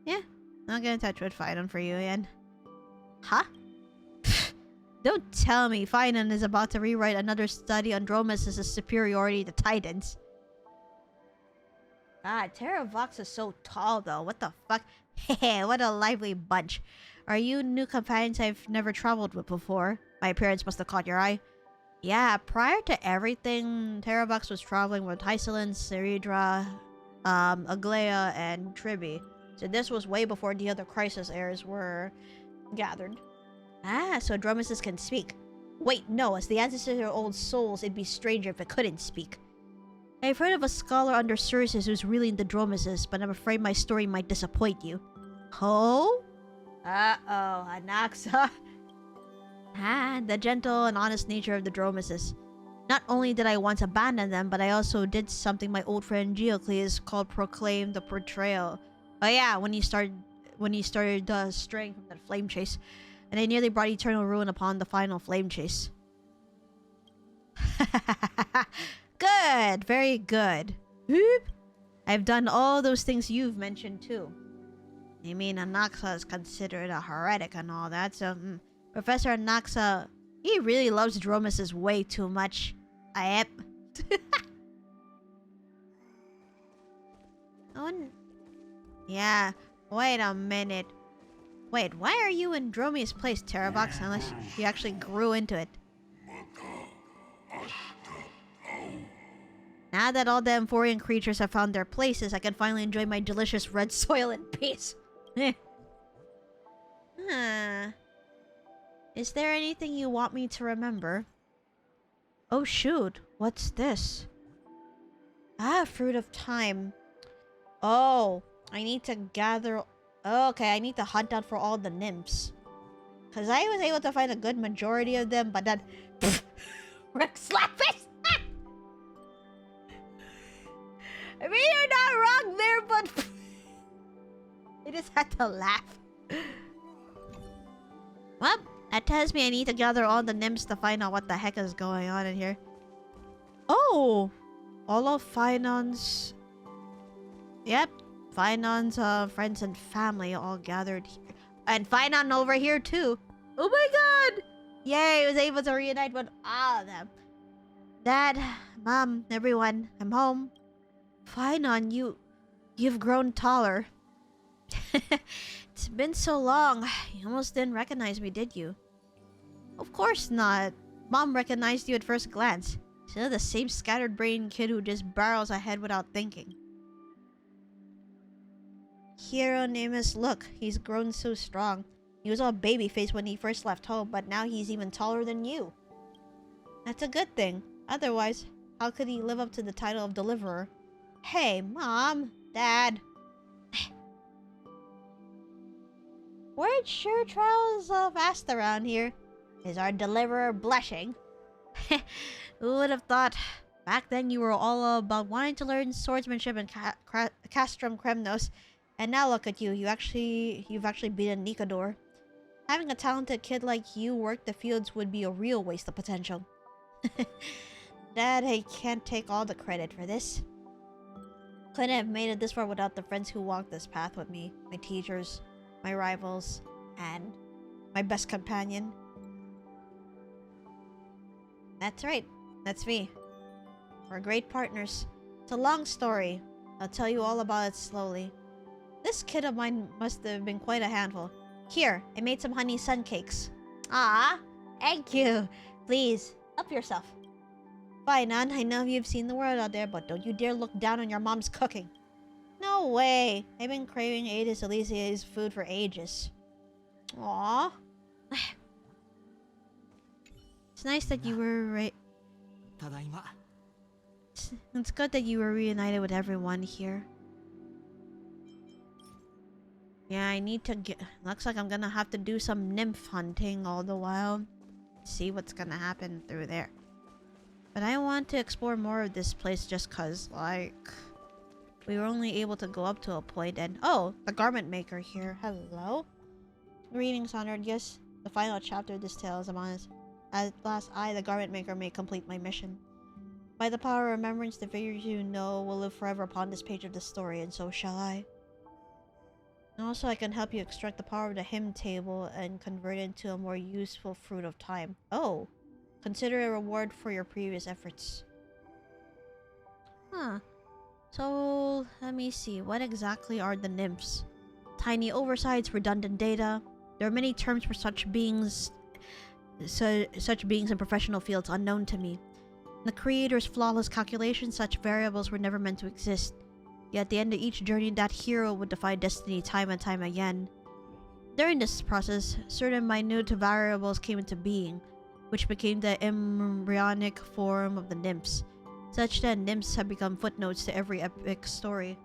Yeah, I'll get in touch with Finon for you again. Huh? Don't tell me Finon is about to rewrite another study on Dromus' superiority to Titans. God, Terravox is so tall though. What the fuck? Heh, what a lively bunch. Are you new companions I've never traveled with before? My appearance must have caught your eye. Yeah, prior to everything, Terravox was traveling with Hysolin, Ceridra, Aglaya, and Tribi. So this was way before the other crisis heirs were gathered. Ah, so Dromuses can speak. Wait, no, as the ancestors of old souls, it'd be stranger if it couldn't speak. I've heard of a scholar under Cereus who's really into Dromuses, but I'm afraid my story might disappoint you. Oh? Uh-oh, Anaxa. Ah, the gentle and honest nature of the Dromuses. Not only did I once abandon them, but I also did something my old friend Geocles called proclaim the portrayal. Oh yeah, when he started straying from that flame chase. And I nearly brought eternal ruin upon the final flame chase. Good, very good. Whoop. I've done all those things you've mentioned too. I mean, Anaxa is considered a heretic and all that, so Professor Anaxa, he really loves Dromuses way too much. Yep. Oh, yeah. Wait a minute. Wait, why are you in Dromius' place, Terravox, unless you actually grew into it? Now that all the Amphorean creatures have found their places, I can finally enjoy my delicious red soil in peace. Is there anything you want me to remember? Oh shoot, what's this? Ah, Fruit of Time. Oh, I need to gather... Oh, okay, I need to hunt out for all the nymphs. Because I was able to find a good majority of them, but then... Rex Lapis! I mean, you're not wrong there, but... I just had to laugh. Well, that tells me I need to gather all the nymphs to find out what the heck is going on in here. Oh! All of Finon's... Yep. Finon's friends and family all gathered here. And Finon over here too. Oh my god! Yay, I was able to reunite with all of them. Dad, Mom, everyone, I'm home. Finon, you've grown taller. It's been so long. You almost didn't recognize me, did you? Of course not. Mom recognized you at first glance. Still the same scattered-brained kid who just barrels ahead without thinking. Hieronymus, look, he's grown so strong. He was all baby-faced when he first left home, but now he's even taller than you. That's a good thing. Otherwise, how could he live up to the title of Deliverer? Hey, Mom, Dad. Word sure travels fast around here. Is our Deliverer blushing? Who would have thought? Back then you were all about wanting to learn swordsmanship and Castrum Kremnos. And now look at you, you've actually beaten Nikador. Having a talented kid like you work the fields would be a real waste of potential. Dad, I can't take all the credit for this. Couldn't have made it this far without the friends who walked this path with me. My teachers, my rivals, and my best companion. That's right. That's me. We're great partners. It's a long story. I'll tell you all about it slowly. This kid of mine must have been quite a handful. Here, I made some honey sun cakes. Ah, thank you. Please, help yourself. Fine, Nan. I know you've seen the world out there, but don't you dare look down on your mom's cooking. No way. I've been craving Aedes Alicia's food for ages. Aww. It's nice that you were It's good that you were reunited with everyone here. Yeah, I need to get... Looks like I'm gonna have to do some nymph hunting all the while. See what's gonna happen through there. But I want to explore more of this place just cause, like... We were only able to go up to a point and... Oh! The garment maker here. Hello? Greetings, Honored. Yes, the final chapter of this tale is among us. At last, I, the garment maker, may complete my mission. By the power of remembrance, the figures you know will live forever upon this page of the story, and so shall I. And also, I can help you extract the power of the hymn table and convert it into a more useful fruit of time. Oh! Consider a reward for your previous efforts. Huh. So, let me see. What exactly are the nymphs? Tiny oversights, redundant data. There are many terms for such beings... such beings in professional fields unknown to me. In the creator's flawless calculations, such variables were never meant to exist. Yet at the end of each journey, that hero would defy destiny time and time again. During this process, certain minute variables came into being, which became the embryonic form of the nymphs, such that nymphs have become footnotes to every epic story.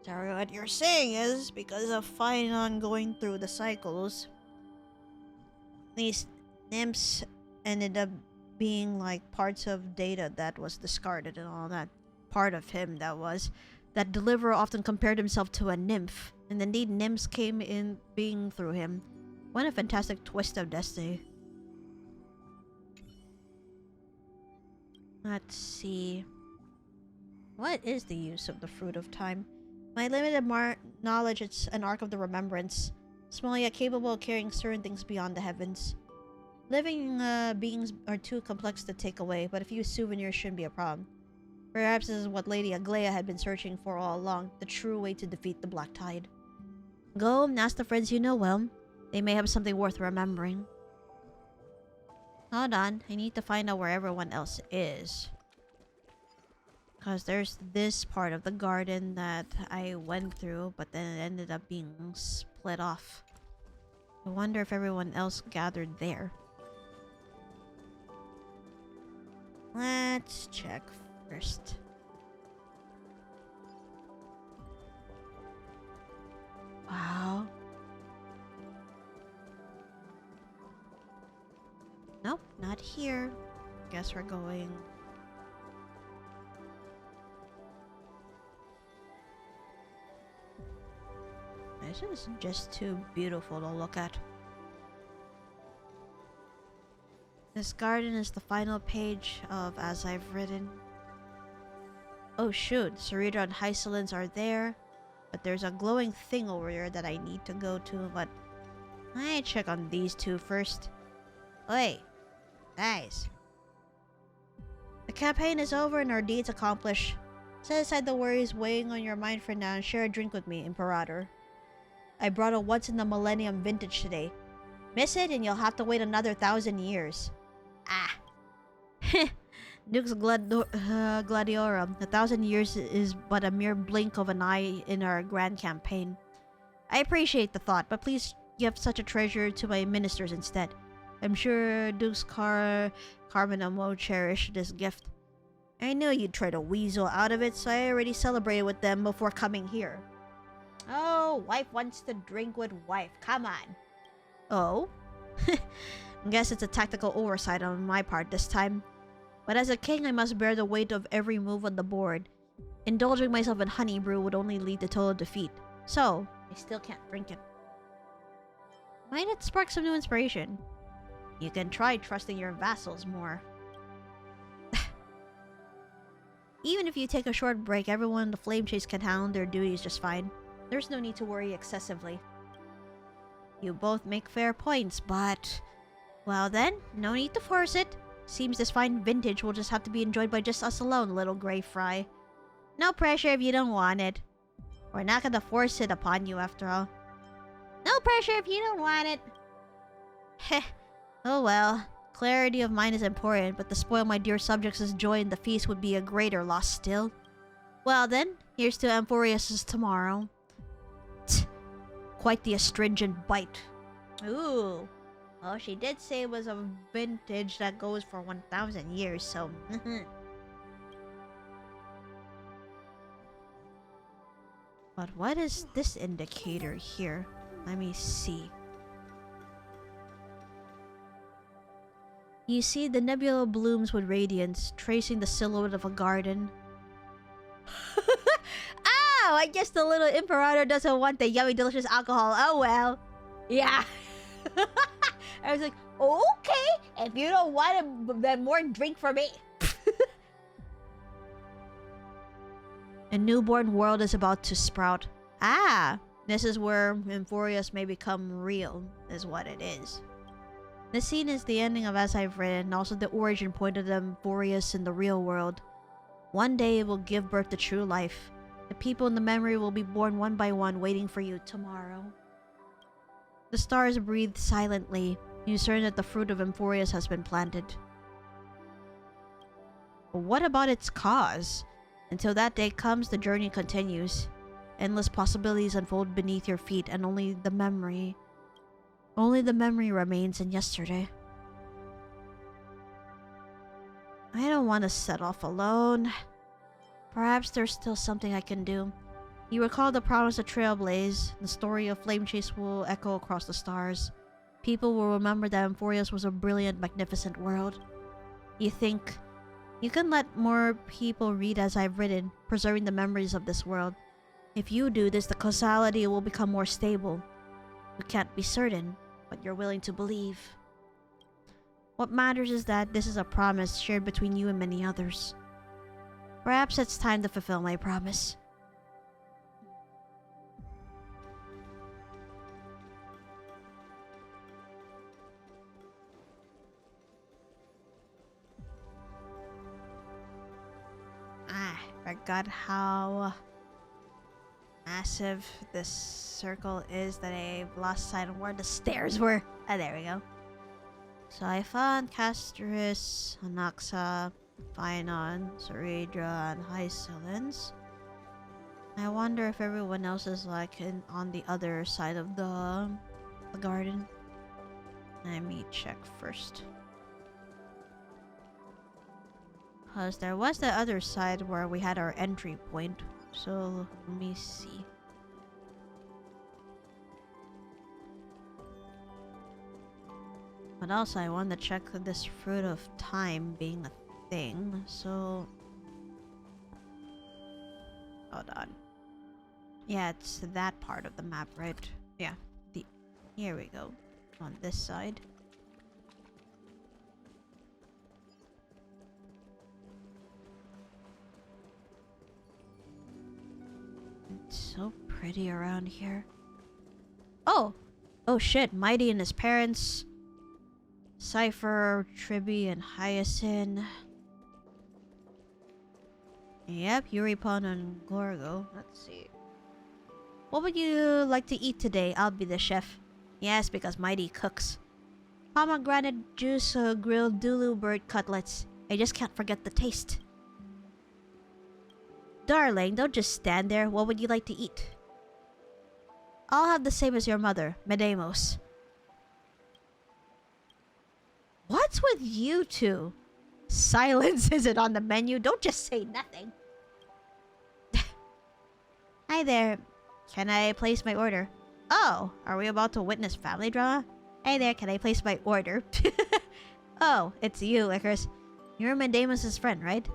So what you're saying is, because of Phaenon going through the cycles, these nymphs ended up being like parts of data that was discarded and all that. Part of him that Deliverer often compared himself to a nymph, and indeed nymphs came in being through him. What a fantastic twist of destiny. Let's see. What is the use of the Fruit of Time? My limited knowledge, it's an Ark of the Remembrance, small yet capable of carrying certain things beyond the heavens. Living beings are too complex to take away, but a few souvenirs shouldn't be a problem. Perhaps this is what Lady Aglaia had been searching for all along, the true way to defeat the Black Tide. Go and ask the friends you know well. They may have something worth remembering. Hold on, I need to find out where everyone else is. Because there's this part of the garden that I went through, but then it ended up being split off. I wonder if everyone else gathered there. Let's check first. Wow. Nope, not here. Guess we're going... This is just too beautiful to look at. This garden is the final page of As I've Written. Oh shoot, Sarita and Hysolins are there, but there's a glowing thing over there that I need to go to, but I check on these two first. Oi, guys. The campaign is over and our deeds accomplished. Set aside the worries weighing on your mind for now and share a drink with me, Imperator. I brought a once-in-the-millennium vintage today. Miss it and you'll have to wait another 1,000 years. Ah. Nux Gladiorum. 1,000 years is but a mere blink of an eye in our grand campaign. I appreciate the thought, but please give such a treasure to my ministers instead. I'm sure Dux Carmenum will cherish this gift. I knew you'd try to weasel out of it, so I already celebrated with them before coming here. Oh, wife wants to drink with wife. Come on. Oh? Guess it's a tactical oversight on my part this time. But as a king, I must bear the weight of every move on the board. Indulging myself in honey brew would only lead to total defeat. So, I still can't drink it. Might it spark some new inspiration? You can try trusting your vassals more. Even if you take a short break, everyone in the Flame Chase can handle their duties just fine. There's no need to worry excessively. You both make fair points, but... Well then, no need to force it. Seems this fine vintage will just have to be enjoyed by just us alone, little Grey Fry. No pressure if you don't want it. We're not gonna force it upon you after all. No pressure if you don't want it. Heh. Oh well. Clarity of mind is important, but to spoil my dear subjects' joy in the feast would be a greater loss still. Well then, here's to Amphoreus' tomorrow. Tch, quite the astringent bite. Ooh. Well, she did say it was a vintage that goes for 1,000 years, so... But what is this indicator here? Let me see. You see, the nebula blooms with radiance, tracing the silhouette of a garden. Oh, I guess the little Imperator doesn't want the yummy, delicious alcohol. Oh well. Yeah. I was like, okay, if you don't want it, then more drink for me. A newborn world is about to sprout. Ah, this is where Amphoreus may become real, is what it is. This scene is the ending of As I've Written, and also the origin point of the Amphoreus in the real world. One day it will give birth to true life. The people in the memory will be born one by one, waiting for you tomorrow. The stars breathe silently, certain that the fruit of Amphoreus has been planted. But what about its cause? Until that day comes, the journey continues. Endless possibilities unfold beneath your feet, and only the memory remains in yesterday. I don't want to set off alone. Perhaps there's still something I can do. You recall the promise of Trailblaze. The story of Flame Chase will echo across the stars. People will remember that Amphoreus was a brilliant, magnificent world. You think you can let more people read As I've Written, preserving the memories of this world. If you do this, the causality will become more stable. You can't be certain, but you're willing to believe. What matters is that this is a promise shared between you and many others. Perhaps it's time to fulfill my promise. Forgot how massive this circle is that I've lost sight of where the stairs were. Ah, there we go. So I found Casterus, Anaxa, Phynon, Ceredra, and Hycelins. I wonder if everyone else is like on the other side of the garden. Let me check first. Because there was the other side where we had our entry point. So, let me see. But also, I want to check this Fruit of Time being a thing. So... Hold on. Yeah, it's that part of the map, right? Yeah. Here we go. On this side. It's so pretty around here. Oh! Oh shit, Mighty and his parents. Cypher, Triby, and Hyacinth. Yep, Euripon and Gorgo. Let's see. What would you like to eat today? I'll be the chef. Yes, because Mighty cooks. Pomegranate juice, grilled Dulu bird cutlets. I just can't forget the taste. Darling, don't just stand there. What would you like to eat? I'll have the same as your mother, Medemos. What's with you two? Silence isn't on the menu. Don't just say nothing. Hi there. Can I place my order? Oh, are we about to witness family drama? Hey there, can I place my order? Oh, it's you, Lycoris. You're Medemos' friend, right?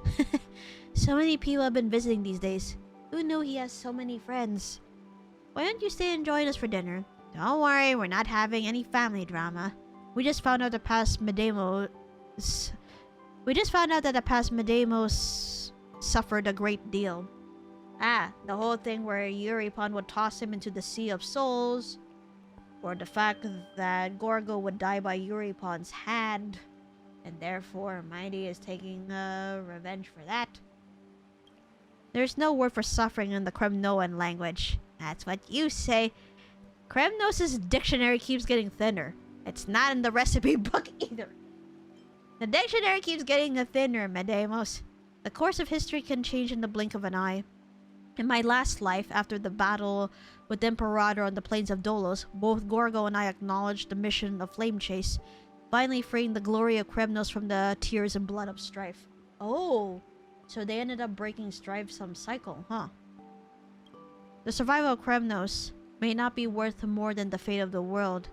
So many people have been visiting these days. Who knew he has so many friends? Why don't you stay and join us for dinner? Don't worry, we're not having any family drama. We just found out that the past Medemos suffered a great deal. The whole thing where Euripon would toss him into the Sea of Souls, or the fact that Gorgo would die by Euripon's hand, and therefore Mighty is taking revenge for that. There's no word for suffering in the Kremnoan language. That's what you say. Kremnos' dictionary keeps getting thinner. It's not in the recipe book either. The dictionary keeps getting thinner, Medemos. The course of history can change in the blink of an eye. In my last life, after the battle with Imperator on the plains of Dolos, both Gorgo and I acknowledged the mission of Flame Chase, finally freeing the glory of Kremnos from the tears and blood of strife. Oh, so they ended up breaking Strife's cycle, huh? The survival of Kremnos may not be worth more than the fate of the world.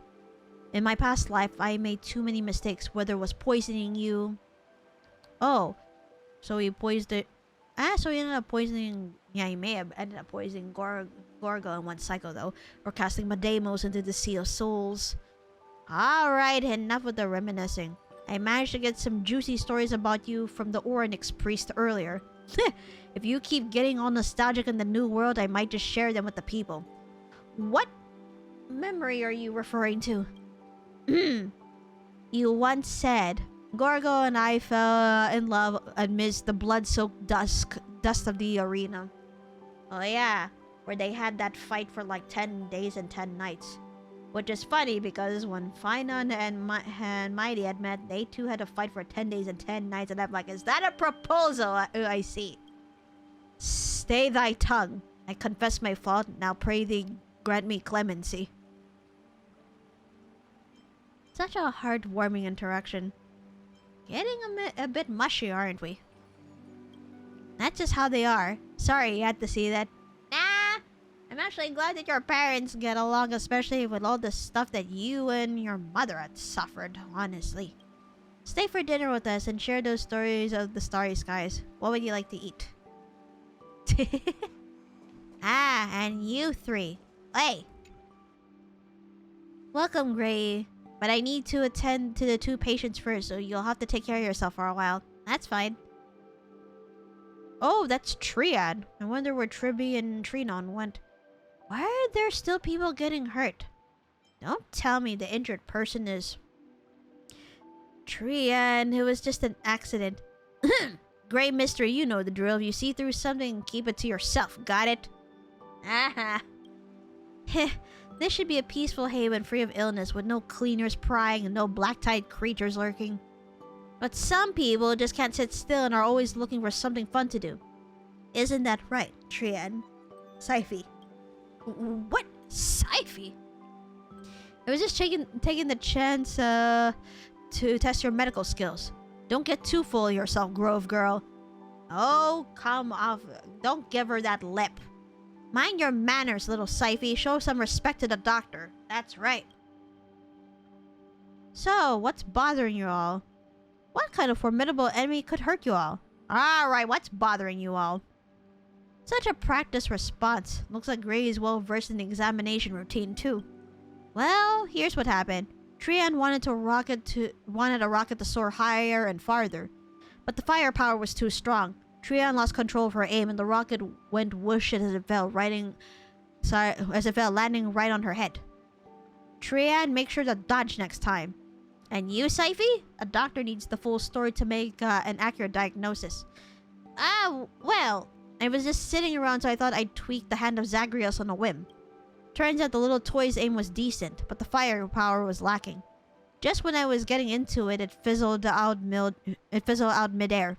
In my past life, I made too many mistakes, whether it was poisoning you. Oh, so he poisoned it. So he ended up poisoning... Yeah, he may have ended up poisoning Gorgo in one cycle, though. Or casting Medemos into the Sea of Souls. Alright, enough with the reminiscing. I managed to get some juicy stories about you from the Orynyx priest earlier. If you keep getting all nostalgic in the new world, I might just share them with the people. What memory are you referring to? You once said, Gorgo and I fell in love amidst the blood-soaked dust of the arena. Oh yeah, where they had that fight for like 10 days and 10 nights. Which is funny because when Finon and Mighty had met, they too had to fight for 10 days and 10 nights, and I'm like, is that a proposal? I see. Stay thy tongue. I confess my fault, now pray thee grant me clemency. Such a heartwarming interaction. Getting a bit mushy, aren't we? That's just how they are. Sorry you had to see that. Nah, I'm actually glad that your parents get along, especially with all the stuff that you and your mother had suffered, honestly. Stay for dinner with us and share those stories of the starry skies. What would you like to eat? And you three. Hey! Welcome, Gray. But I need to attend to the 2 patients first, so you'll have to take care of yourself for a while. That's fine. Oh, that's Triad. I wonder where Triby and Trinon went. Why are there still people getting hurt? Don't tell me the injured person is... Triad, it was just an accident. Grey Mystery, you know the drill. If you see through something, keep it to yourself. Got it? Aha. This should be a peaceful haven free of illness with no cleaners prying and no black-tide creatures lurking. But some people just can't sit still and are always looking for something fun to do. Isn't that right, Triad? Syphy. What? Syphy? I was just taking the chance to test your medical skills. Don't get too full of yourself, Grove Girl. Oh, come off. Don't give her that lip. Mind your manners, little Syphy. Show some respect to the doctor. That's right. So, what's bothering you all? What kind of formidable enemy could hurt you all? Alright, what's bothering you all? Such a practiced response. Looks like Gray is well versed in the examination routine too. Well, here's what happened. Trian wanted a rocket to soar higher and farther, but the firepower was too strong. Trian lost control of her aim, and the rocket went whoosh as it fell, landing right on her head. Trian, make sure to dodge next time. And you, Syphy? A doctor needs the full story to make an accurate diagnosis. Well, I was just sitting around, so I thought I'd tweak the hand of Zagreus on a whim. Turns out the little toy's aim was decent, but the firepower was lacking. Just when I was getting into it, it fizzled out midair.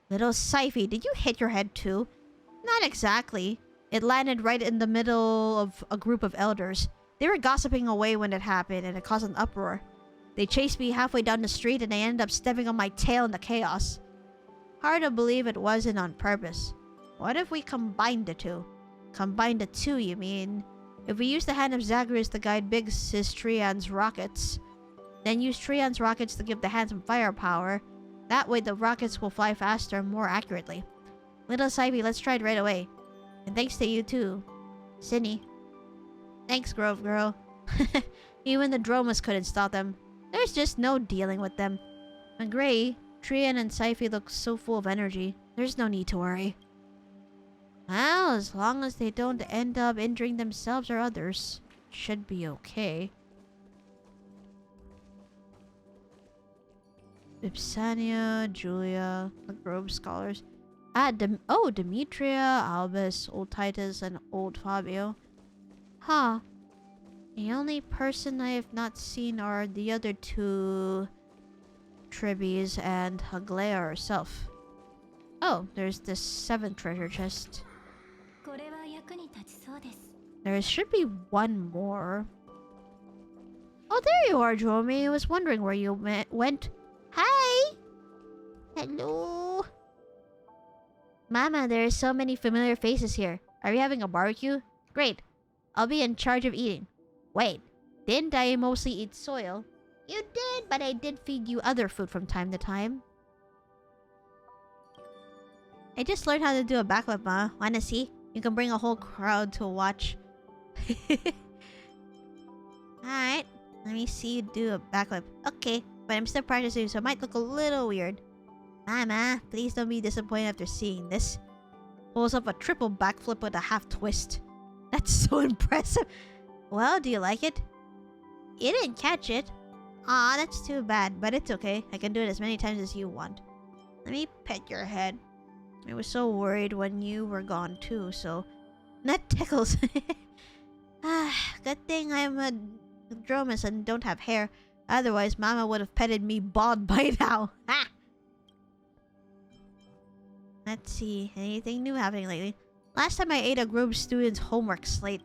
Little Syphy, did you hit your head too? Not exactly. It landed right in the middle of a group of elders. They were gossiping away when it happened, and it caused an uproar. They chased me halfway down the street, and I ended up stepping on my tail in the chaos. Hard to believe it wasn't on purpose. What if we combined the two? Combined the two, you mean? If we use the hand of Zagreus to guide Big Sis Trian's rockets, then use Trian's rockets to give the hand some firepower, that way the rockets will fly faster and more accurately. Little Syphy, let's try it right away. And thanks to you too, Cindy. Thanks, Grove Girl. Even the Dromas couldn't stop them. There's just no dealing with them. And Gray, Trian and Syphy look so full of energy. There's no need to worry. Well, as long as they don't end up injuring themselves or others, should be okay. Ipsania, Julia, the Grove Scholars. Demetria, Albus, Old Titus, and Old Fabio. Huh. The only person I have not seen are the other two Tribbies and Aglaya herself. Oh, there's this 7th treasure chest. これは役に立ちそうです。 There should be one more. Oh, there you are, Dromi. I was wondering where you went. Hi! Hello? Mama, there are so many familiar faces here. Are you having a barbecue? Great. I'll be in charge of eating. Wait, didn't I mostly eat soil? You did, but I did feed you other food from time to time. I just learned how to do a backflip, Ma. Wanna see? You can bring a whole crowd to watch. Alright, let me see you do a backflip. Okay, but I'm still practicing, so it might look a little weird. Mama, please don't be disappointed after seeing this. Pulls up a triple backflip with a half twist. That's so impressive. Well, do you like it? You didn't catch it. Aw, that's too bad, but it's okay. I can do it as many times as you want. Let me pet your head. I was so worried when you were gone too, so... That tickles. Good thing I'm a dromus and don't have hair. Otherwise, Mama would have petted me bald by now. Ha! Let's see. Anything new happening lately? Last time I ate a group student's homework slate.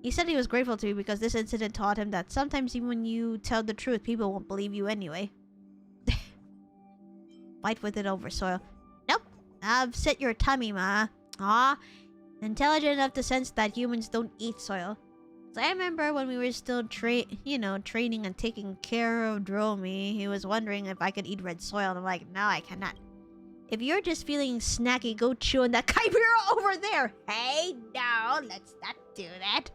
He said he was grateful to me because this incident taught him that sometimes even when you tell the truth, people won't believe you anyway. Fight with it over soil. Nope. Upset your tummy, Ma. Aw. Intelligent enough to sense that humans don't eat soil. So I remember when we were still training and taking care of Dromi, he was wondering if I could eat red soil, and I'm like, no, I cannot. If you're just feeling snacky, go chew on that chimera over there. Hey, no, let's not do that.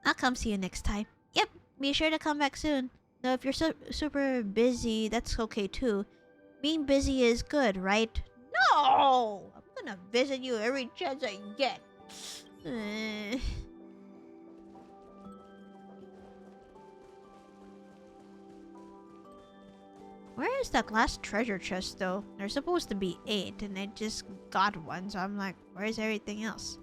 I'll come see you next time. Yep, be sure to come back soon. Though if you're super busy, that's okay too. Being busy is good, right? No! I'm gonna visit you every chance I get. Where is that last treasure chest though? There's supposed to be 8 and I just got one, so I'm like, where's everything else?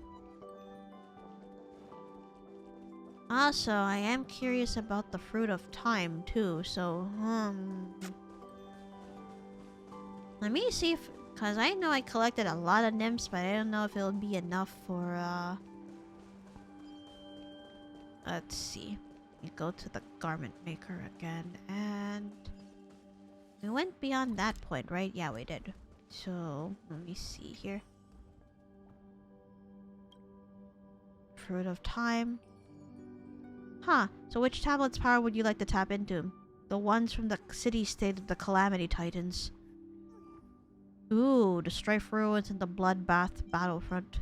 Also, I am curious about the Fruit of Time too, so let me see if, cause I know I collected a lot of nymphs, but I don't know if it'll be enough for let's see. We go to the garment maker again, and we went beyond that point, right? Yeah, we did. So, let me see here. Fruit of Time. Huh. So which tablet's power would you like to tap into? The ones from the city-state of the Calamity Titans. Ooh, the Strife Ruins and the Bloodbath Battlefront.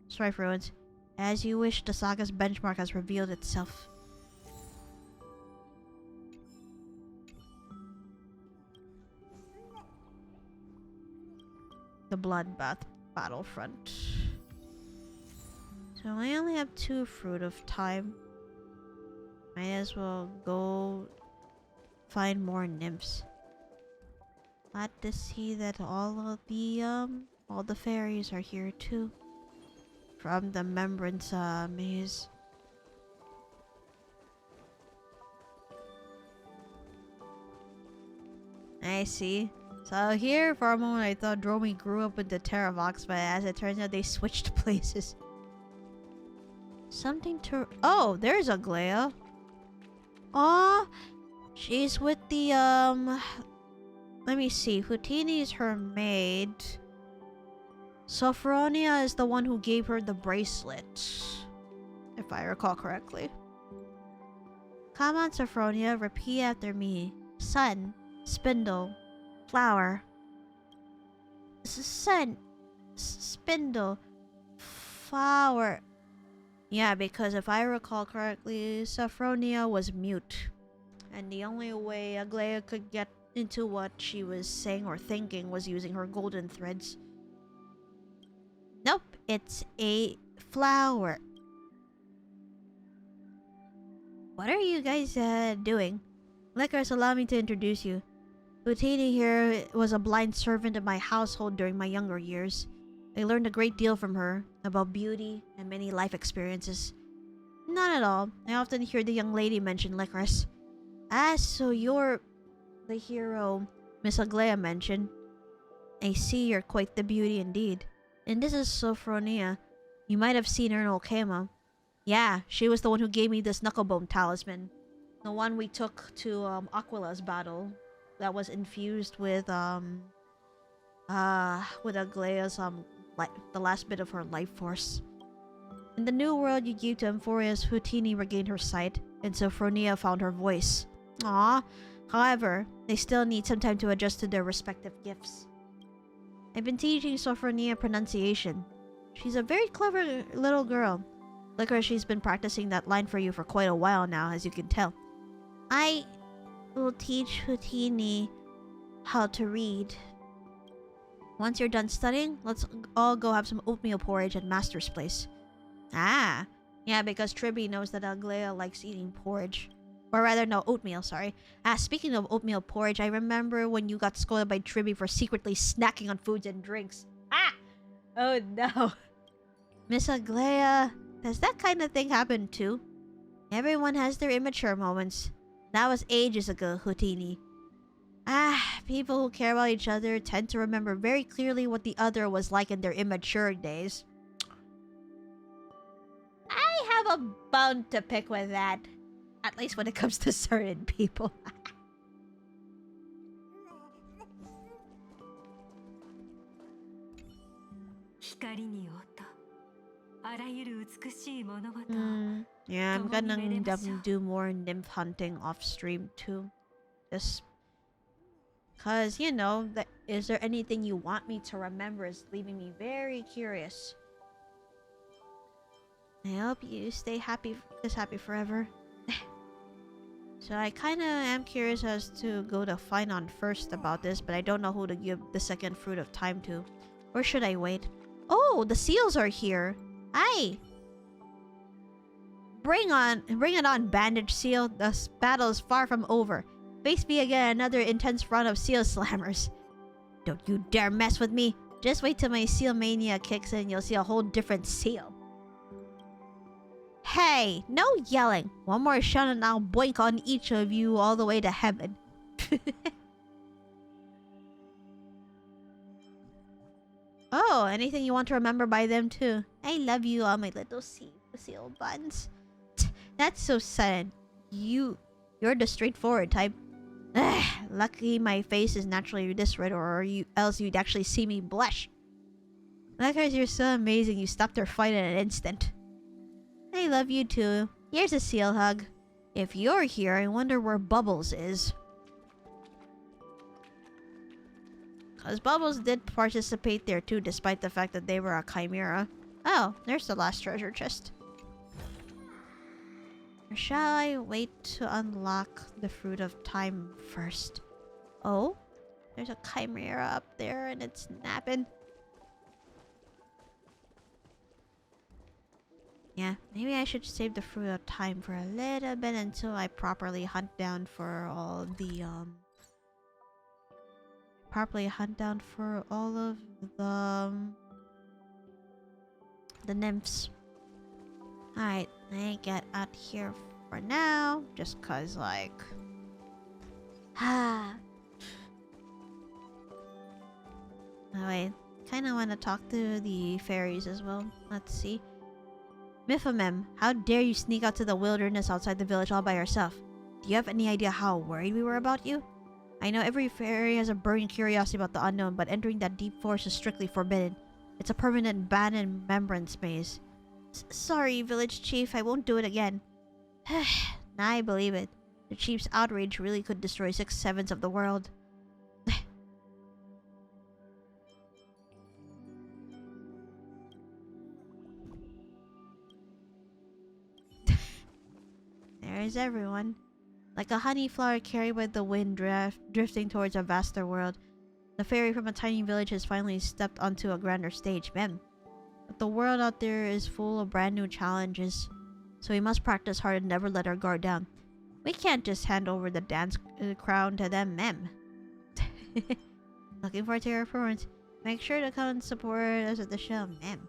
Strife Ruins. As you wish, the saga's benchmark has revealed itself. The Bloodbath Battlefront. So I only have 2 Fruit of Time. Might as well go find more nymphs. Glad to see that all the fairies are here too. From the Remembrance maze. I see. So here, for a moment, I thought Dromi grew up with the Terravox, but as it turns out, they switched places. Something to... Oh, there's Aglaya. Aw, she's with the, let me see. Houtini is her maid. Sophronia is the one who gave her the bracelet, if I recall correctly. Come on, Sophronia, repeat after me. Sun, spindle, flower. Sun, spindle, flower. Yeah, because if I recall correctly, Sophronia was mute. And the only way Aglaya could get into what she was saying or thinking was using her golden threads. Nope, it's a flower. What are you guys doing? Lycoris, allow me to introduce you. Utini here was a blind servant of my household during my younger years. I learned a great deal from her about beauty and many life experiences. Not at all. I often hear the young lady mention Lycoris. Ah, so you're the hero Miss Aglaya mentioned. I see you're quite the beauty indeed. And this is Sophronia. You might have seen her in Okema. Yeah, she was the one who gave me this knucklebone talisman. The one we took to Aquila's battle. That was infused with Aglaya's the last bit of her life force. In the new world you gave to Amphoreus, Houtini regained her sight, and Sophronia found her voice. Aww. However, they still need some time to adjust to their respective gifts. I've been teaching Sophronia pronunciation. She's a very clever little girl. Lycoris, she's been practicing that line for you for quite a while now, as you can tell. I will teach Houtini how to read. Once you're done studying, let's all go have some oatmeal porridge at Master's place. Ah, yeah, because Tribby knows that Aglaya likes eating porridge. Or rather, no, oatmeal, sorry. Ah, speaking of oatmeal porridge, I remember when you got scolded by Tribby for secretly snacking on foods and drinks. Ah! Oh no. Miss Aglaya, does that kind of thing happen too? Everyone has their immature moments. That was ages ago, Houtini. Ah, people who care about each other tend to remember very clearly what the other was like in their immature days. I have a bone to pick with that. At least when it comes to certain people. 光に音あらゆる美しい物事 Yeah, I'm gonna definitely do more nymph hunting off stream too. Just cause, you know, is there anything you want me to remember is leaving me very curious. I hope you stay happy forever. So I kinda am curious as to go to Finon first about this, but I don't know who to give the second fruit of time to. Or should I wait? Oh, the seals are here. Hi! Bring it on, bandage seal. The battle is far from over. Face me again another intense run of seal slammers. Don't you dare mess with me. Just wait till my seal mania kicks in, you'll see a whole different seal. Hey, no yelling. One more shot and I'll boink on each of you all the way to heaven. Oh, anything you want to remember by them too. I love you, all my little seal buns. That's so sudden. You're the straightforward type. Lucky my face is naturally this red, or else you'd actually see me blush. Lycoris, you're so amazing. You stopped their fight in an instant. I love you too. Here's a seal hug. If you're here, I wonder where Bubbles is. Cause Bubbles did participate there too, despite the fact that they were a chimera. Oh, there's the last treasure chest. Or shall I wait to unlock the fruit of time first? Oh, there's a chimera up there and it's napping. Yeah, maybe I should save the fruit of time for a little bit until I properly hunt down for all of the the nymphs. Alright, I get out here for now, just cause like oh wait, kinda wanna talk to the fairies as well. Let's see. Mifamem, how dare you sneak out to the wilderness outside the village all by yourself? Do you have any idea how worried we were about you? I know every fairy has a burning curiosity about the unknown, but entering that deep forest is strictly forbidden. It's a permanent ban and remembrance maze. Sorry, village chief, I won't do it again. Now I believe it. The chief's outrage really could destroy 6/7 of the world. There's everyone. Like a honey flower carried by the wind drifting towards a vaster world, the fairy from a tiny village has finally stepped onto a grander stage, mem. But the world out there is full of brand new challenges, so we must practice hard and never let our guard down. We can't just hand over the dance crown to them, mem. Looking forward to your performance. Make sure to come and support us at the show, mem.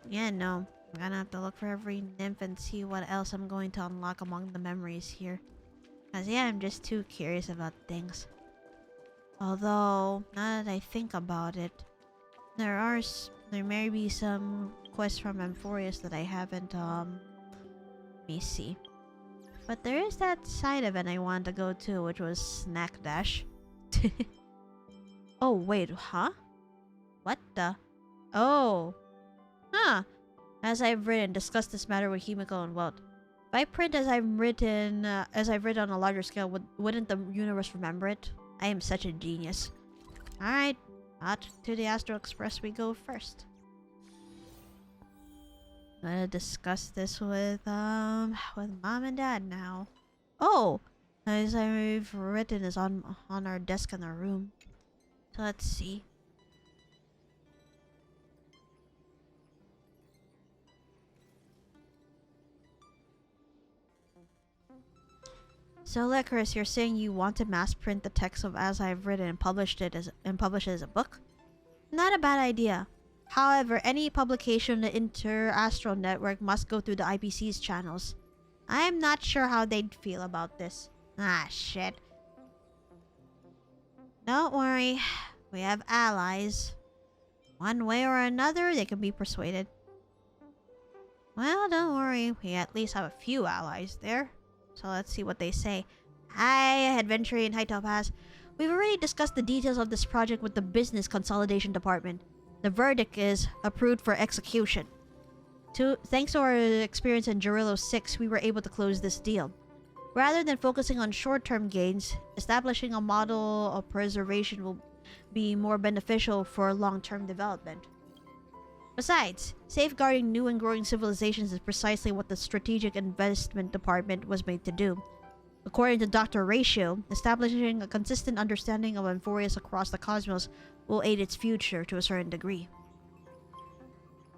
Yeah, no. I'm gonna have to look for every nymph and see what else I'm going to unlock among the memories here. Cause yeah, I'm just too curious about things. Although, now that I think about it, there may be some quests from Amphoreus that I haven't, let me see. But there is that side event I wanted to go to, which was Snack Dash. Oh, wait, huh? What the? Oh. Huh. As I've written, discuss this matter with Himiko and Welt. If I print as I've written on a larger scale, wouldn't the universe remember it? I am such a genius. Alright, out to the Astral Express we go first. I'm gonna discuss this with Mom and Dad now. Oh! As I've written is on our desk in the room. So let's see. So Lycoris, you're saying you want to mass print the text of As I've Written and publish it as a book? Not a bad idea. However, any publication on the Inter-Astral Network must go through the IPC's channels. I am not sure how they'd feel about this. Ah, shit. Don't worry. We have allies. One way or another, they can be persuaded. Well, don't worry. We at least have a few allies there. So let's see what they say. Hi, Adventuring High Topaz. We've already discussed the details of this project with the Business Consolidation Department. The verdict is approved for execution. Thanks to our experience in Guerrilla 6, we were able to close this deal. Rather than focusing on short-term gains, establishing a model of preservation will be more beneficial for long-term development. Besides, safeguarding new and growing civilizations is precisely what the Strategic Investment Department was made to do. According to Dr. Ratio, establishing a consistent understanding of Amphoreus across the cosmos will aid its future to a certain degree.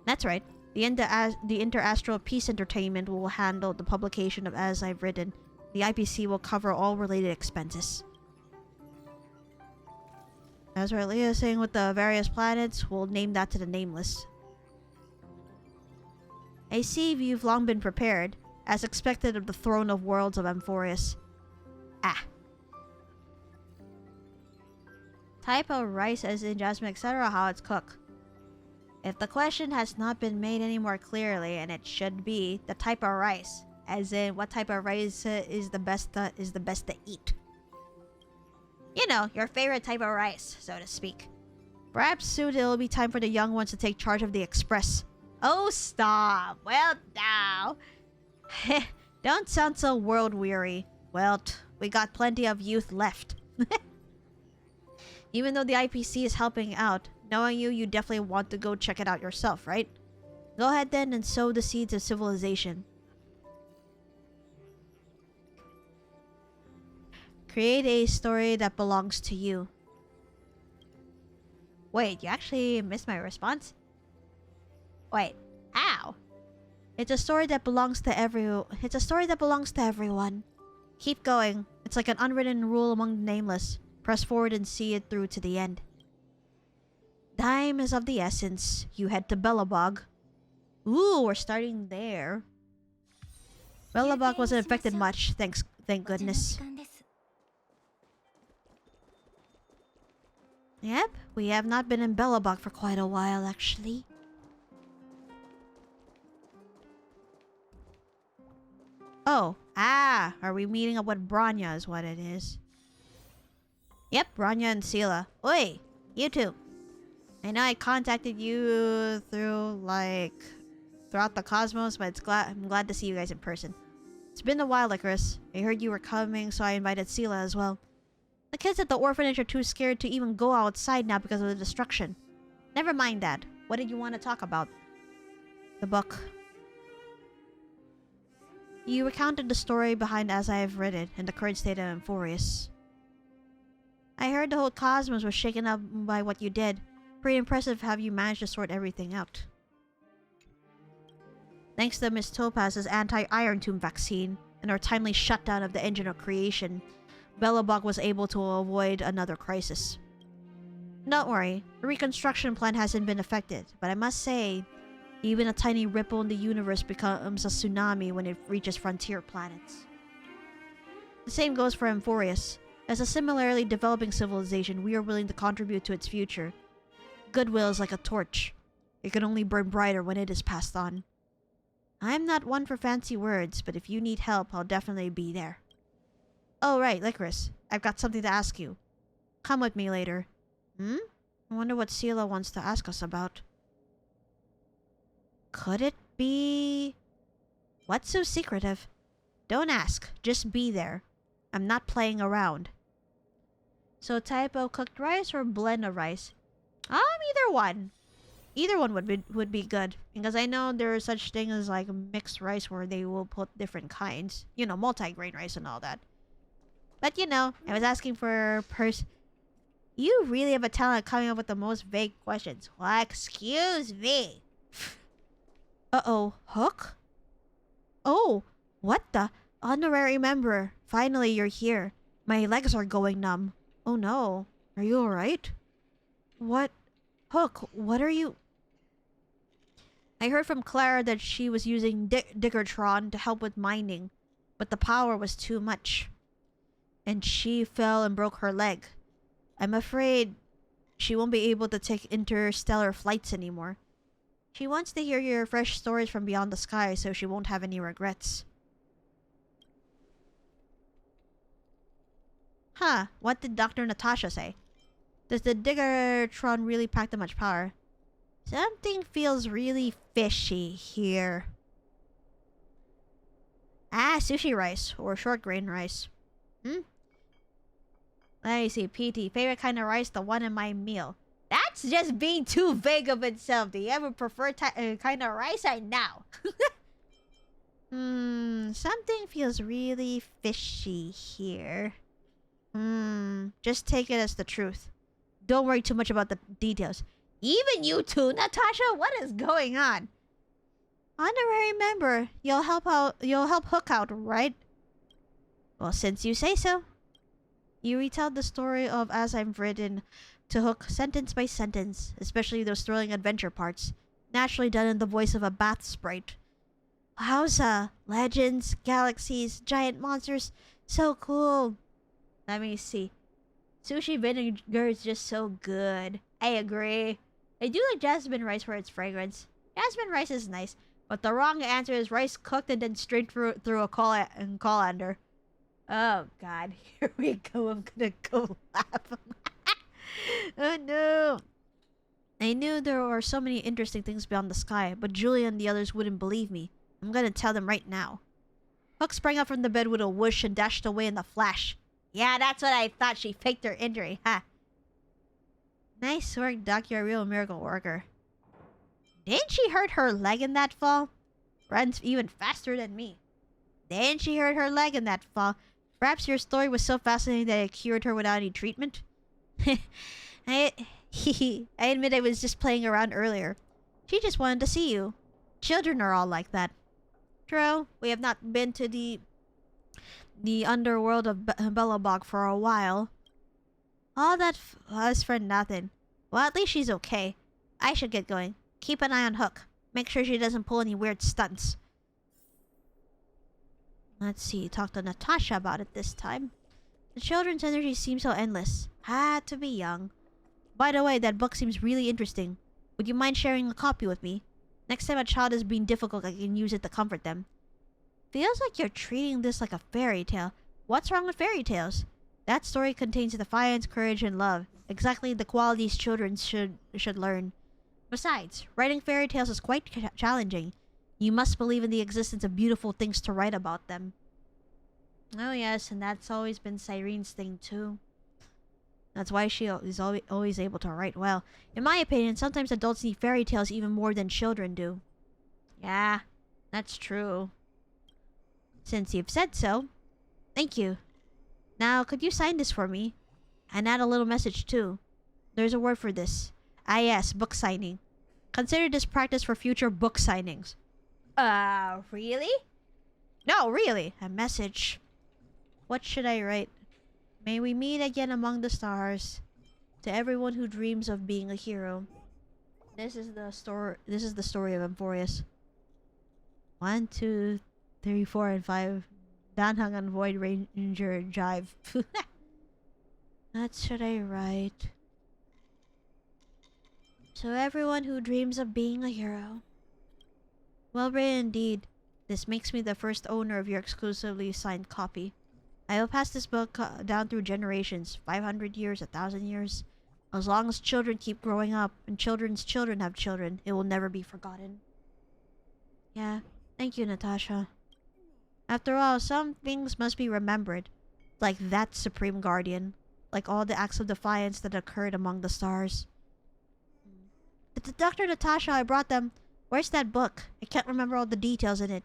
That's right. The Inter-Astral Peace Entertainment will handle the publication of As I've Written. The IPC will cover all related expenses. As Leah is saying with the various planets, we'll name that to the nameless. I see you've long been prepared, as expected of the throne of worlds of Amphoreus. Ah. Type of rice as in jasmine, etc., how it's cooked. If the question has not been made any more clearly, and it should be, the type of rice, as in what type of rice is the best to eat. You know, your favorite type of rice, so to speak. Perhaps soon it'll be time for the young ones to take charge of the Express. Oh, stop. Well, now. Don't sound so world-weary. Well, we got plenty of youth left. Even though the IPC is helping out, knowing you definitely want to go check it out yourself, right? Go ahead then and sow the seeds of civilization. Create a story that belongs to you. Wait, you actually missed my response? Wait, how? It's a story that belongs to everyone. Keep going. It's like an unwritten rule among the nameless. Press forward and see it through to the end. Time is of the essence. You head to Bellabog. Ooh, we're starting there. Bellabog wasn't affected much, thank goodness. Yep, we have not been in Bellabog for quite a while, actually. Oh, are we meeting up with Bronya is what it is. Yep, Bronya and Sela. Oi, you two. I know I contacted you throughout the cosmos, but I'm glad to see you guys in person. It's been a while, Lycoris. I heard you were coming, so I invited Sela as well. The kids at the orphanage are too scared to even go outside now because of the destruction. Never mind that. What did you want to talk about? The book. You recounted the story behind As I Have Read It and the current state of Amphoreus. I heard the whole cosmos was shaken up by what you did. Pretty impressive how you managed to sort everything out. Thanks to Miss Topaz's anti-Iron Tomb vaccine and our timely shutdown of the engine of creation, Belobog was able to avoid another crisis. Don't worry, the reconstruction plan hasn't been affected, but I must say, even a tiny ripple in the universe becomes a tsunami when it reaches frontier planets. The same goes for Amphoreus. As a similarly developing civilization, we are willing to contribute to its future. Goodwill is like a torch. It can only burn brighter when it is passed on. I'm not one for fancy words, but if you need help, I'll definitely be there. Oh right, Lycoris, I've got something to ask you. Come with me later. I wonder what Sela wants to ask us about. Could it be... What's so secretive? Don't ask, just be there. I'm not playing around. So type of cooked rice or blend of rice? Either one. Either one would be good. Because I know there is such thing as like mixed rice where they will put different kinds. You know, multi-grain rice and all that. But you know, I was asking for You really have a talent at coming up with the most vague questions. Well, excuse me. Uh-oh, Hook? Oh, what the? Honorary member. Finally, you're here. My legs are going numb. Oh no. Are you alright? What? Hook, what are you... I heard from Clara that she was using Diggertron to help with mining, but the power was too much. And she fell and broke her leg. I'm afraid she won't be able to take interstellar flights anymore. She wants to hear your fresh stories from beyond the sky so she won't have any regrets. Huh, what did Dr. Natasha say? Does the Diggertron really pack that much power? Something feels really fishy here. Sushi rice or short grain rice. Let me see, PT. Favorite kind of rice? The one in my meal. That's just being too vague of itself. Do you ever prefer kind of rice or no? Something feels really fishy here. Just take it as the truth. Don't worry too much about the details. Even you too, Natasha? What is going on? Honorary member, you'll help Hook out, right? Well, since you say so. You retell the story of As I've Written to Hook sentence by sentence, especially those thrilling adventure parts, naturally done in the voice of a bath sprite. Wowza, legends, galaxies, giant monsters, so cool. Let me see. Sushi vinegar is just so good. I agree. I do like jasmine rice for its fragrance. Jasmine rice is nice, but the wrong answer is rice cooked and then straight through a colander. Oh god, here we go. I'm gonna go laugh. Oh no. I knew there were so many interesting things beyond the sky, but Julia and the others wouldn't believe me. I'm gonna tell them right now. Hook sprang up from the bed with a whoosh and dashed away in a flash. Yeah, that's what I thought. She faked her injury, huh? Nice work, Doc. You're a real miracle worker. Didn't she hurt her leg in that fall? Runs even faster than me. Didn't she hurt her leg in that fall? Perhaps your story was so fascinating that it cured her without any treatment? I admit I was just playing around earlier. She just wanted to see you. Children are all like that. True, we have not been to the underworld of Belobog for a while. All that was for nothing. Well, at least she's okay. I should get going. Keep an eye on Hook. Make sure she doesn't pull any weird stunts. Let's see, talk to Natasha about it this time. The children's energy seems so endless. Had to be young. By the way, that book seems really interesting. Would you mind sharing a copy with me? Next time a child is being difficult, I can use it to comfort them. Feels like you're treating this like a fairy tale. What's wrong with fairy tales? That story contains defiance, courage, and love. Exactly the qualities children should learn. Besides, writing fairy tales is quite challenging. You must believe in the existence of beautiful things to write about them. Oh yes, and that's always been Cyrene's thing too. That's why she is always able to write well. In my opinion, sometimes adults need fairy tales even more than children do. Yeah, that's true. Since you've said so. Thank you. Now, could you sign this for me? And add a little message too. There's a word for this. Ah yes, book signing. Consider this practice for future book signings. Really? No, really. A message. What should I write? May we meet again among the stars. To everyone who dreams of being a hero. This is the story of Amphoreus. 1, 2, 3, 4, and 5. Danhang and Void Ranger Jive. What should I write? So everyone who dreams of being a hero. Well written indeed. This makes me the first owner of your exclusively signed copy. I will pass this book down through generations, 500 years, 1,000 years. As long as children keep growing up and children's children have children, it will never be forgotten. Yeah, thank you, Natasha. After all, some things must be remembered. Like that Supreme Guardian. Like all the acts of defiance that occurred among the stars. Dr. Natasha, I brought them. Where's that book? I can't remember all the details in it.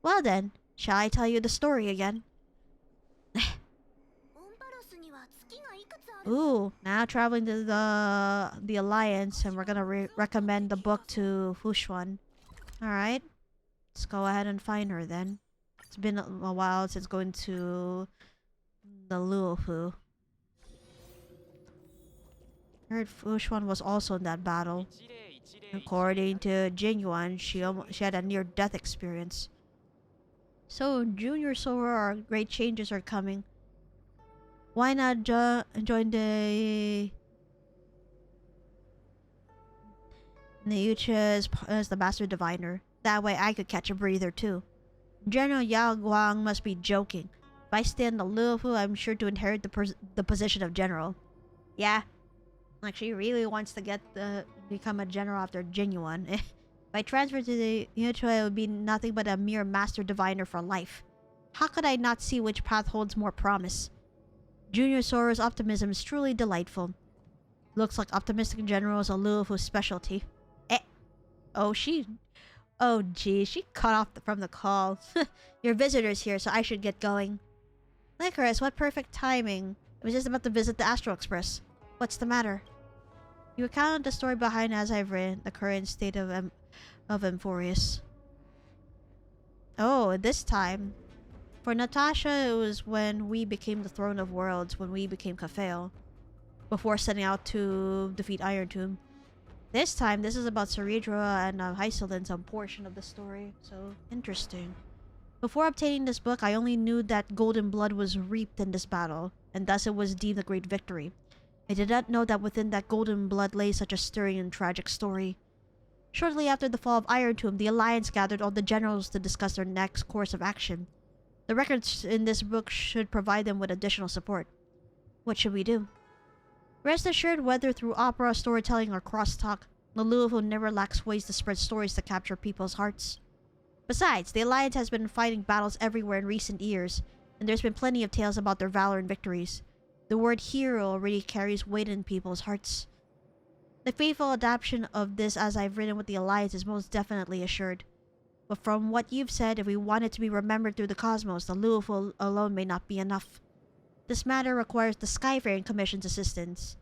Well then, shall I tell you the story again? Ooh, now traveling to the Alliance, and we're gonna recommend the book to Fushuan. Alright, let's go ahead and find her then. It's been a while since going to the Luofu. Heard Fushuan was also in that battle. According to Jinyuan, she had a near-death experience. So, Junior Sora, great changes are coming. Why not join the Yucha as the Master Diviner? That way I could catch a breather too. General Yao Guang must be joking. If I stay in the Luofu, I'm sure to inherit the position of general. Yeah. Like, she really wants to become a general after Jinyuan. If I transfer to the Yucha, it would be nothing but a mere Master Diviner for life. How could I not see which path holds more promise? Junior Sora's optimism is truly delightful. Looks like optimistic general is a Luofu specialty. Oh gee, she cut off from the call. Your visitor's here, so I should get going. Lycoris, what perfect timing. I was just about to visit the Astral Express. What's the matter? You recounted the story behind as I've written, the current state of Amphoreus. Oh, this time. For Natasha, it was when we became the Throne of Worlds, when we became Kafeo, before setting out to defeat Iron Tomb. This time, this is about Ceridra and Hyselin, some portion of the story, so interesting. Before obtaining this book, I only knew that golden blood was reaped in this battle, and thus it was deemed a great victory. I did not know that within that golden blood lay such a stirring and tragic story. Shortly after the fall of Iron Tomb, the Alliance gathered all the generals to discuss their next course of action. The records in this book should provide them with additional support. What should we do? Rest assured, whether through opera, storytelling, or crosstalk, the Luofu never lacks ways to spread stories to capture people's hearts. Besides, the Alliance has been fighting battles everywhere in recent years, and there's been plenty of tales about their valor and victories. The word hero already carries weight in people's hearts. The faithful adaptation of this as I've written with the Alliance is most definitely assured. But from what you've said, if we want it to be remembered through the cosmos, the Luofu alone may not be enough. This matter requires the Skyfaring Commission's assistance.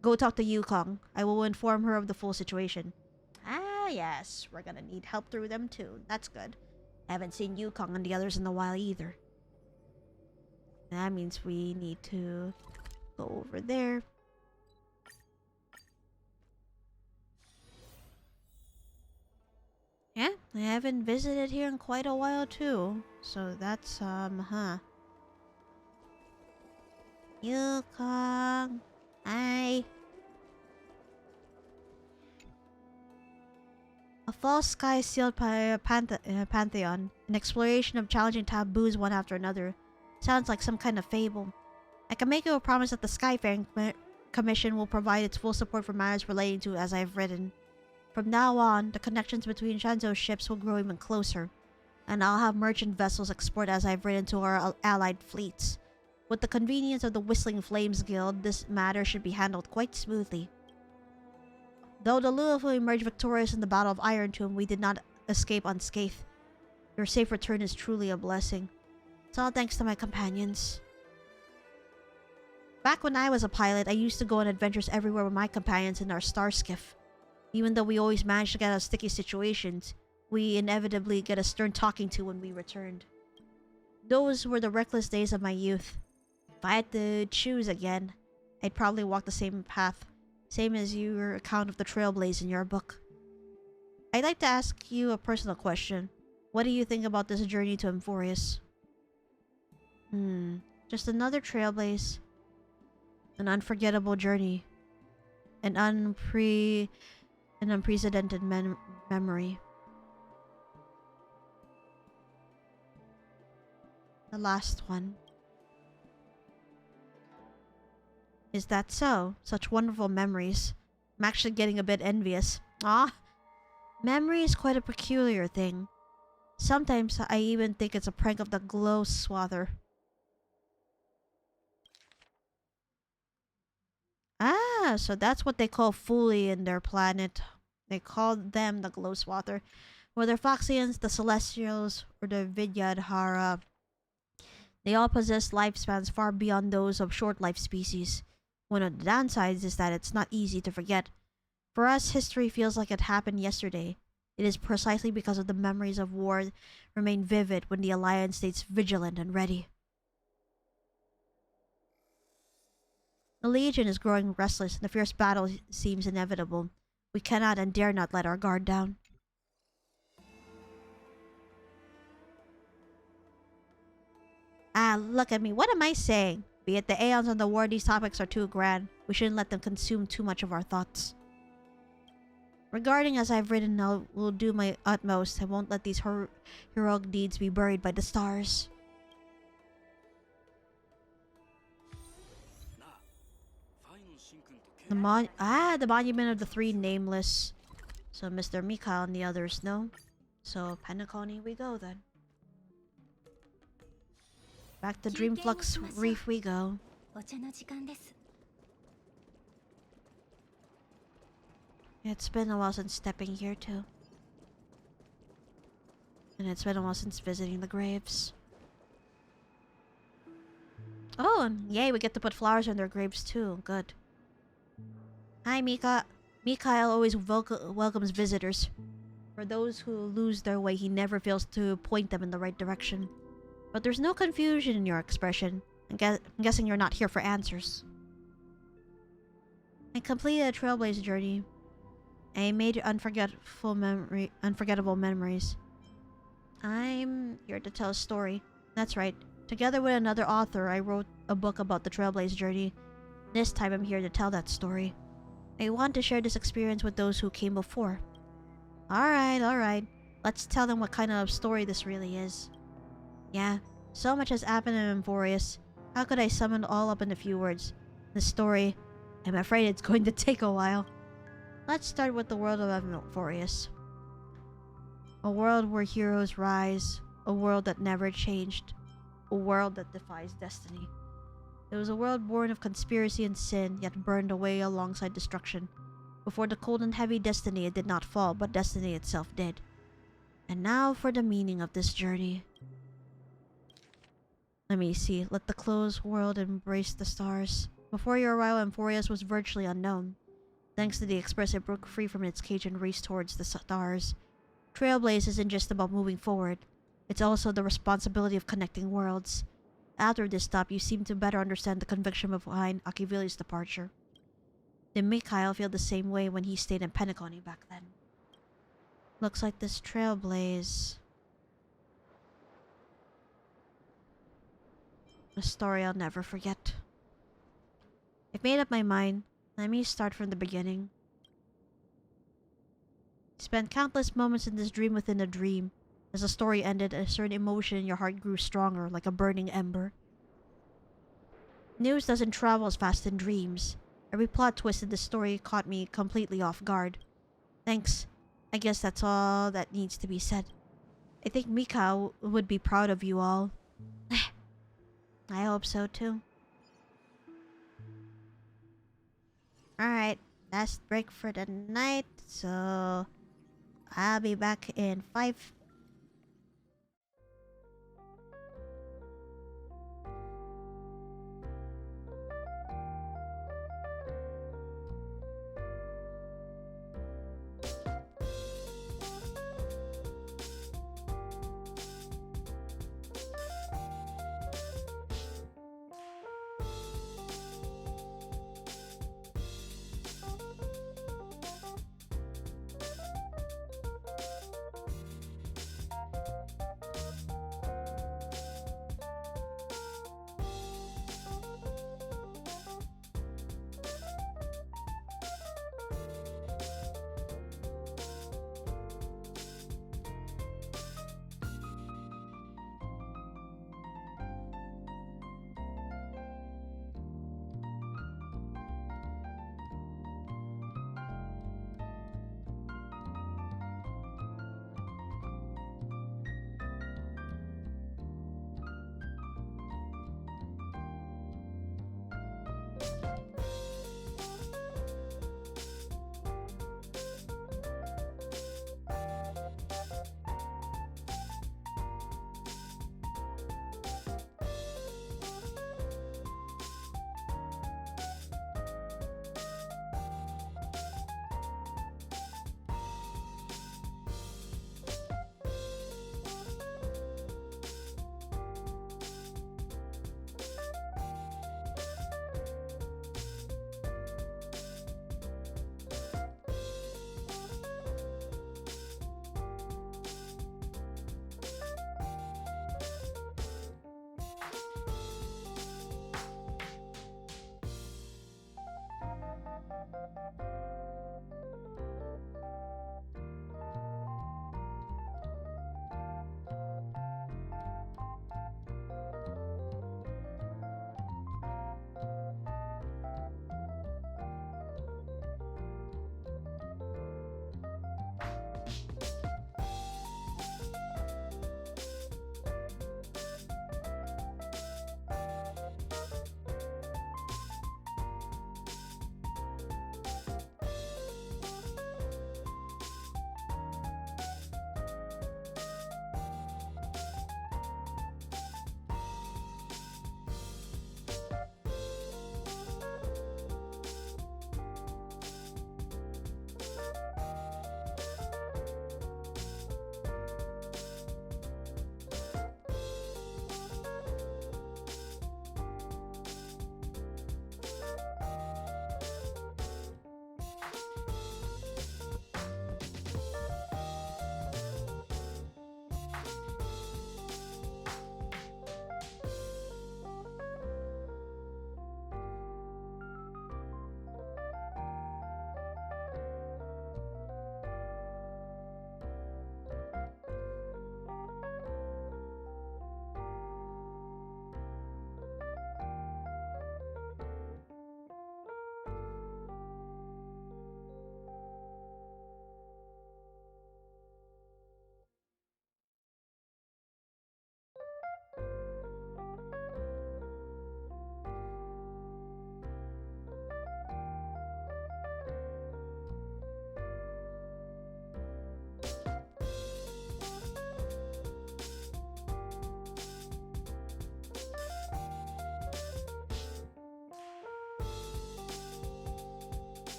Go talk to Yukong. I will inform her of the full situation. Ah, yes. We're gonna need help through them too. That's good. I haven't seen Yukong and the others in a while either. That means we need to go over there. Yeah, I haven't visited here in quite a while too. So that's, Yukong. Hi. A false sky sealed by a pantheon. An exploration of challenging taboos one after another. Sounds like some kind of fable. I can make you a promise that the Skyfaring Commission will provide its full support for matters relating to as I have written. From now on, the connections between Shanzou's ships will grow even closer, and I'll have merchant vessels export as I've written to our allied fleets. With the convenience of the Whistling Flames Guild, this matter should be handled quite smoothly. Though the Luofu emerged victorious in the Battle of Iron Tomb, we did not escape unscathed. Your safe return is truly a blessing. It's all thanks to my companions. Back when I was a pilot, I used to go on adventures everywhere with my companions in our star skiff. Even though we always managed to get out of sticky situations, we inevitably get a stern talking to when we returned. Those were the reckless days of my youth. If I had to choose again, I'd probably walk the same path, same as your account of the Trailblaze in your book. I'd like to ask you a personal question. What do you think about this journey to Amphoreus? Just another Trailblaze. An unforgettable journey. An unprecedented memory. The last one. Is that so? Such wonderful memories. I'm actually getting a bit envious. Ah, memory is quite a peculiar thing. Sometimes I even think it's a prank of the glow swather. Ah, so that's what they call Fuli in their planet. They call them the glow swather. Whether Foxians, the Celestials, or the Vidyadhara, they all possess lifespans far beyond those of short-life species. One of the downsides is that it's not easy to forget. For us, history feels like it happened yesterday. It is precisely because of the memories of war remain vivid when the Alliance stays vigilant and ready. The Legion is growing restless, and the fierce battle seems inevitable. We cannot and dare not let our guard down. Ah, look at me. What am I saying? Be it the aeons on the war, these topics are too grand. We shouldn't let them consume too much of our thoughts. Regarding as I've written, I will do my utmost. I won't let these heroic deeds be buried by the stars. The monument of the three nameless. So Mr. Mikhail and the others know. So Penacony we go then. Back to Dreamflux Reef we go. It's been a while since stepping here too. And it's been a while since visiting the graves. Oh, and yay, we get to put flowers on their graves too. Good. Hi, Mika. Mikhail always welcomes visitors. For those who lose their way, he never fails to point them in the right direction. But there's no confusion in your expression. I'm guessing you're not here for answers. I completed a Trailblaze journey. I made unforgettable memories. I'm here to tell a story. That's right. Together with another author, I wrote a book about the Trailblaze journey. This time I'm here to tell that story. I want to share this experience with those who came before. Alright. Let's tell them what kind of story this really is. Yeah, so much has happened in Amphoreus. How could I sum it all up in a few words? The story, I'm afraid it's going to take a while. Let's start with the world of Amphoreus. A world where heroes rise. A world that never changed. A world that defies destiny. It was a world born of conspiracy and sin, yet burned away alongside destruction. Before the cold and heavy destiny, it did not fall, but destiny itself did. And now for the meaning of this journey. Let me see. Let the closed world embrace the stars. Before your arrival, Amphoreus was virtually unknown. Thanks to the Express, it broke free from its cage and raced towards the stars. Trailblaze isn't just about moving forward. It's also the responsibility of connecting worlds. After this stop, you seem to better understand the conviction behind Akivili's departure. Did Mikhail feel the same way when he stayed in Penacony back then? Looks like this Trailblaze. A story I'll never forget. I've made up my mind. Let me start from the beginning. Spent countless moments in this dream within a dream. As the story ended, a certain emotion in your heart grew stronger, like a burning ember. News doesn't travel as fast in dreams. Every plot twist in this story caught me completely off guard. Thanks. I guess that's all that needs to be said. I think Mika would be proud of you all. I hope so too. Alright, last break for the night, so I'll be back in 5.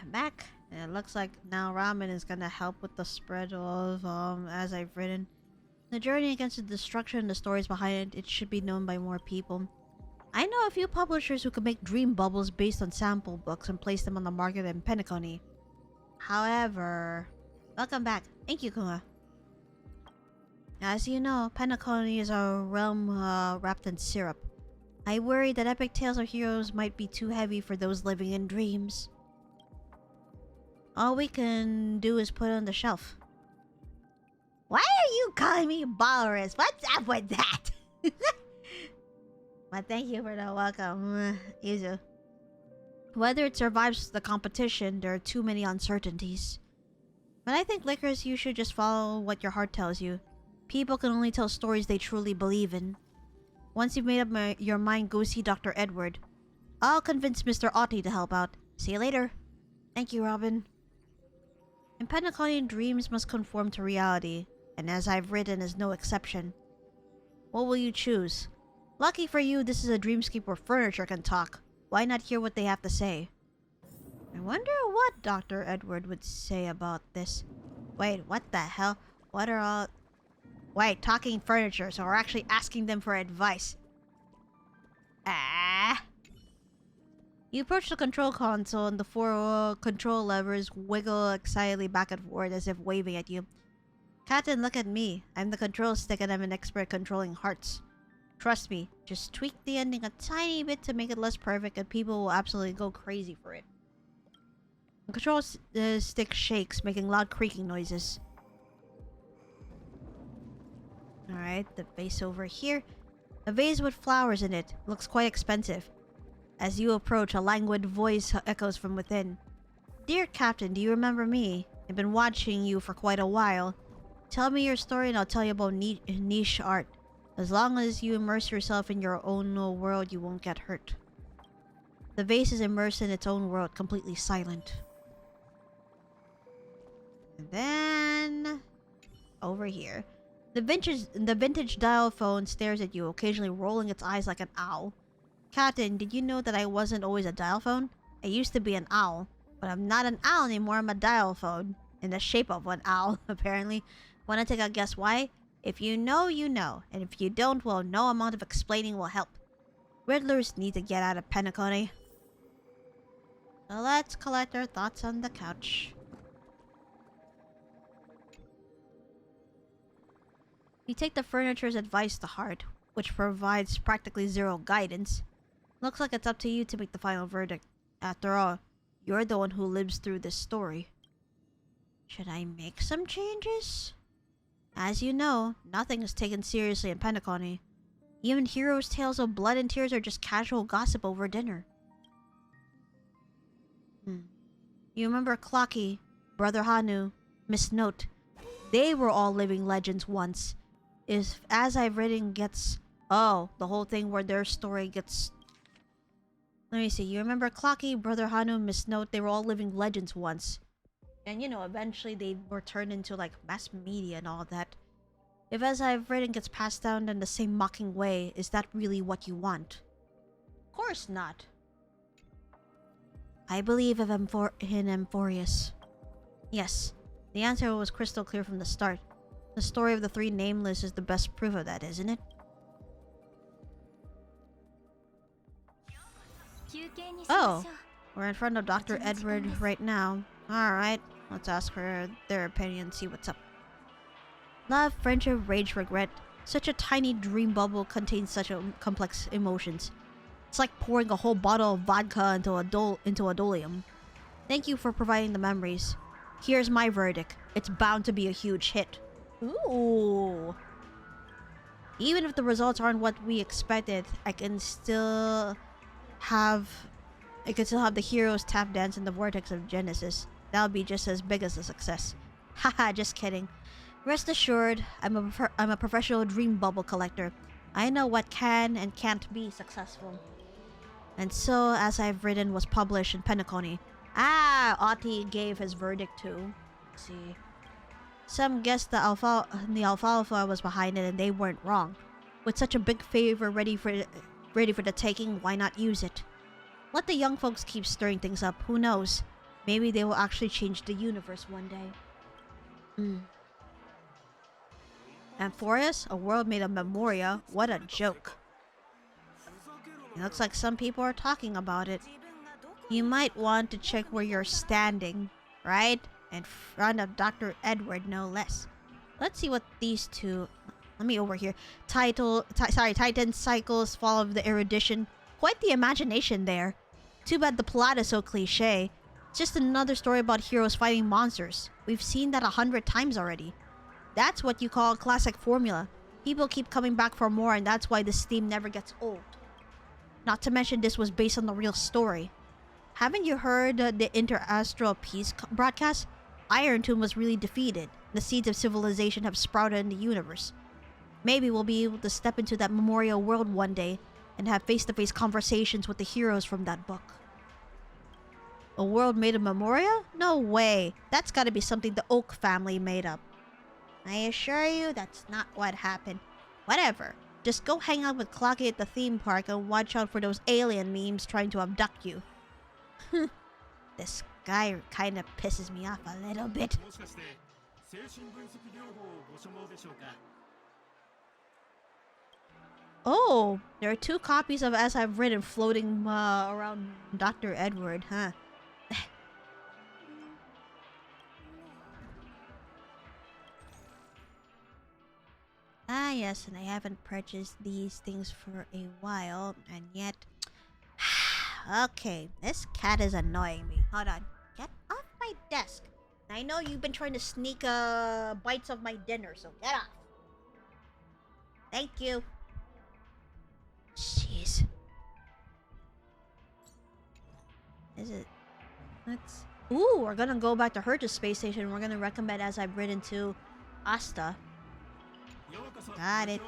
back. And it looks like now ramen is gonna help with the spread of, as I've written. The journey against the destruction and the stories behind it should be known by more people. I know a few publishers who could make dream bubbles based on sample books and place them on the market in Penacony. However... Welcome back. Thank you, Kuma. As you know, Penacony is a realm wrapped in syrup. I worry that epic tales of heroes might be too heavy for those living in dreams. All we can do is put it on the shelf. Why are you calling me Walrus? What's up with that? But thank you for the welcome, Izu. Whether it survives the competition, there are too many uncertainties. But I think, Licorice, you should just follow what your heart tells you. People can only tell stories they truly believe in. Once you've made up your mind, go see Dr. Edward. I'll convince Mr. Otti to help out. See you later. Thank you, Robin. In Penaconian, dreams must conform to reality, and as I've written is no exception. What will you choose? Lucky for you, this is a dreamscape where furniture can talk. Why not hear what they have to say? I wonder what Dr. Edward would say about this. Wait, what the hell? What are all... Wait, talking furniture, so we're actually asking them for advice. Ah! You approach the control console and the four control levers wiggle excitedly back and forth as if waving at you. Captain, look at me. I'm the control stick and I'm an expert controlling hearts. Trust me, just tweak the ending a tiny bit to make it less perfect and people will absolutely go crazy for it. The control stick shakes, making loud creaking noises. Alright, the vase over here. A vase with flowers in it. Looks quite expensive. As you approach, a languid voice echoes from within. Dear Captain, do you remember me? I've been watching you for quite a while. Tell me your story and I'll tell you about niche art. As long as you immerse yourself in your own world, you won't get hurt. The vase is immersed in its own world, completely silent. And then... over here. The vintage dial phone stares at you, occasionally rolling its eyes like an owl. Captain, did you know that I wasn't always a dial phone? I used to be an owl, but I'm not an owl anymore, I'm a dial phone. In the shape of an owl, apparently. Wanna take a guess why? If you know, you know. And if you don't, well, no amount of explaining will help. Riddlers need to get out of Penacony. So let's collect our thoughts on the couch. You take the furniture's advice to heart, which provides practically zero guidance. Looks like it's up to you to make the final verdict. After all, you're the one who lives through this story. Should I make some changes? As you know, nothing is taken seriously in Penacony. Even heroes' tales of blood and tears are just casual gossip over dinner. You remember Clocky, Brother Hanu, Miss Note. They were all living legends once. If, as I've written, gets... Oh, the whole thing where their story gets... Let me see. You remember Clocky, Brother Hanu, Miss Note? They were all living legends once. And, you know, eventually they were turned into, like, mass media and all that. If, as I've written, gets passed down in the same mocking way, is that really what you want? Of course not. I believe in Amphoreus. Yes, the answer was crystal clear from the start. The story of the three nameless is the best proof of that, isn't it? Oh, we're in front of Dr. Edward right now. Alright, let's ask her their opinion, see what's up. Love, friendship, rage, regret. Such a tiny dream bubble contains such complex emotions. It's like pouring a whole bottle of vodka into a dolium. Thank you for providing the memories. Here's my verdict. It's bound to be a huge hit. Ooh. Even if the results aren't what we expected, I can still have the heroes tap dance in the vortex of Genesis. That'll be just as big as a success. Haha, just kidding. Rest assured, I'm a professional dream bubble collector. I know what can and can't be successful. And so, as I've written, was published in Penacony. Otti gave his verdict too. Let's see. Some guessed the alfalfa was behind it and they weren't wrong. With such a big favor ready for the taking, why not use it? Let the young folks keep stirring things up, who knows? Maybe they will actually change the universe one day. Amphoreus, a world made of Memoria. What a joke. It looks like some people are talking about it. You might want to check where you're standing, right? In front of Dr. Edward, no less. Let's see what these two... Let me over here. Titan Cycles, Fall of the Erudition. Quite the imagination there. Too bad the plot is so cliche. It's just another story about heroes fighting monsters. We've seen that 100 times already. That's what you call a classic formula. People keep coming back for more, and that's why this theme never gets old. Not to mention this was based on the real story. Haven't you heard the Interastral Peace broadcast? Iron Tomb was really defeated. The seeds of civilization have sprouted in the universe. Maybe we'll be able to step into that memorial world one day and have face-to-face conversations with the heroes from that book. A world made of Memoria? No way. That's gotta be something the Oak family made up. I assure you, that's not what happened. Whatever. Just go hang out with Clocky at the theme park and watch out for those alien memes trying to abduct you. This guy kind of pisses me off a little bit. Oh, there are 2 copies of As I've Written floating around Dr. Edward, huh? Ah, yes, and I haven't purchased these things for a while, and yet... Okay, this cat is annoying me. Hold on. Get off my desk. I know you've been trying to sneak bites of my dinner, so get off. Thank you. Jeez. Is it... Let's... Ooh, we're gonna go back to Herta's space station. We're gonna recommend As I've Written to Asta. Got it.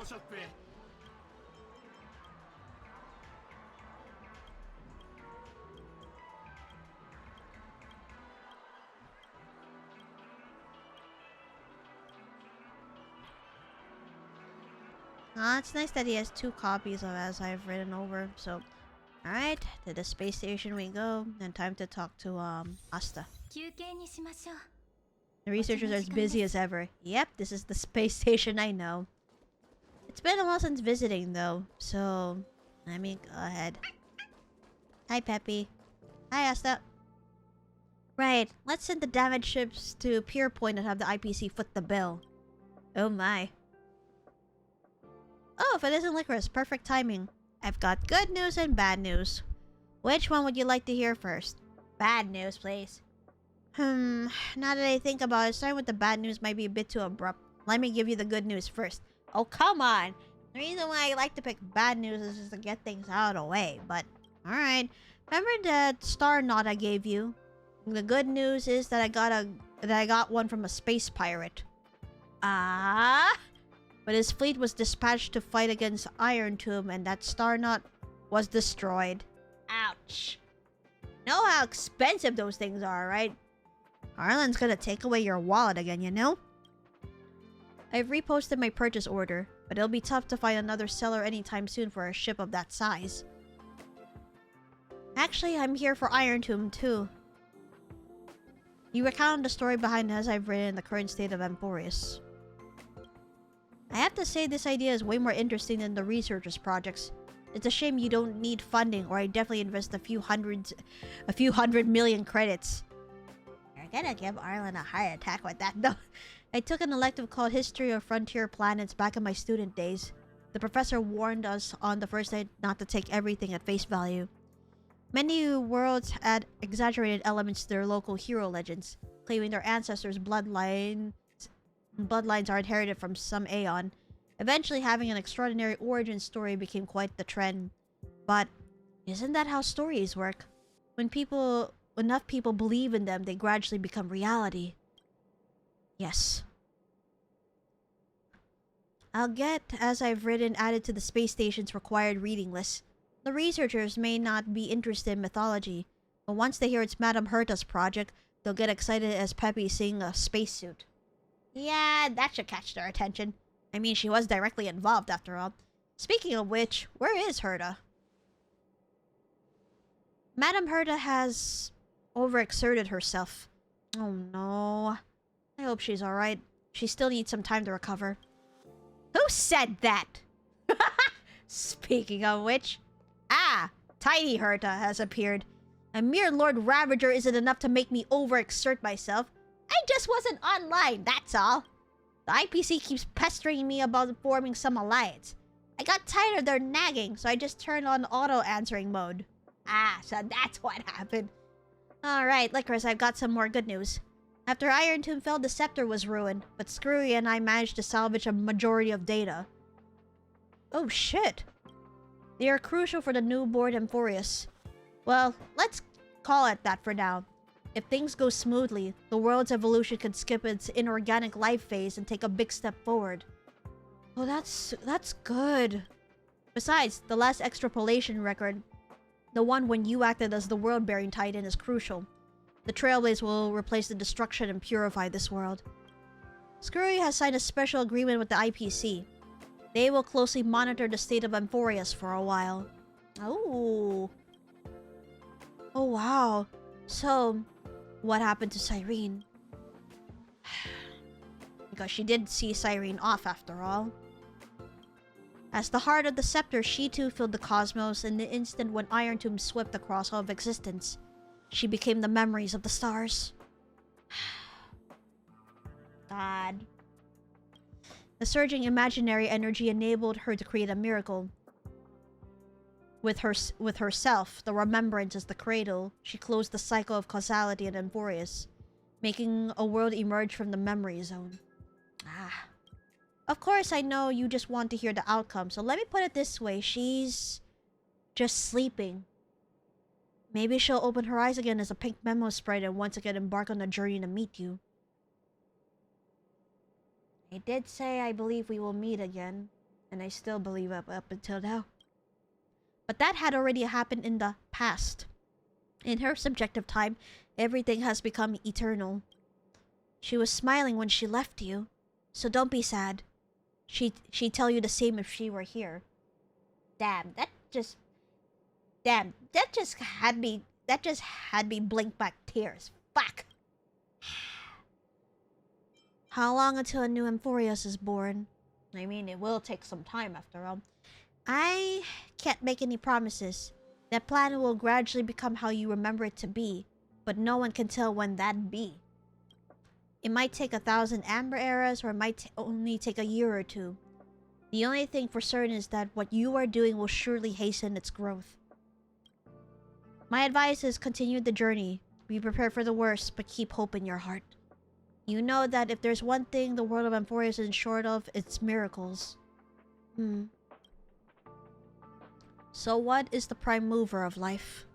It's nice that he has 2 copies of As I've Written over, so... Alright, to the space station we go, and time to talk to, Asta. The researchers are as busy as ever. Yep, this is the space station I know. It's been a while since visiting, though, so... Let me go ahead. Hi, Peppy. Hi, Asta. Right, let's send the damaged ships to Pier Point and have the IPC foot the bill. Oh my. Oh, if it isn't Lycoris, perfect timing. I've got good news and bad news. Which one would you like to hear first? Bad news, please. Now that I think about it, starting with the bad news might be a bit too abrupt. Let me give you the good news first. Oh, come on! The reason why I like to pick bad news is just to get things out of the way, but... Alright. Remember that star knot I gave you? The good news is that I got one from a space pirate. But his fleet was dispatched to fight against Iron Tomb, and that star knot was destroyed. Ouch. Know how expensive those things are, right? Arlen's gonna take away your wallet again, you know? I've reposted my purchase order, but it'll be tough to find another seller anytime soon for a ship of that size. Actually, I'm here for Iron Tomb, too. You recounted the story behind As I've Written the current state of Amphoreus. I have to say this idea is way more interesting than the researchers' projects. It's a shame you don't need funding, or I'd definitely invest a few hundred million credits. You're gonna give Arlen a heart attack with that, though. I took an elective called History of Frontier Planets back in my student days. The professor warned us on the first day not to take everything at face value. Many worlds add exaggerated elements to their local hero legends, claiming their ancestors' bloodlines are inherited from some aeon. Eventually, having an extraordinary origin story became quite the trend. But isn't that how stories work? When enough people believe in them, they gradually become reality. Yes. I'll get As I've Written added to the space station's required reading list. The researchers may not be interested in mythology, but once they hear it's Madame Herta's project, they'll get excited as Peppy seeing a spacesuit. Yeah, that should catch their attention. I mean, she was directly involved after all. Speaking of which, where is Herta? Madame Herta has overexerted herself. Oh no. I hope she's alright. She still needs some time to recover. Who said that? Speaking of which... Ah! Tiny Herta has appeared. A mere Lord Ravager isn't enough to make me overexert myself. I just wasn't online, that's all. The IPC keeps pestering me about forming some alliance. I got tired of their nagging, so I just turned on auto-answering mode. Ah, so that's what happened. Alright, Lycoris, I've got some more good news. After Iron Tomb fell, the scepter was ruined, but Screwy and I managed to salvage a majority of data. Oh shit. They are crucial for the newborn Amphoreus. Well, let's call it that for now. If things go smoothly, the world's evolution could skip its inorganic life phase and take a big step forward. Oh, that's good. Besides, the last extrapolation record, the one when you acted as the world-bearing Titan, is crucial. The Trailblaze will replace the destruction and purify this world. Screwy has signed a special agreement with the IPC. They will closely monitor the state of Amphoreus for a while. Oh. Oh wow. So, what happened to Cyrene? Because she did see Cyrene off after all. As the heart of the scepter, she too filled the cosmos in the instant when Iron Tomb swept across all of existence. She became the memories of the stars. God. The surging imaginary energy enabled her to create a miracle. With herself, the remembrance as the cradle, she closed the cycle of causality in Amphoreus, making a world emerge from the memory zone. Ah. Of course, I know you just want to hear the outcome, so let me put it this way. She's just sleeping. Maybe she'll open her eyes again as a pink memo sprite and once again embark on a journey to meet you. I did say I believe we will meet again, and I still believe up until now. But that had already happened in the past. In her subjective time, everything has become eternal. She was smiling when she left you, so don't be sad. She'd tell you the same if she were here. Damn, that just had me blink back tears. Fuck. How long until a new Amphoreus is born? I mean, it will take some time after all. I can't make any promises. That planet will gradually become how you remember it to be, but no one can tell when that'd be. It might take 1,000 Amber Eras, or it might only take a year or two. The only thing for certain is that what you are doing will surely hasten its growth. My advice is continue the journey. Be prepared for the worst, but keep hope in your heart. You know that if there's one thing the world of Amphoreus is short of, it's miracles. So what is the prime mover of life?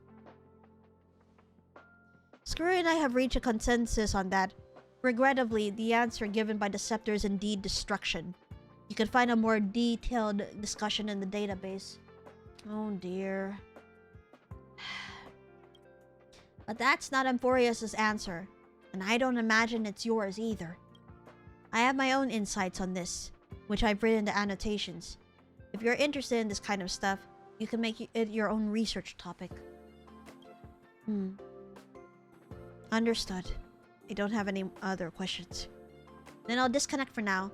Screwy and I have reached a consensus on that. Regrettably, the answer given by the scepter is indeed destruction. You can find a more detailed discussion in the database. Oh dear. But that's not Amphoreus' answer, and I don't imagine it's yours either. I have my own insights on this, which I've written in the annotations. If you're interested in this kind of stuff, you can make it your own research topic. Understood. I don't have any other questions. Then I'll disconnect for now.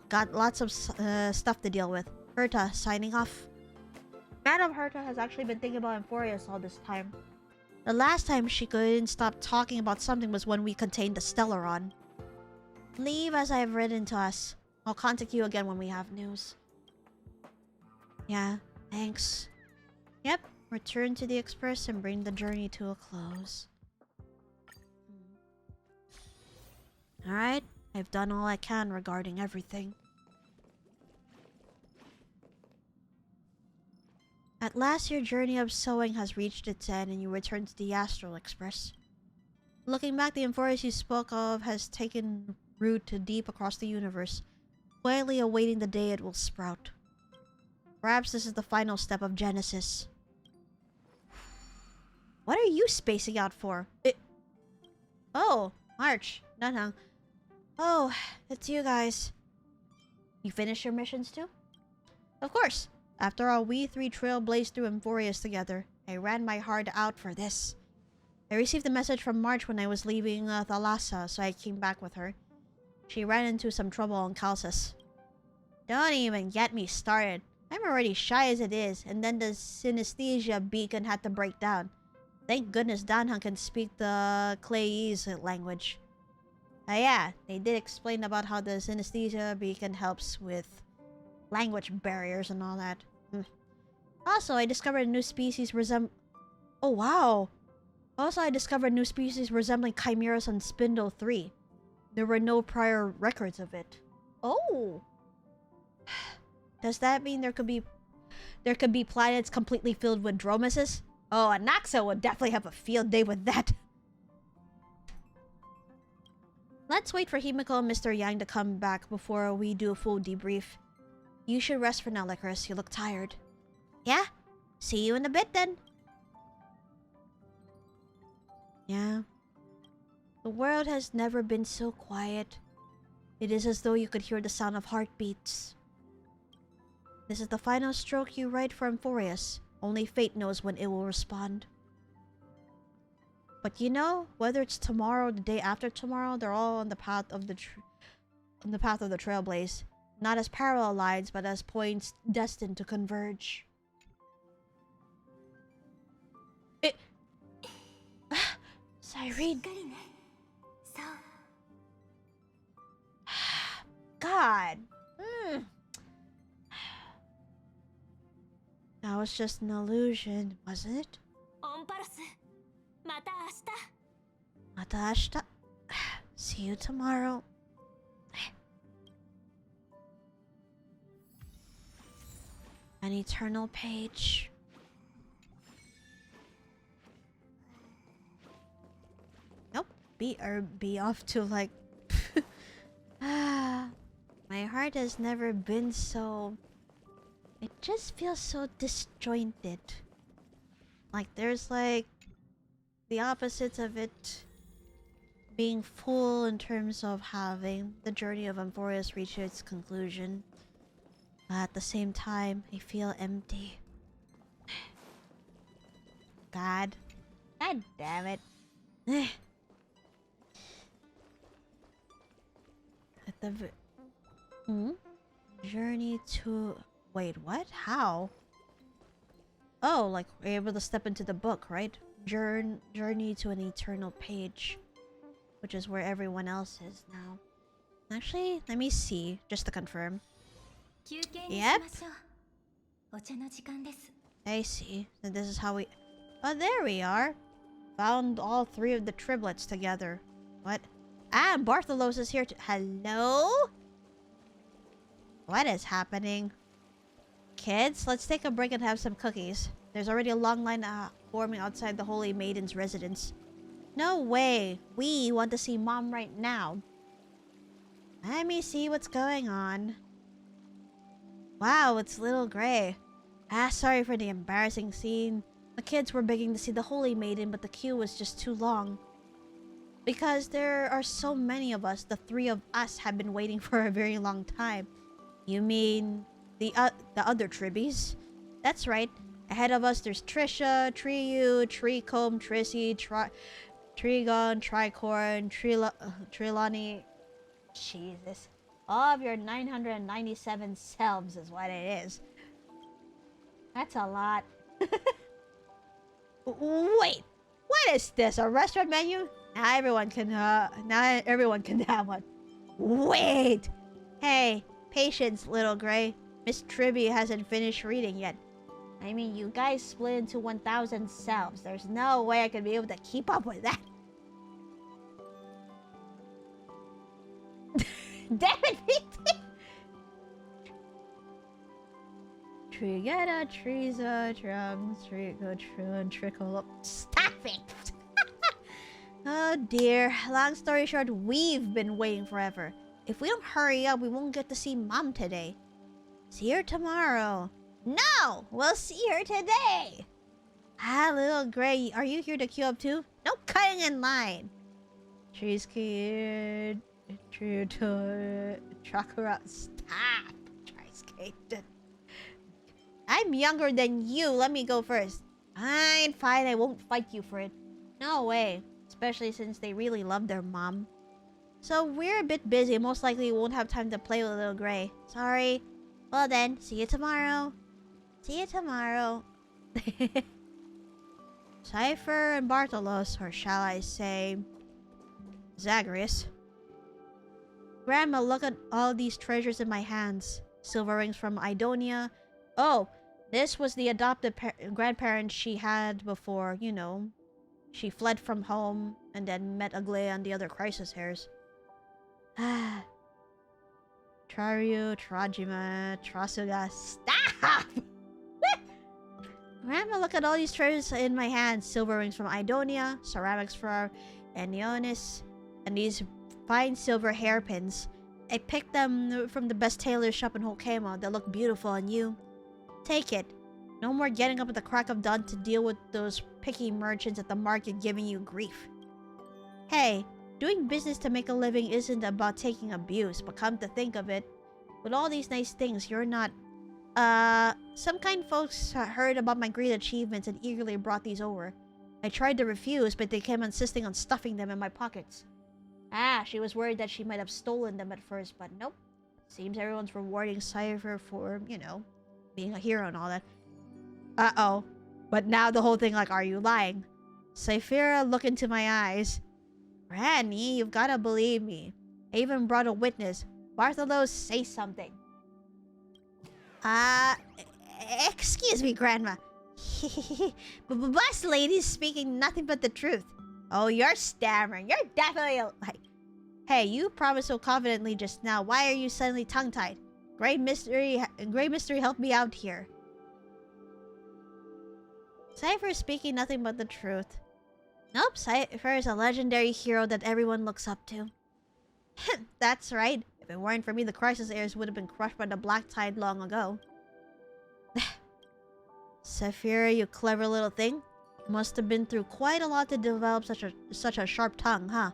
Got lots of stuff to deal with. Herta, signing off. Madam Herta has actually been thinking about Amphoreus all this time. The last time she couldn't stop talking about something was when we contained the Stellaron. Leave as I have written to us. I'll contact you again when we have news. Yeah, thanks. Yep, return to the Express and bring the journey to a close. Alright, I've done all I can regarding everything. At last, your journey of sowing has reached its end and you return to the Astral Express. Looking back, the Amphoreus you spoke of has taken root to deep across the universe, quietly awaiting the day it will sprout. Perhaps this is the final step of Genesis. What are you spacing out for? Oh, March. No. Oh, it's you guys. You finished your missions too? Of course. After all, we three trailblazed through Amphoreus together. I ran my heart out for this. I received a message from March when I was leaving Thalassa, so I came back with her. She ran into some trouble on Calcis. Don't even get me started. I'm already shy as it is, and then the synesthesia beacon had to break down. Thank goodness Danhan can speak the Clayese language. Yeah, they did explain about how the synesthesia beacon helps with language barriers and all that. Also, I discovered a new species Oh wow! Also, I discovered new species resembling chimeras on Spindle 3. There were no prior records of it. Oh! Does that mean there could be planets completely filled with dromuses? Oh, Anaxa would definitely have a field day with that. Let's wait for Himiko and Mr. Yang to come back before we do a full debrief. You should rest for now, Lycoris. You look tired. Yeah? See you in a bit then. Yeah. The world has never been so quiet. It is as though you could hear the sound of heartbeats. This is the final stroke you write for Amphoreus. Only fate knows when it will respond. But you know, whether it's tomorrow or the day after tomorrow, they're all on the path of the Trailblaze. Not as parallel lines, but as points destined to converge. Cyrene. God. That was just an illusion, wasn't it? Mata ashita. See you tomorrow. An eternal page. Nope. Be off to like. My heart has never been so. It just feels so disjointed. Like there's like the opposites of it being full in terms of having the journey of Amphoreus reach its conclusion. But at the same time, I feel empty. God damn it. At the journey to... Wait, what? How? Oh, like we're able to step into the book, right? Journey to an eternal page. Which is where everyone else is now. Actually, let me see, just to confirm. Yep. I see. So this is how we... Oh, there we are. Found all three of the triplets together. What? Ah, Bartholos is here too. Hello? What is happening? Kids, let's take a break and have some cookies. There's already a long line forming outside the Holy Maiden's residence. No way. We want to see Mom right now. Let me see what's going on. Wow, it's Little Gray. Sorry for the embarrassing scene. The kids were begging to see the Holy Maiden, but the queue was just too long. Because there are so many of us, the three of us have been waiting for a very long time. You mean the other Tribbies? That's right. Ahead of us, there's Trisha, Triyu, Tricombe, Trissy, Trigon, Tricorn, Trilani. Jesus. All of your 997 selves is what it is. That's a lot. Wait. What is this? A restaurant menu? Now everyone can have one. Wait. Hey, patience, Little Gray. Miss Tribby hasn't finished reading yet. I mean, you guys split into 1,000 selves. There's no way I could be able to keep up with that. Damn it, Pete! Trigetta, Triza, Drums, Trigo, Trun, Trickle. Stop it! Oh dear. Long story short, we've been waiting forever. If we don't hurry up, we won't get to see Mom today. See her tomorrow. No! We'll see her today! Little Gray, are you here to queue up too? No cutting in line! Trees kid. Chakra. Stop! Triskated. I'm younger than you. Let me go first. Fine. I won't fight you for it. No way. Especially since they really love their mom. So we're a bit busy. Most likely won't have time to play with little Gray. Sorry. Well then, see you tomorrow. See you tomorrow. Cypher and Bartolos, or shall I say... Zagreus. Grandma, look at all these treasures in my hands. Silver rings from Idonia. Oh, this was the adopted grandparents she had before, you know. She fled from home and then met Aglea and the other crisis hairs. Ah. Trario, Trajima, Trasuga. Stop! Grandma, look at all these treasures in my hands. Silver rings from Idonia, ceramics from Enionis, and these fine silver hairpins. I picked them from the best tailor shop in Hokema. They look beautiful on you. Take it. No more getting up at the crack of dawn to deal with those picky merchants at the market giving you grief. Hey, doing business to make a living isn't about taking abuse, but come to think of it, with all these nice things, you're not... some kind folks heard about my great achievements and eagerly brought these over. I tried to refuse, but they kept insisting on stuffing them in my pockets. Ah, she was worried that she might have stolen them at first, but nope. Seems everyone's rewarding Cypher for, you know, being a hero and all that. Uh-oh. But now the whole thing like, are you lying? Cyphera, look into my eyes. Granny, you've gotta believe me. I even brought a witness. Bartholomew, say something. Excuse me, Grandma. Boss lady's speaking nothing but the truth. Oh, you're stammering. You're definitely like... Hey, you promised so confidently just now. Why are you suddenly tongue-tied? Great mystery, help me out here. Cypher is speaking nothing but the truth. Nope, Cypher is a legendary hero that everyone looks up to. That's right. If it weren't for me, the Crisis Heirs would have been crushed by the Black Tide long ago. Cypher, you clever little thing. Must have been through quite a lot to develop such a sharp tongue, huh?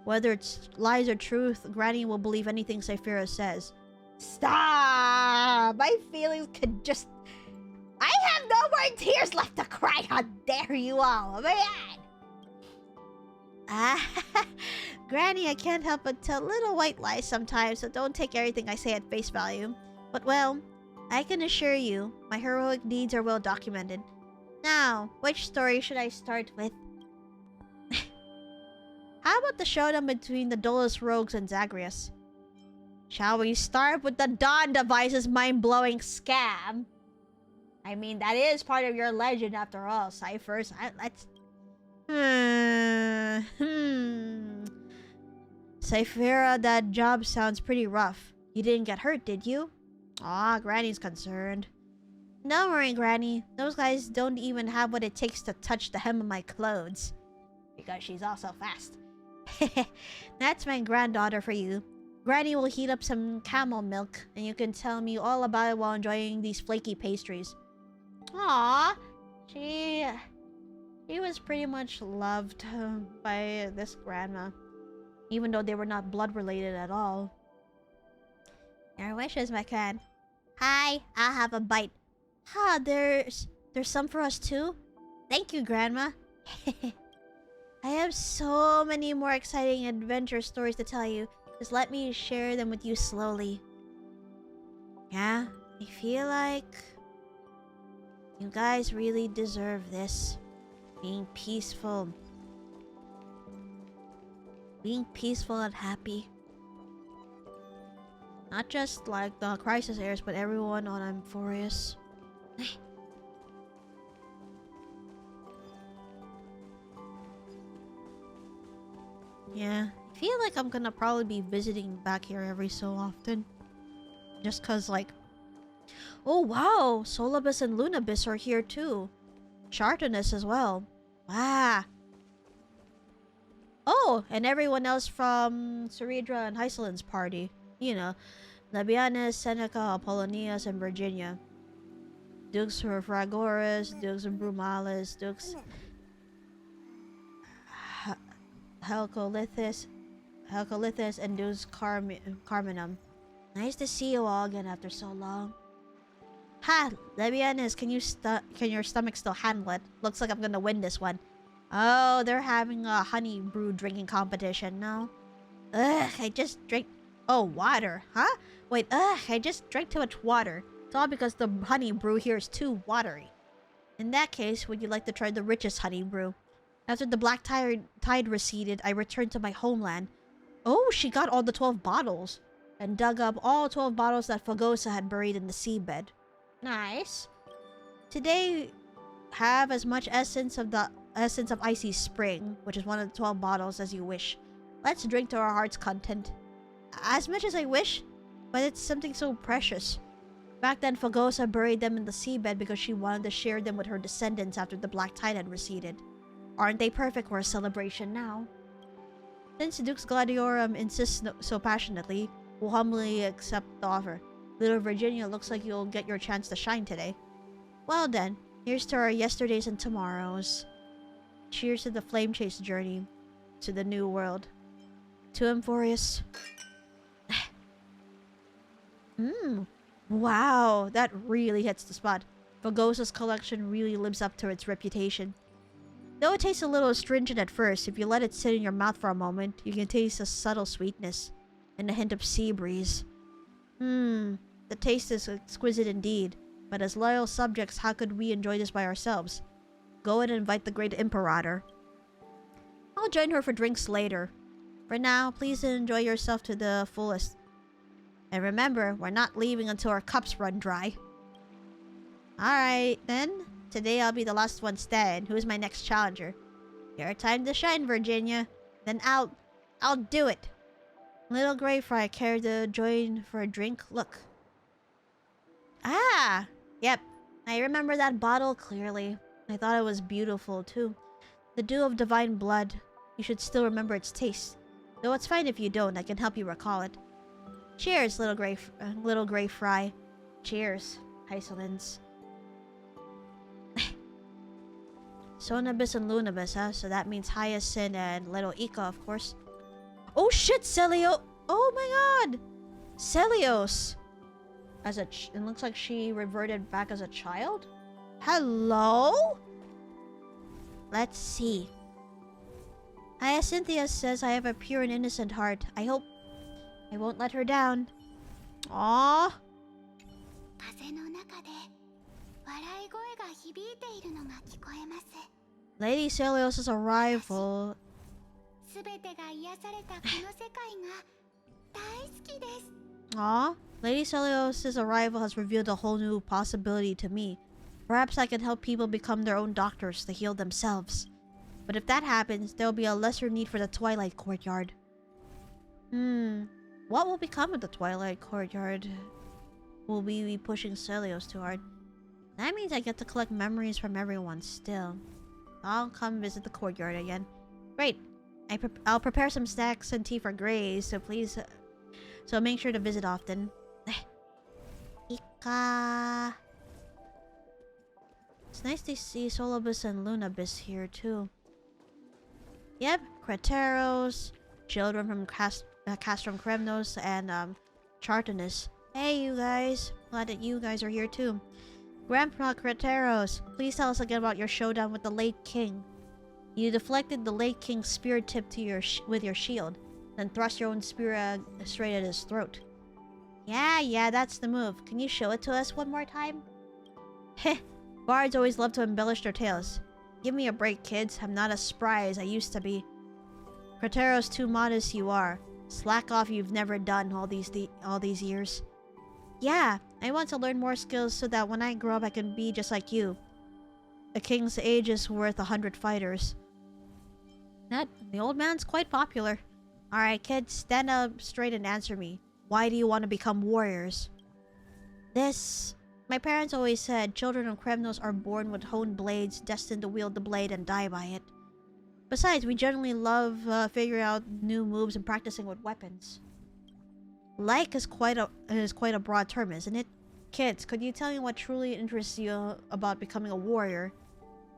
Whether it's lies or truth, Granny will believe anything Cypher says. Stop! My feelings could just... I have no more tears left to cry. How dare you all, man! Granny, I can't help but tell little white lies sometimes, so don't take everything I say at face value. But well, I can assure you, my heroic deeds are well documented. Now, which story should I start with? How about the showdown between the Dolus Rogues and Zagreus? Shall we start with the Dawn Device's mind-blowing scam? I mean, that is part of your legend after all, Cyphers. Let's... Cyphera, that job sounds pretty rough. You didn't get hurt, did you? Aw, Granny's concerned. Don't worry, Granny. Those guys don't even have what it takes to touch the hem of my clothes. Because she's also fast. That's my granddaughter for you. Granny will heat up some camel milk, and you can tell me all about it while enjoying these flaky pastries. Aww, she was pretty much loved by this grandma, even though they were not blood related at all. Your wishes, my cat. Hi, I'll have a bite. Ha, there's some for us too? Thank you, Grandma. I have so many more exciting adventure stories to tell you. Just let me share them with you slowly. Yeah, I feel like you guys really deserve this. Being peaceful. Being peaceful and happy. Not just like the Crisis Heirs, but everyone on Amphoreus. Yeah, I feel like I'm gonna probably be visiting back here every so often. Just cause like... Oh wow! Solibus and Lunabis are here too. Chartonus as well. Wow. Oh, and everyone else from Ceridra and Hycelin's party. You know, Labianus, Seneca, Apollonius, and Virginia. Dukes of Fragoris, Dukes of Brumalis, Dukes... Helcolithus, and Dukes Carminum. Nice to see you all again after so long. Ha! Labianus, can your stomach still handle it? Looks like I'm gonna win this one. Oh, they're having a honey brew drinking competition now. Ugh, I just drank... Oh, water, huh? Wait, I just drank too much water. It's all because the honey brew here is too watery. In that case, would you like to try the richest honey brew? After the black tide receded, I returned to my homeland. Oh, she got all the 12 bottles. And dug up all 12 bottles that Fogosa had buried in the seabed. Nice. Today, have as much essence of Icy Spring, which is one of the 12 bottles, as you wish. Let's drink to our heart's content. As much as I wish, but it's something so precious. Back then, Fogosa buried them in the seabed because she wanted to share them with her descendants after the black tide had receded. Aren't they perfect for a celebration now? Since Dux Gladiorum insists so passionately, we'll humbly accept the offer. Little Virginia, looks like you'll get your chance to shine today. Well then, here's to our yesterdays and tomorrows. Cheers to the flame chase journey to the new world. To Amphoreus. Wow, that really hits the spot. Fogosa's collection really lives up to its reputation. Though it tastes a little astringent at first, if you let it sit in your mouth for a moment, you can taste a subtle sweetness and a hint of sea breeze. The taste is exquisite indeed, but as loyal subjects, how could we enjoy this by ourselves? Go and invite the great Imperator. I'll join her for drinks later. For now, please enjoy yourself to the fullest. And remember, we're not leaving until our cups run dry. Alright, then. Today I'll be the last one standing. Who's my next challenger? Your time to shine, Virginia. Then I'll do it. Little Grey Fry, care to join for a drink? Look. Ah! Yep. I remember that bottle clearly. I thought it was beautiful, too. The dew of divine blood. You should still remember its taste. Though it's fine if you don't. I can help you recall it. Cheers, Little Grey Fry. Cheers, Hysolins. Sonabis and Lunabis, huh? So that means Hyacinth and Little Ika, of course. Oh shit, Celio! Oh my god! Celios! It looks like she reverted back as a child? Hello? Let's see. Hyacinthia says I have a pure and innocent heart. I hope I won't let her down. Aww. Lady Celios' arrival. Aw, Lady Celios' arrival has revealed a whole new possibility to me. Perhaps I can help people become their own doctors to heal themselves. But if that happens, there will be a lesser need for the Twilight Courtyard. What will become of the Twilight Courtyard? Will we be pushing Celios too hard? That means I get to collect memories from everyone still. I'll come visit the courtyard again. Great. I'll prepare some snacks and tea for Grace, so please... so make sure to visit often. Ika... It's nice to see Solobus and Lunabis here, too. Yep, Crateros, children from Castrum Kremnos, and Chartanus. Hey, you guys. Glad that you guys are here, too. Grandpa Crateros, please tell us again about your showdown with the late king. You deflected the late king's spear tip to with your shield, then thrust your own spear straight at his throat. Yeah, that's the move. Can you show it to us one more time? Heh, bards always love to embellish their tales. Give me a break, kids. I'm not as spry as I used to be. Crateros, too modest you are. Slack off, you've never done all these years. Yeah, I want to learn more skills so that when I grow up I can be just like you. A king's age is worth 100 fighters. The old man's quite popular. Alright kids, stand up straight and answer me. Why do you want to become warriors? My parents always said children of Kremnos are born with honed blades, destined to wield the blade and die by it. Besides, we generally love figuring out new moves and practicing with weapons. Like is quite a broad term, isn't it? Kids, could you tell me what truly interests you about becoming a warrior?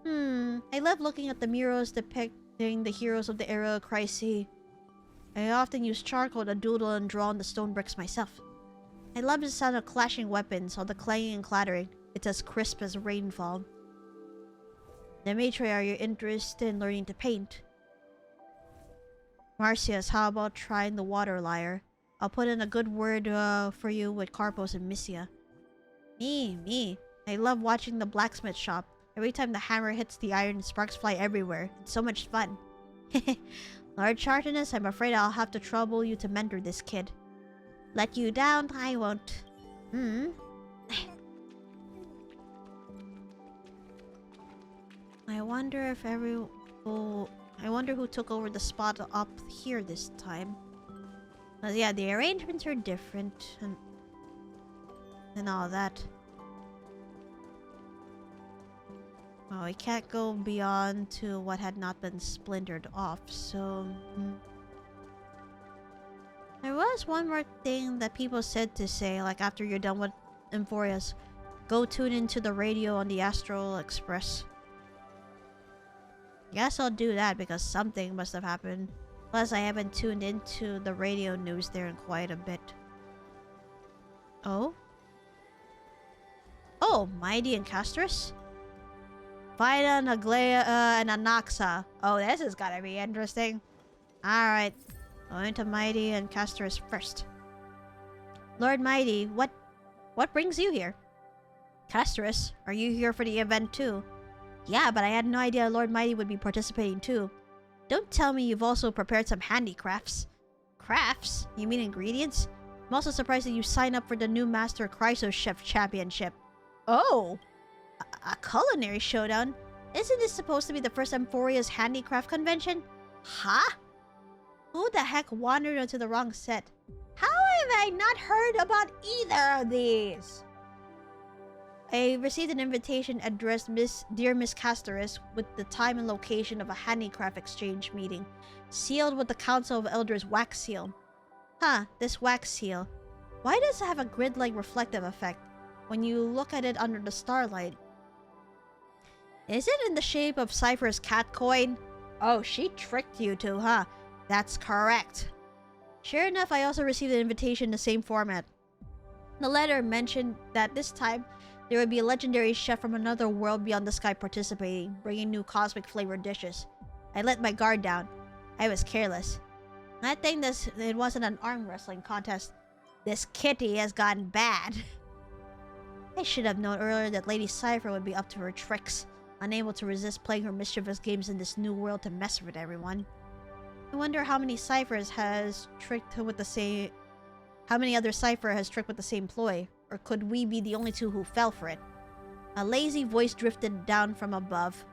I love looking at the murals depicting the heroes of the era of Crisis. I often use charcoal to doodle and draw on the stone bricks myself. I love the sound of clashing weapons, all the clanging and clattering. It's as crisp as rainfall. Demetri, are you interested in learning to paint? Marcius, how about trying the water lyre? I'll put in a good word for you with Carpos and Missia. Me. I love watching the blacksmith shop. Every time the hammer hits the iron, sparks fly everywhere. It's so much fun. Lord Shartinus, I'm afraid I'll have to trouble you to mentor this kid. Let you down, I won't. I wonder who took over the spot up here this time. Yeah, the arrangements are different and all that. Oh, we can't go beyond to what had not been splintered off, so... There was one more thing that people said to say, like after you're done with Amphoreus. Go tune into the radio on the Astral Express. Guess I'll do that because something must have happened. Plus, I haven't tuned into the radio news there in quite a bit. Oh? Oh, Mighty and Castrus? Vida, Naglea, and Anaxa. Oh, this is gotta be interesting. Alright. Going to Mighty and Castrus first. Lord Mighty, what brings you here? Castrus, are you here for the event too? Yeah, but I had no idea Lord Mighty would be participating too. Don't tell me you've also prepared some handicrafts. Crafts? You mean ingredients? I'm also surprised that you signed up for the new Master Chrysos Chef Championship. Oh! A culinary showdown? Isn't this supposed to be the first Amphoreus handicraft convention? Huh? Who the heck wandered onto the wrong set? How have I not heard about either of these? I received an invitation addressed Dear Miss Castrus with the time and location of a handicraft exchange meeting, sealed with the Council of Elders wax seal. Huh, this wax seal. Why does it have a grid-like reflective effect when you look at it under the starlight? Is it in the shape of Cypher's cat coin? Oh, she tricked you two, huh? That's correct. Sure enough, I also received an invitation in the same format. The letter mentioned that this time, there would be a legendary chef from another world beyond the sky participating, bringing new cosmic flavored dishes. I let my guard down. I was careless. I think it wasn't an arm wrestling contest. This kitty has gotten bad. I should have known earlier that Lady Cypher would be up to her tricks, unable to resist playing her mischievous games in this new world to mess with everyone. I wonder how many Cyphers has tricked with the same... How many other Cypher has tricked with the same ploy? Or could we be the only two who fell for it? A lazy voice drifted down from above.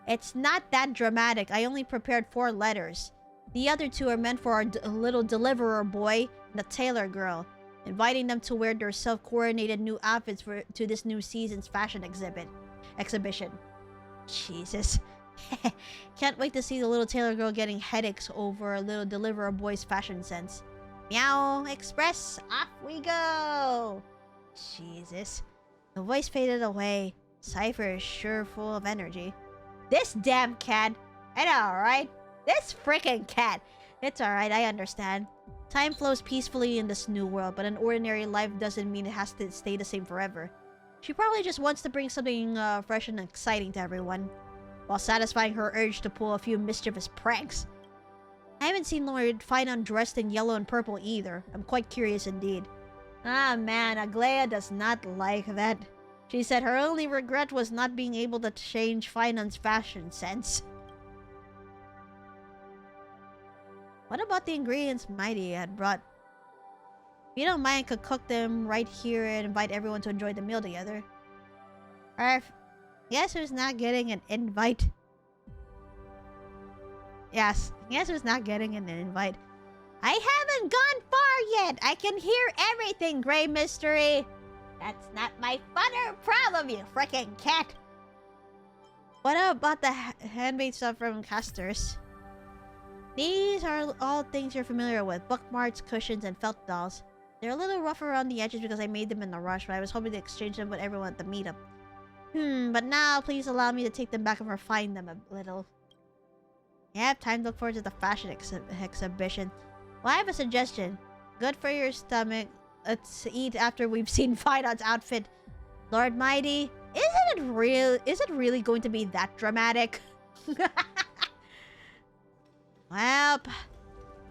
It's not that dramatic. I only prepared 4 letters. The other 2 are meant for our little deliverer boy and the tailor girl, inviting them to wear their self-coordinated new outfits to this new season's fashion exhibition. Jesus. Can't wait to see the little tailor girl getting headaches over a little deliverer boy's fashion sense. Meow, express, off we go! Jesus. The voice faded away. Cypher is sure full of energy. This damn cat! I know, right? This freaking cat! It's alright, I understand. Time flows peacefully in this new world, but an ordinary life doesn't mean it has to stay the same forever. She probably just wants to bring something fresh and exciting to everyone, while satisfying her urge to pull a few mischievous pranks. I haven't seen Lord Finon dressed in yellow and purple either. I'm quite curious indeed. Ah man, Aglea does not like that. She said her only regret was not being able to change Finon's fashion sense. What about the ingredients Mighty had brought? If you don't mind, I could cook them right here and invite everyone to enjoy the meal together. Guess who's not getting an invite? Yes, guess who's not getting an invite? I haven't gone far yet! I can hear everything, Grey Mystery! That's not my fun or problem, you frickin' cat! What about the handmade stuff from Casters? These are all things you're familiar with. Bookmarks, cushions, and felt dolls. They're a little rough around the edges because I made them in a rush, but I was hoping to exchange them with everyone at the meetup. But now please allow me to take them back and refine them a little. I have time to look forward to the fashion exhibition. Well, I have a suggestion. Good for your stomach. Let's eat after we've seen Finon's outfit. Lord Mighty, Is it really going to be that dramatic? Well,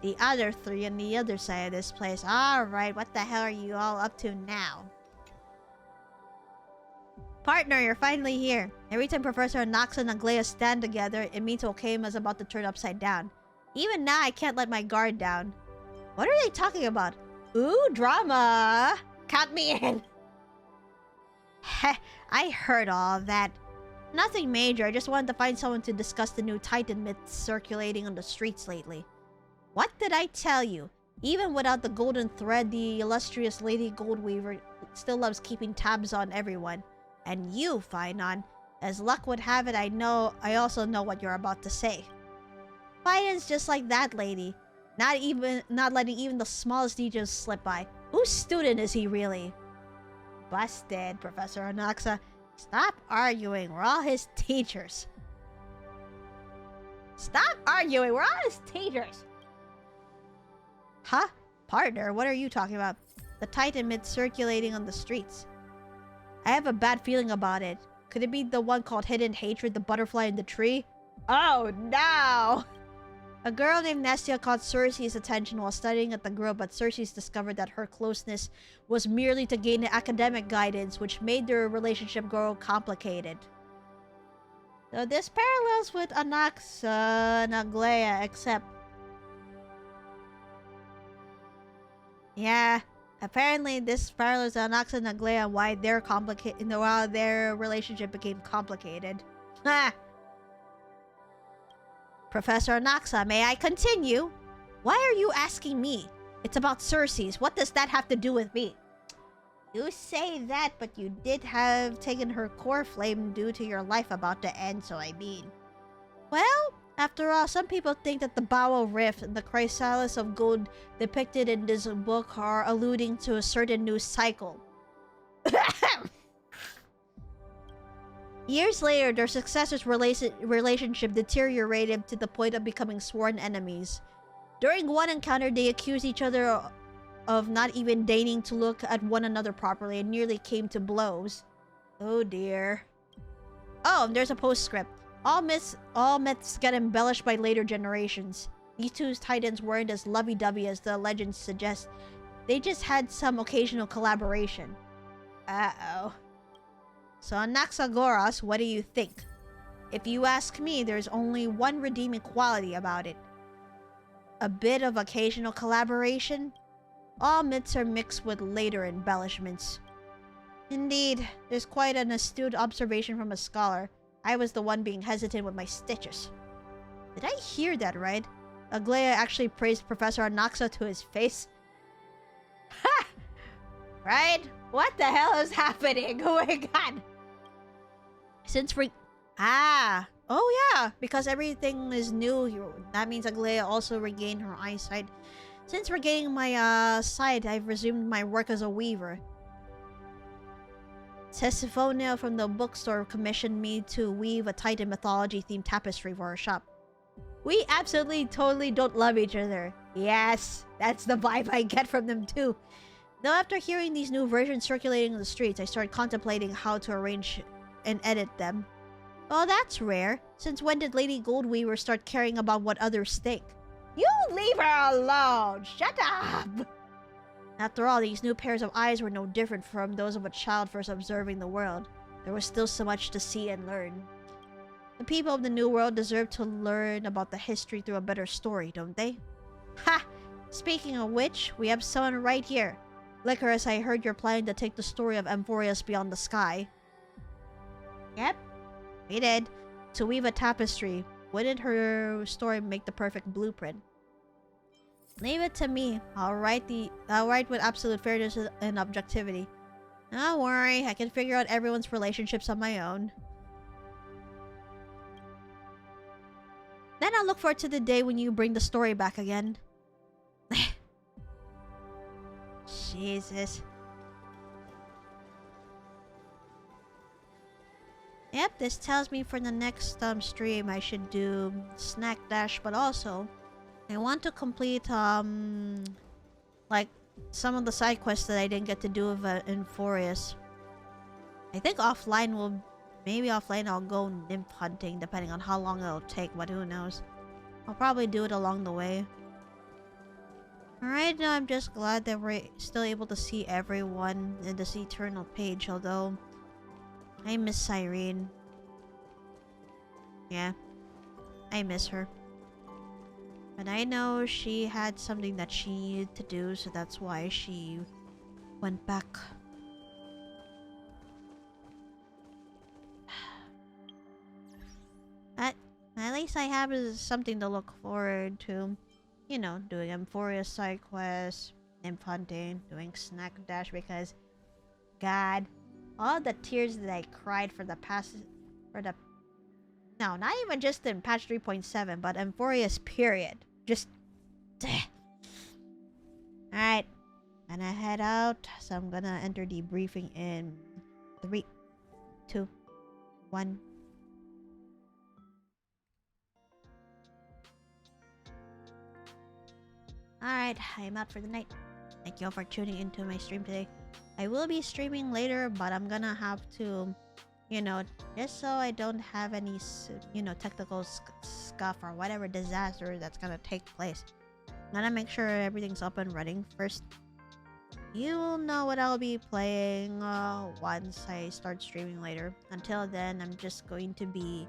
the other three on the other side of this place. Alright, what the hell are you all up to now? Partner, you're finally here. Every time Professor Nox and Aglaia stand together, it means Okama's about to turn upside down. Even now, I can't let my guard down. What are they talking about? Ooh, drama! Count me in! Heh, I heard all of that. Nothing major, I just wanted to find someone to discuss the new Titan myths circulating on the streets lately. What did I tell you? Even without the golden thread, the illustrious Lady Goldweaver still loves keeping tabs on everyone. And you, Finon, as luck would have it, I also know what you're about to say. Finon's just like that lady. Not letting even the smallest details slip by. Whose student is he really? Busted, Professor Anaxa. Stop arguing, we're all his teachers. Stop arguing, we're all his teachers! Huh? Partner, what are you talking about? The Titan myth circulating on the streets. I have a bad feeling about it. Could it be the one called Hidden Hatred, the butterfly in the tree? Oh no! A girl named Nestia caught Cersei's attention while studying at the grove, but Cersei's discovered that her closeness was merely to gain academic guidance, which made their relationship grow complicated. So this parallels with Anaxa and Aglaia, except... Yeah, apparently this parallels Anaxa and Aglaia and why their relationship became complicated. Ha! Professor Anaxa, may I continue? Why are you asking me? It's about Cersei's. What does that have to do with me? You say that, but you did have taken her core flame due to your life about to end, so I mean. Well, after all, some people think that the Bow Rift and the Chrysalis of Gold depicted in this book are alluding to a certain new cycle. Years later, their successors' relationship deteriorated to the point of becoming sworn enemies. During one encounter, they accused each other of not even deigning to look at one another properly and nearly came to blows. Oh dear. Oh, and there's a postscript. All myths get embellished by later generations. These two titans weren't as lovey-dovey as the legends suggest. They just had some occasional collaboration. Uh-oh. So Anaxagoras, what do you think? If you ask me, there's only one redeeming quality about it. A bit of occasional collaboration? All myths are mixed with later embellishments. Indeed, there's quite an astute observation from a scholar. I was the one being hesitant with my stitches. Did I hear that right? Aglaia actually praised Professor Anaxa to his face. Ha! Right? What the hell is happening? Oh my god! Oh yeah, because everything is new, that means Aglaia also regained her eyesight. Since regaining my sight, I've resumed my work as a weaver. Tessiphonea from the bookstore commissioned me to weave a Titan mythology-themed tapestry for her shop. We absolutely, totally don't love each other. Yes, that's the vibe I get from them too. Though after hearing these new versions circulating in the streets, I started contemplating how to arrange and edit them. Well, that's rare. Since when did Lady Goldweaver start caring about what others think? You leave her alone! Shut up! After all, these new pairs of eyes were no different from those of a child first observing the world. There was still so much to see and learn. The people of the New World deserve to learn about the history through a better story, don't they? Ha! Speaking of which, we have someone right here. Lycoris, I heard you're planning to take the story of Amphoreus beyond the sky. Yep, we did. To weave a tapestry. Wouldn't her story make the perfect blueprint? Leave it to me. I'll write with absolute fairness and objectivity. Don't worry, I can figure out everyone's relationships on my own. Then I'll look forward to the day when you bring the story back again. Jesus. Yep, this tells me for the next stream I should do Snack Dash, but also I want to complete like some of the side quests that I didn't get to do with Amphoreus. I think offline will... Maybe offline I'll go nymph hunting depending on how long it'll take, but who knows. I'll probably do it along the way. Alright, now I'm just glad that we're still able to see everyone in this eternal page, although I miss Cyrene. Yeah, I miss her. But I know she had something that she needed to do, so that's why she went back. At least I have something to look forward to. You know, doing Amphoreus side quests, nymph hunting, doing snack dash because... God, all the tears that I cried for the past... No, not even just in patch 3.7, but Amphoreus period. Just... Alright. Gonna head out, so I'm gonna enter debriefing in 3, 2, 1... Alright, I'm out for the night. Thank you all for tuning into my stream today. I will be streaming later, but I'm gonna have to, you know, just so I don't have any, you know, technical scuff or whatever disaster that's gonna take place. I'm gonna make sure everything's up and running first. You'll know what I'll be playing once I start streaming later. Until then, I'm just going to be,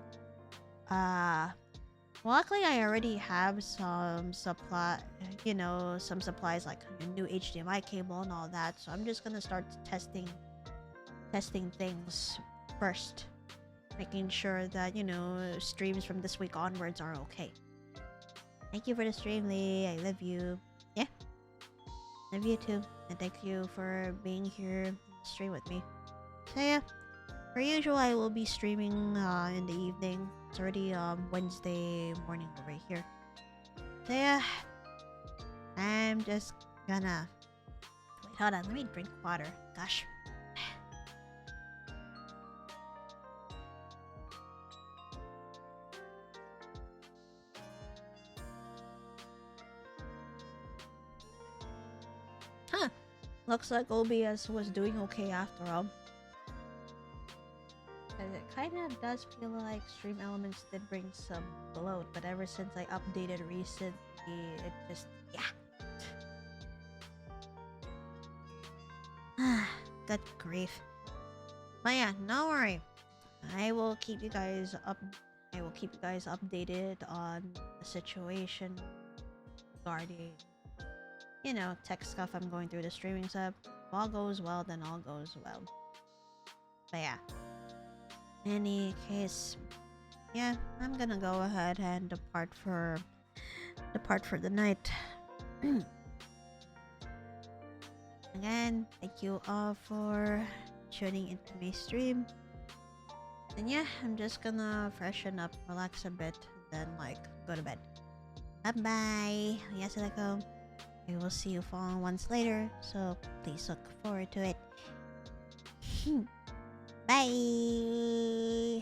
luckily, I already have some you know, some supplies like a new HDMI cable and all that. So I'm just gonna start testing things first, making sure that, you know, streams from this week onwards are okay. Thank you for the stream, Lee. I love you. Yeah, love you too, and thank you for being here and stream with me. So yeah. Per usual, I will be streaming in the evening. It's already Wednesday morning over here. So yeah, I'm just gonna... Wait, hold on. Let me drink water. Gosh. Huh. Looks like OBS was doing okay after all. It kind of does feel like Stream Elements did bring some bloat, but ever since I updated recently, it just... yeah. Good grief. But yeah, no worry. I will keep you guys updated on the situation regarding, you know, tech stuff I'm going through the streaming sub. If all goes well, then all goes well. But yeah. Any case, yeah, I'm gonna go ahead and depart for the night. Again, thank you all for tuning into my stream. And yeah, I'm just gonna freshen up, relax a bit, then like go to bed. Bye bye. Yes, I go. I will see you all once later, so please look forward to it. Bye.